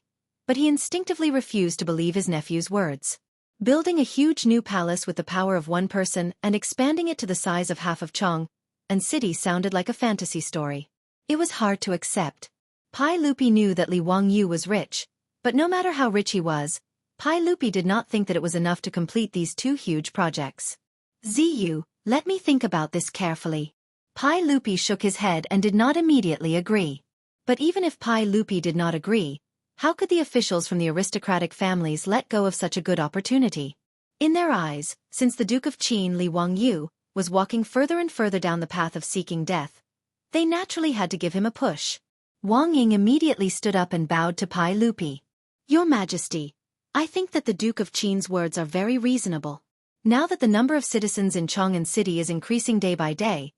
but he instinctively refused to believe his nephew's words. Building a huge new palace with the power of one person and expanding it to the size of half of Chang'an City sounded like a fantasy story. It was hard to accept. Pai Lupi knew that Li Wangyu was rich, but no matter how rich he was, Pai Lupi did not think that it was enough to complete these two huge projects. Ziyu, let me think about this carefully. Pai Lupi shook his head and did not immediately agree. But even if Pai Lupi did not agree, how could the officials from the aristocratic families let go of such a good opportunity? In their eyes, since the Duke of Qin Li Wangyu was walking further and further down the path of seeking death, they naturally had to give him a push. Wang Ying immediately stood up and bowed to Pai Lupi. Your Majesty, I think that the Duke of Qin's words are very reasonable. Now that the number of citizens in Chang'an City is increasing day by day,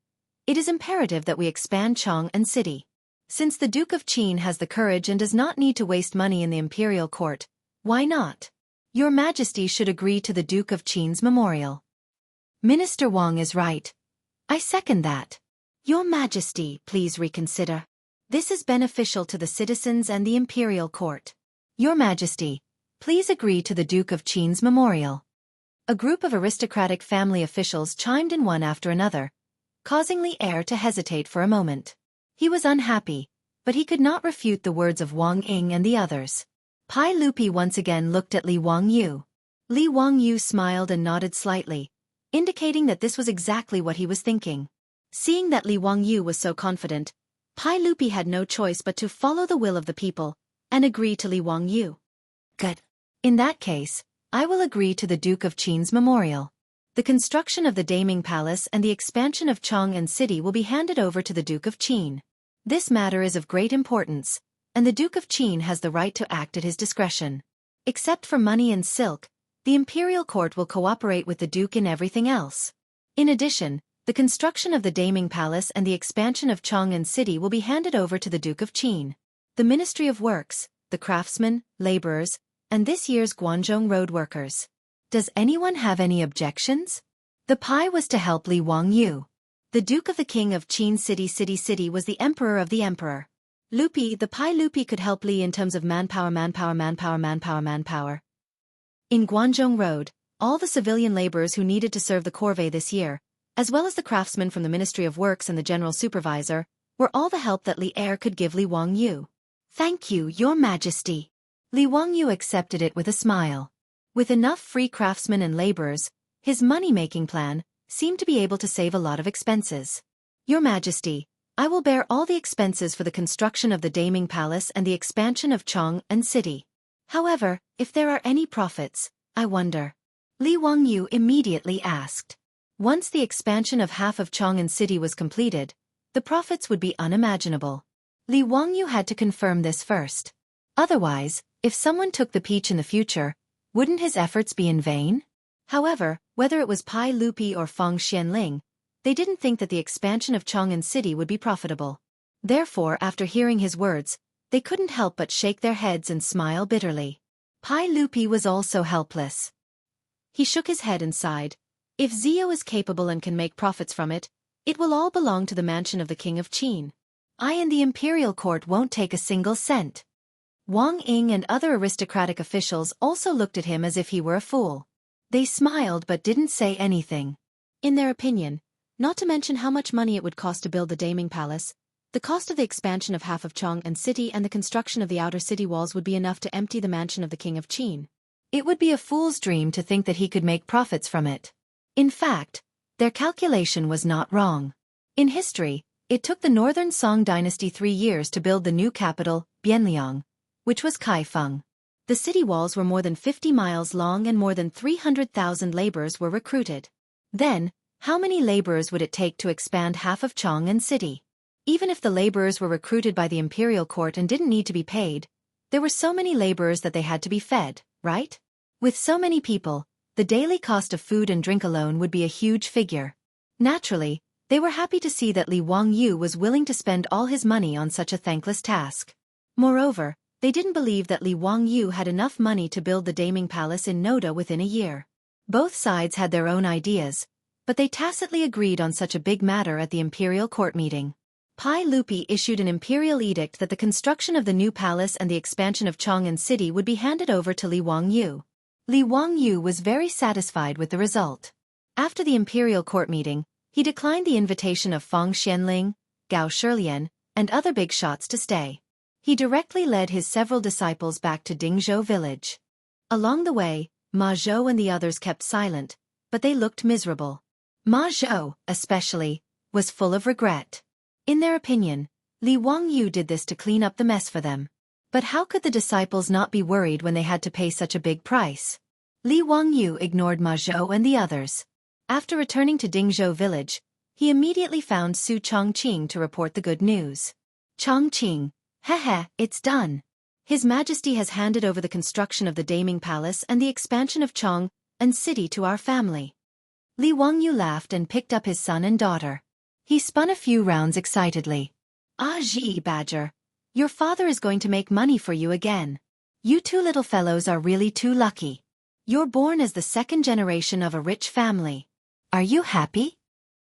it is imperative that we expand Chang'an City. Since the Duke of Qin has the courage and does not need to waste money in the imperial court, why not? Your Majesty should agree to the Duke of Qin's memorial. Minister Wang is right. I second that. Your Majesty, please reconsider. This is beneficial to the citizens and the imperial court. Your Majesty, please agree to the Duke of Qin's memorial. A group of aristocratic family officials chimed in one after another, causing Li Heir to hesitate for a moment. He was unhappy, but he could not refute the words of Wang Ying and the others. Pai Lupi once again looked at Li Wangyu. Li Wangyu smiled and nodded slightly, indicating that this was exactly what he was thinking. Seeing that Li Wangyu was so confident, Pai Lupi had no choice but to follow the will of the people and agree to Li Wangyu. Good. In that case, I will agree to the Duke of Qin's memorial. The construction of the Daming Palace and the expansion of Chang'an City will be handed over to the Duke of Qin. This matter is of great importance, and the Duke of Qin has the right to act at his discretion. Except for money and silk, the imperial court will cooperate with the Duke in everything else. In addition, the construction of the Daming Palace and the expansion of Chang'an City will be handed over to the Duke of Qin. The Ministry of Works, the craftsmen, laborers, and this year's Guangzhou road workers. Does anyone have any objections? The Pai was to help Li Wangyu. The Duke of the King of Qin City was the Emperor of the Emperor. Lupi, the Pai Lupi could help Li in terms of manpower. In Guangzhou Road, all the civilian laborers who needed to serve the corvée this year, as well as the craftsmen from the Ministry of Works and the General Supervisor, were all the help that Li Heir could give Li Wangyu. "Thank you, Your Majesty." Li Wangyu accepted it with a smile. With enough free craftsmen and laborers, his money-making plan seemed to be able to save a lot of expenses. "Your Majesty, I will bear all the expenses for the construction of the Daming Palace and the expansion of Chong and City. However, if there are any profits, I wonder." Li Wangyu immediately asked. Once the expansion of half of Chong and City was completed, the profits would be unimaginable. Li Wangyu had to confirm this first. Otherwise, if someone took the peach in the future, wouldn't his efforts be in vain? However, whether it was Pai Lupi or Feng Xianling, they didn't think that the expansion of Chong and City would be profitable. Therefore, after hearing his words, they couldn't help but shake their heads and smile bitterly. Pai Lupi was also helpless. He shook his head and sighed. "If Zio is capable and can make profits from it, it will all belong to the mansion of the King of Qin. I and the imperial court won't take a single cent." Wang Ying and other aristocratic officials also looked at him as if he were a fool. They smiled but didn't say anything. In their opinion, not to mention how much money it would cost to build the Daming Palace, the cost of the expansion of half of Chong and City and the construction of the outer city walls would be enough to empty the mansion of the King of Qin. It would be a fool's dream to think that he could make profits from it. In fact, their calculation was not wrong. In history, it took the Northern Song dynasty 3 years to build the new capital, Bianliang, which was Kaifeng. The city walls were more than 50 miles long and more than 300,000 laborers were recruited. Then, how many laborers would it take to expand half of Chong and City? Even if the laborers were recruited by the imperial court and didn't need to be paid, there were so many laborers that they had to be fed, right? With so many people, the daily cost of food and drink alone would be a huge figure. Naturally, they were happy to see that Li Wangyu was willing to spend all his money on such a thankless task. Moreover, they didn't believe that Li Wangyu had enough money to build the Daming Palace in Noda within a year. Both sides had their own ideas, but they tacitly agreed on such a big matter at the imperial court meeting. Pai Lupi issued an imperial edict that the construction of the new palace and the expansion of Chong and City would be handed over to Li Wangyu. Li Wangyu was very satisfied with the result. After the imperial court meeting, he declined the invitation of Feng Xianling, Gao Shilian, and other big shots to stay. He directly led his several disciples back to Dingzhou village. Along the way, Ma Zhou and the others kept silent, but they looked miserable. Ma Zhou, especially, was full of regret. In their opinion, Li Wangyu did this to clean up the mess for them. But how could the disciples not be worried when they had to pay such a big price? Li Wangyu ignored Ma Zhou and the others. After returning to Dingzhou village, he immediately found Su Chongqing to report the good news. "Chongqing, it's done. His Majesty has handed over the construction of the Daming Palace and the expansion of Chong and City to our family." Li Wangyu laughed and picked up his son and daughter. He spun a few rounds excitedly. "Ah, Ji Badger, your father is going to make money for you again. You two little fellows are really too lucky. You're born as the second generation of a rich family. Are you happy?"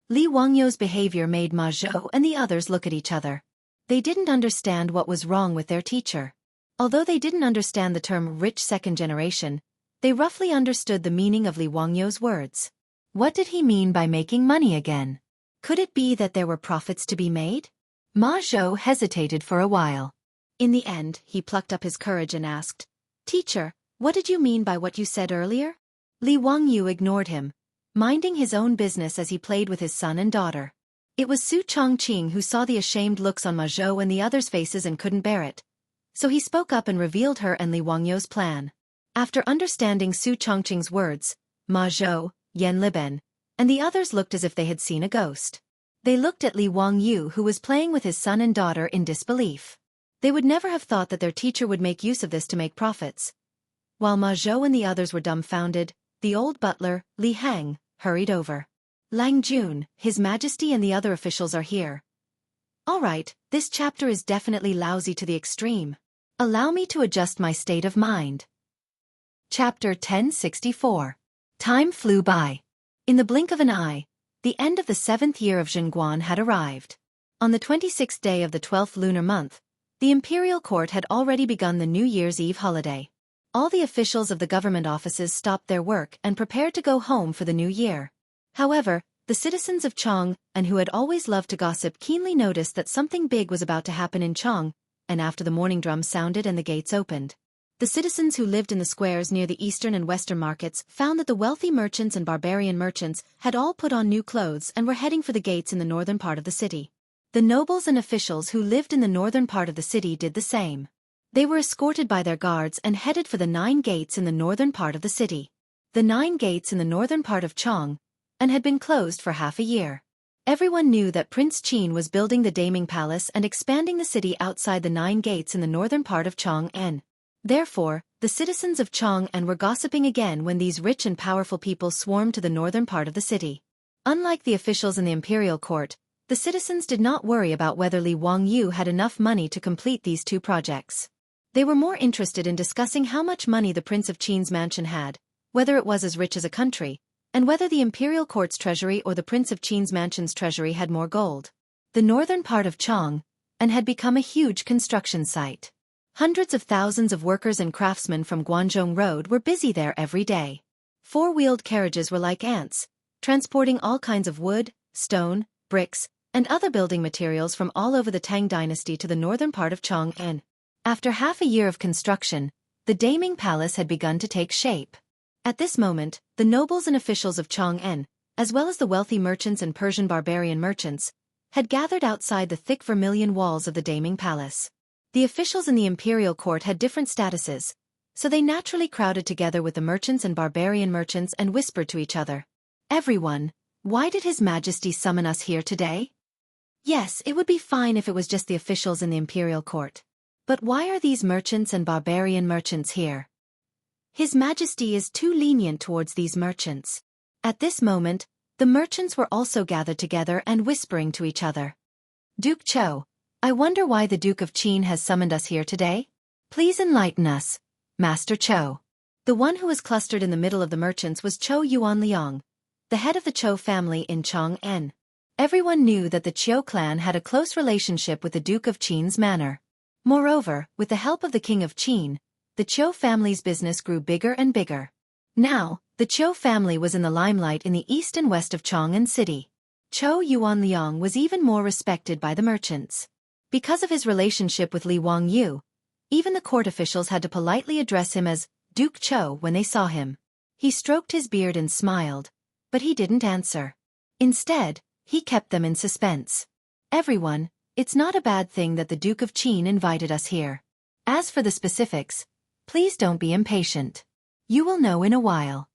Li Wangyu's behavior made Ma Zhou and the others look at each other. They didn't understand what was wrong with their teacher. Although they didn't understand the term rich second generation, they roughly understood the meaning of Li Wangyu's words. What did he mean by making money again? Could it be that there were profits to be made? Ma Zhou hesitated for a while. In the end, he plucked up his courage and asked, "Teacher, what did you mean by what you said earlier?" Li Wangyu ignored him, minding his own business as he played with his son and daughter. It was Su Chongqing who saw the ashamed looks on Ma Zhou and the others' faces and couldn't bear it. So he spoke up and revealed her and Li Wangyu's plan. After understanding Su Chongqing's words, Ma Zhou, Yan Liben, and the others looked as if they had seen a ghost. They looked at Li Wangyu, who was playing with his son and daughter, in disbelief. They would never have thought that their teacher would make use of this to make profits. While Ma Zhou and the others were dumbfounded, the old butler, Li Hang, hurried over. "Lang Jun, His Majesty and the other officials are here." "All right, this chapter is definitely lousy to the extreme. Allow me to adjust my state of mind." Chapter 1064. Time flew by. In the blink of an eye, the end of the 7th year of Zhenguan had arrived. On the 26th day of the 12th lunar month, the imperial court had already begun the New Year's Eve holiday. All the officials of the government offices stopped their work and prepared to go home for the new year. However, the citizens of Chong, and who had always loved to gossip, keenly noticed that something big was about to happen in Chong and after the morning drum sounded and the gates opened, the citizens who lived in the squares near the eastern and western markets found that the wealthy merchants and barbarian merchants had all put on new clothes and were heading for the gates in the northern part of the city. The nobles and officials who lived in the northern part of the city did the same. They were escorted by their guards and headed for the 9 gates in the northern part of the city. The 9 gates in the northern part of Chong and had been closed for half a year. Everyone knew that Prince Qin was building the Daming Palace and expanding the city outside the 9 gates in the northern part of Chong'an. Therefore, the citizens of Chong'an were gossiping again when these rich and powerful people swarmed to the northern part of the city. Unlike the officials in the imperial court, the citizens did not worry about whether Li Wangyu had enough money to complete these 2 projects. They were more interested in discussing how much money the Prince of Qin's mansion had, whether it was as rich as a country, and whether the imperial court's treasury or the Prince of Qin's mansion's treasury had more gold. The northern part of Chong'an had become a huge construction site. Hundreds of thousands of workers and craftsmen from Guanzhong Road were busy there every day. 4-wheeled carriages were like ants, transporting all kinds of wood, stone, bricks, and other building materials from all over the Tang dynasty to the northern part of Chong'an. After half a year of construction, the Daming Palace had begun to take shape. At this moment, the nobles and officials of Chong'an, as well as the wealthy merchants and Persian barbarian merchants, had gathered outside the thick vermilion walls of the Daming Palace. The officials in the imperial court had different statuses, so they naturally crowded together with the merchants and barbarian merchants and whispered to each other. "Everyone, why did His Majesty summon us here today?" Yes, it would be fine if it was just the officials in the imperial court. But why are these merchants and barbarian merchants here? His Majesty is too lenient towards these merchants. At this moment, the merchants were also gathered together and whispering to each other. "Duke Cho, I wonder why the Duke of Qin has summoned us here today? Please enlighten us, Master Cho." The one who was clustered in the middle of the merchants was Cho Yuanliang, the head of the Cho family in Chong'an. Everyone knew that the Chiu clan had a close relationship with the Duke of Qin's manor. Moreover, with the help of the King of Qin, the Chiu family's business grew bigger and bigger. Now, the Chiu family was in the limelight in the east and west of Chong'an City. Cho Yuanliang was even more respected by the merchants. Because of his relationship with Li Wangyu, even the court officials had to politely address him as Duke Cho when they saw him. He stroked his beard and smiled, but he didn't answer. Instead, he kept them in suspense. "Everyone, it's not a bad thing that the Duke of Qin invited us here. As for the specifics, please don't be impatient. You will know in a while."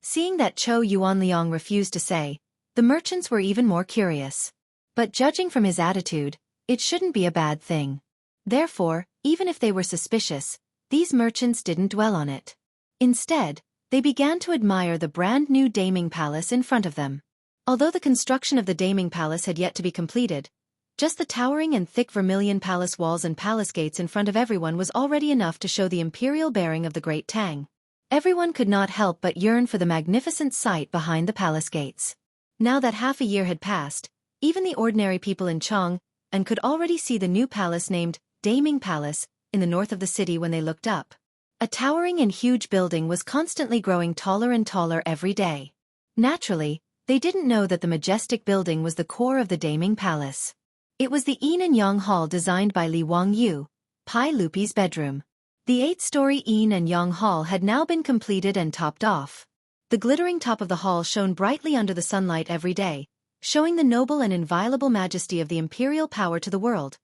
Seeing that Cho Yuanliang refused to say, the merchants were even more curious. But judging from his attitude, it shouldn't be a bad thing. Therefore, even if they were suspicious, these merchants didn't dwell on it. Instead, they began to admire the brand new Daming Palace in front of them. Although the construction of the Daming Palace had yet to be completed, just the towering and thick vermilion palace walls and palace gates in front of everyone was already enough to show the imperial bearing of the great Tang. Everyone could not help but yearn for the magnificent sight behind the palace gates. Now that half a year had passed, even the ordinary people in Chong'an could already see the new palace named Daming Palace in the north of the city when they looked up. A towering and huge building was constantly growing taller and taller every day. Naturally, they didn't know that the majestic building was the core of the Daming Palace. It was the Yin and Yang Hall designed by Li Wangyu, Pai Lupi's bedroom. The 8-story Yin and Yang Hall had now been completed and topped off. The glittering top of the hall shone brightly under the sunlight every day, showing the noble and inviolable majesty of the imperial power to the world.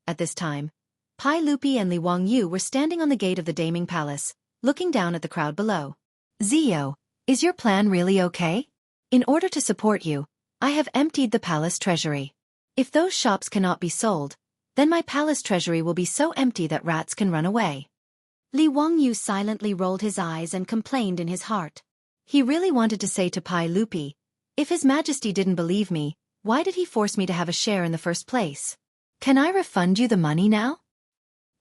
At this time, Pai Lupi and Li Wangyu were standing on the gate of the Daming Palace, looking down at the crowd below. "Zio, is your plan really okay? In order to support you, I have emptied the palace treasury. If those shops cannot be sold, then my palace treasury will be so empty that rats can run away." Li Wangyu silently rolled his eyes and complained in his heart. He really wanted to say to Pai Lupi, "If His Majesty didn't believe me, why did he force me to have a share in the first place? Can I refund you the money now?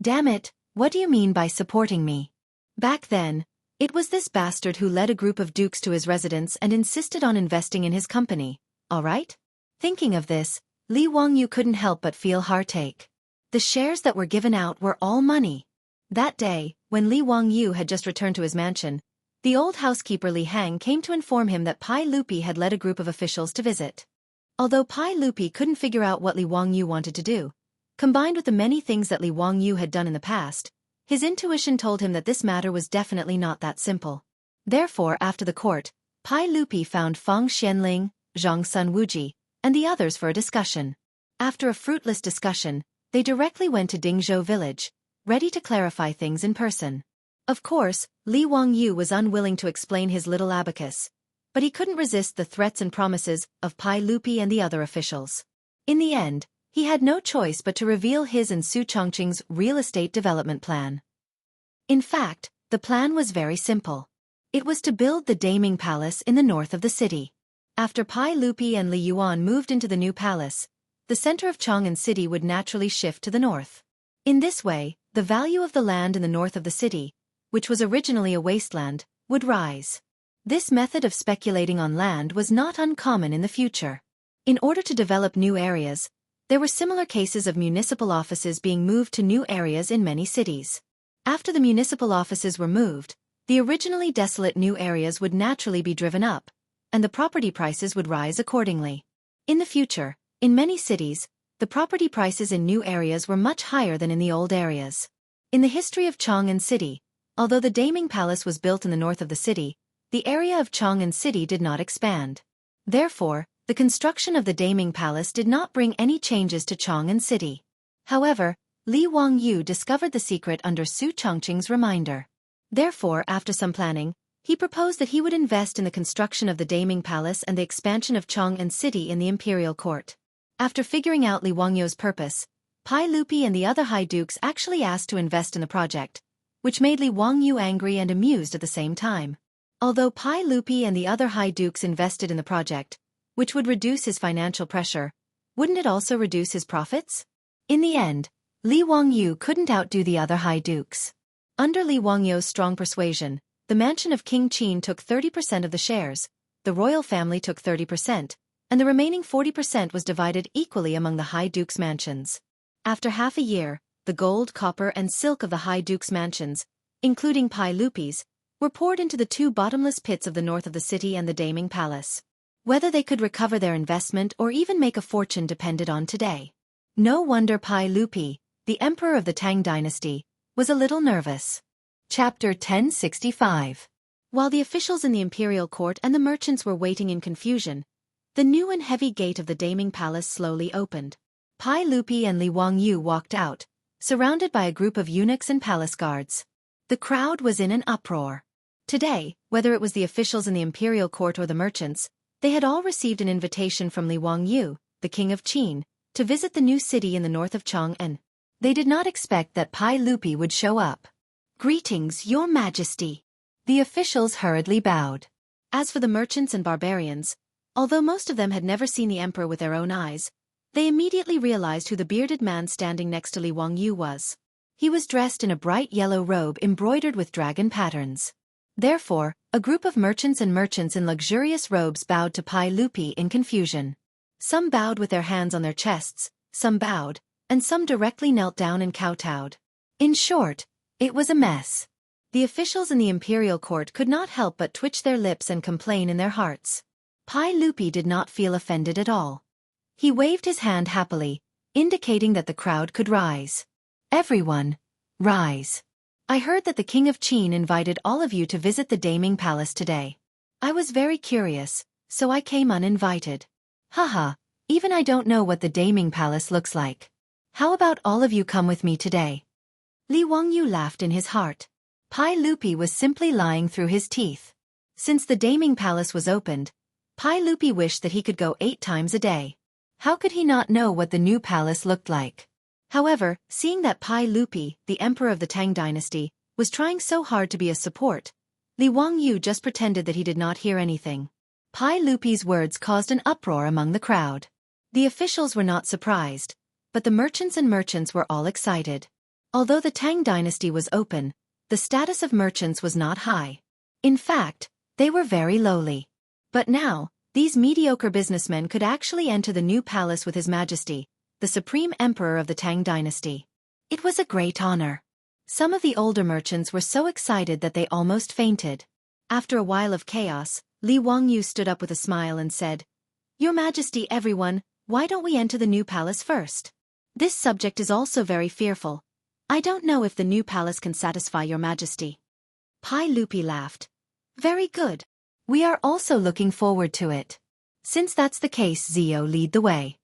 Damn it, what do you mean by supporting me?" Back then, it was this bastard who led a group of dukes to his residence and insisted on investing in his company, alright? Thinking of this, Li Wangyu couldn't help but feel heartache. The shares that were given out were all money. That day, when Li Wangyu had just returned to his mansion, the old housekeeper Li Hang came to inform him that Pai Lupi had led a group of officials to visit. Although Pai Lupi couldn't figure out what Li Wangyu wanted to do, Combined with the many things that Li Wangyu had done in the past, his intuition told him that this matter was definitely not that simple. Therefore, after the court, Pai Lupi found Feng Xianling, Zhang Sun Wuji, and the others for a discussion. After a fruitless discussion, they directly went to Dingzhou village, ready to clarify things in person. Of course, Li Wangyu was unwilling to explain his little abacus, but he couldn't resist the threats and promises of Pai Lupi and the other officials. In the end, he had no choice but to reveal his and Su Chongqing's real estate development plan. In fact, the plan was very simple. It was to build the Daming Palace in the north of the city. After Pai Lupi and Li Yuan moved into the new palace, the center of Chang'an City would naturally shift to the north. In this way, the value of the land in the north of the city, which was originally a wasteland, would rise. This method of speculating on land was not uncommon in the future. In order to develop new areas, there were similar cases of municipal offices being moved to new areas in many cities. After the municipal offices were moved, the originally desolate new areas would naturally be driven up, and the property prices would rise accordingly. In the future, in many cities, the property prices in new areas were much higher than in the old areas. In the history of Chang'an City, although the Daming Palace was built in the north of the city, the area of Chang'an City did not expand. Therefore, the construction of the Daming Palace did not bring any changes to Chang'an City. However, Li Wangyu discovered the secret under Su Chongqing's reminder. Therefore, after some planning, he proposed that he would invest in the construction of the Daming Palace and the expansion of Chang'an City in the imperial court. After figuring out Li Wangyu's purpose, Pai Lupi and the other high dukes actually asked to invest in the project, which made Li Wangyu angry and amused at the same time. Although Pai Lupi and the other high dukes invested in the project, which would reduce his financial pressure, wouldn't it also reduce his profits? In the end, Li Wangyu couldn't outdo the other high dukes. Under Li Wangyu's strong persuasion, the mansion of King Qin took 30% of the shares, the royal family took 30%, and the remaining 40% was divided equally among the high dukes' mansions. After half a year, the gold, copper, and silk of the high dukes' mansions, including Pai Lupi's, were poured into the two bottomless pits of the north of the city and the Daming Palace. Whether they could recover their investment or even make a fortune depended on today. No wonder Pai Lupi, the emperor of the Tang dynasty, was a little nervous. Chapter 1065. While the officials in the imperial court and the merchants were waiting in confusion, the new and heavy gate of the Daming Palace slowly opened. Pai Lupi and Li Wangyu walked out, surrounded by a group of eunuchs and palace guards. The crowd was in an uproar. Today, whether it was the officials in the imperial court or the merchants, they had all received an invitation from Li Wangyu, the king of Qin, to visit the new city in the north of Chang'an. They did not expect that Pai Lupi would show up. "Greetings, your majesty." The officials hurriedly bowed. As for the merchants and barbarians, although most of them had never seen the emperor with their own eyes, they immediately realized who the bearded man standing next to Li Wangyu was. He was dressed in a bright yellow robe embroidered with dragon patterns. Therefore, a group of merchants in luxurious robes bowed to Pai Lupi in confusion. Some bowed with their hands on their chests, some bowed, and some directly knelt down and kowtowed. In short, it was a mess. The officials in the imperial court could not help but twitch their lips and complain in their hearts. Pai Lupi did not feel offended at all. He waved his hand happily, indicating that the crowd could rise. "Everyone, rise. I heard that the King of Qin invited all of you to visit the Daming Palace today. I was very curious, so I came uninvited. Haha, even I don't know what the Daming Palace looks like. How about all of you come with me today?" Li Wangyu laughed in his heart. Pai Lupi was simply lying through his teeth. Since the Daming Palace was opened, Pai Lupi wished that he could go 8 times a day. How could he not know what the new palace looked like? However, seeing that Pai Lupi, the emperor of the Tang dynasty, was trying so hard to be a support, Li Wangyu just pretended that he did not hear anything. Pai Lupi's words caused an uproar among the crowd. The officials were not surprised, but the merchants were all excited. Although the Tang dynasty was open, the status of merchants was not high. In fact, they were very lowly. But now, these mediocre businessmen could actually enter the new palace with His Majesty, the Supreme Emperor of the Tang dynasty. It was a great honor. Some of the older merchants were so excited that they almost fainted. After a while of chaos, Li Wangyu stood up with a smile and said, "Your Majesty, everyone, why don't we enter the new palace first?" This subject is also very fearful. I don't know if the new palace can satisfy your majesty. Pai Lupi laughed. Very good. We are also looking forward to it. Since that's the case, Zio, lead the way.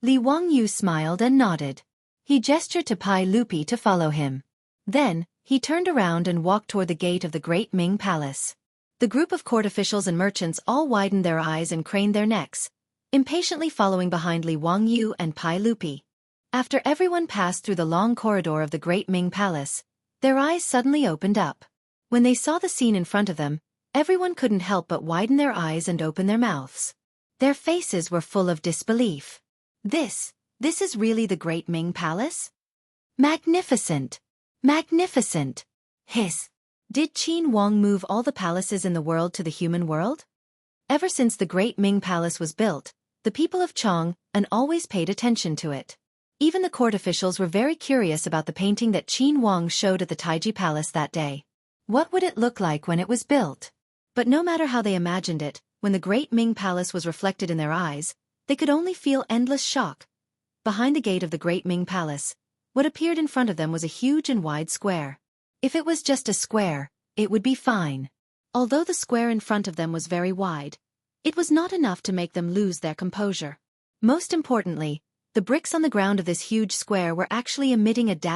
Li Wangyu smiled and nodded. He gestured to Pai Lupi to follow him. Then, he turned around and walked toward the gate of the Great Ming Palace. The group of court officials and merchants all widened their eyes and craned their necks, impatiently following behind Li Wangyu and Pai Lupi. After everyone passed through the long corridor of the Great Ming Palace, their eyes suddenly opened up. When they saw the scene in front of them, everyone couldn't help but widen their eyes and open their mouths. Their faces were full of disbelief. This is really the Great Ming Palace? Magnificent! Magnificent! Hiss! Did Qin Wang move all the palaces in the world to the human world? Ever since the Great Ming Palace was built, the people of Chong always paid attention to it. Even the court officials were very curious about the painting that Qin Wang showed at the Taiji Palace that day. What would it look like when it was built? But no matter how they imagined it, when the Great Ming Palace was reflected in their eyes, they could only feel endless shock. Behind the gate of the Great Ming Palace, what appeared in front of them was a huge and wide square. If it was just a square, it would be fine. Although the square in front of them was very wide, it was not enough to make them lose their composure. Most importantly, the bricks on the ground of this huge square were actually emitting a dazzling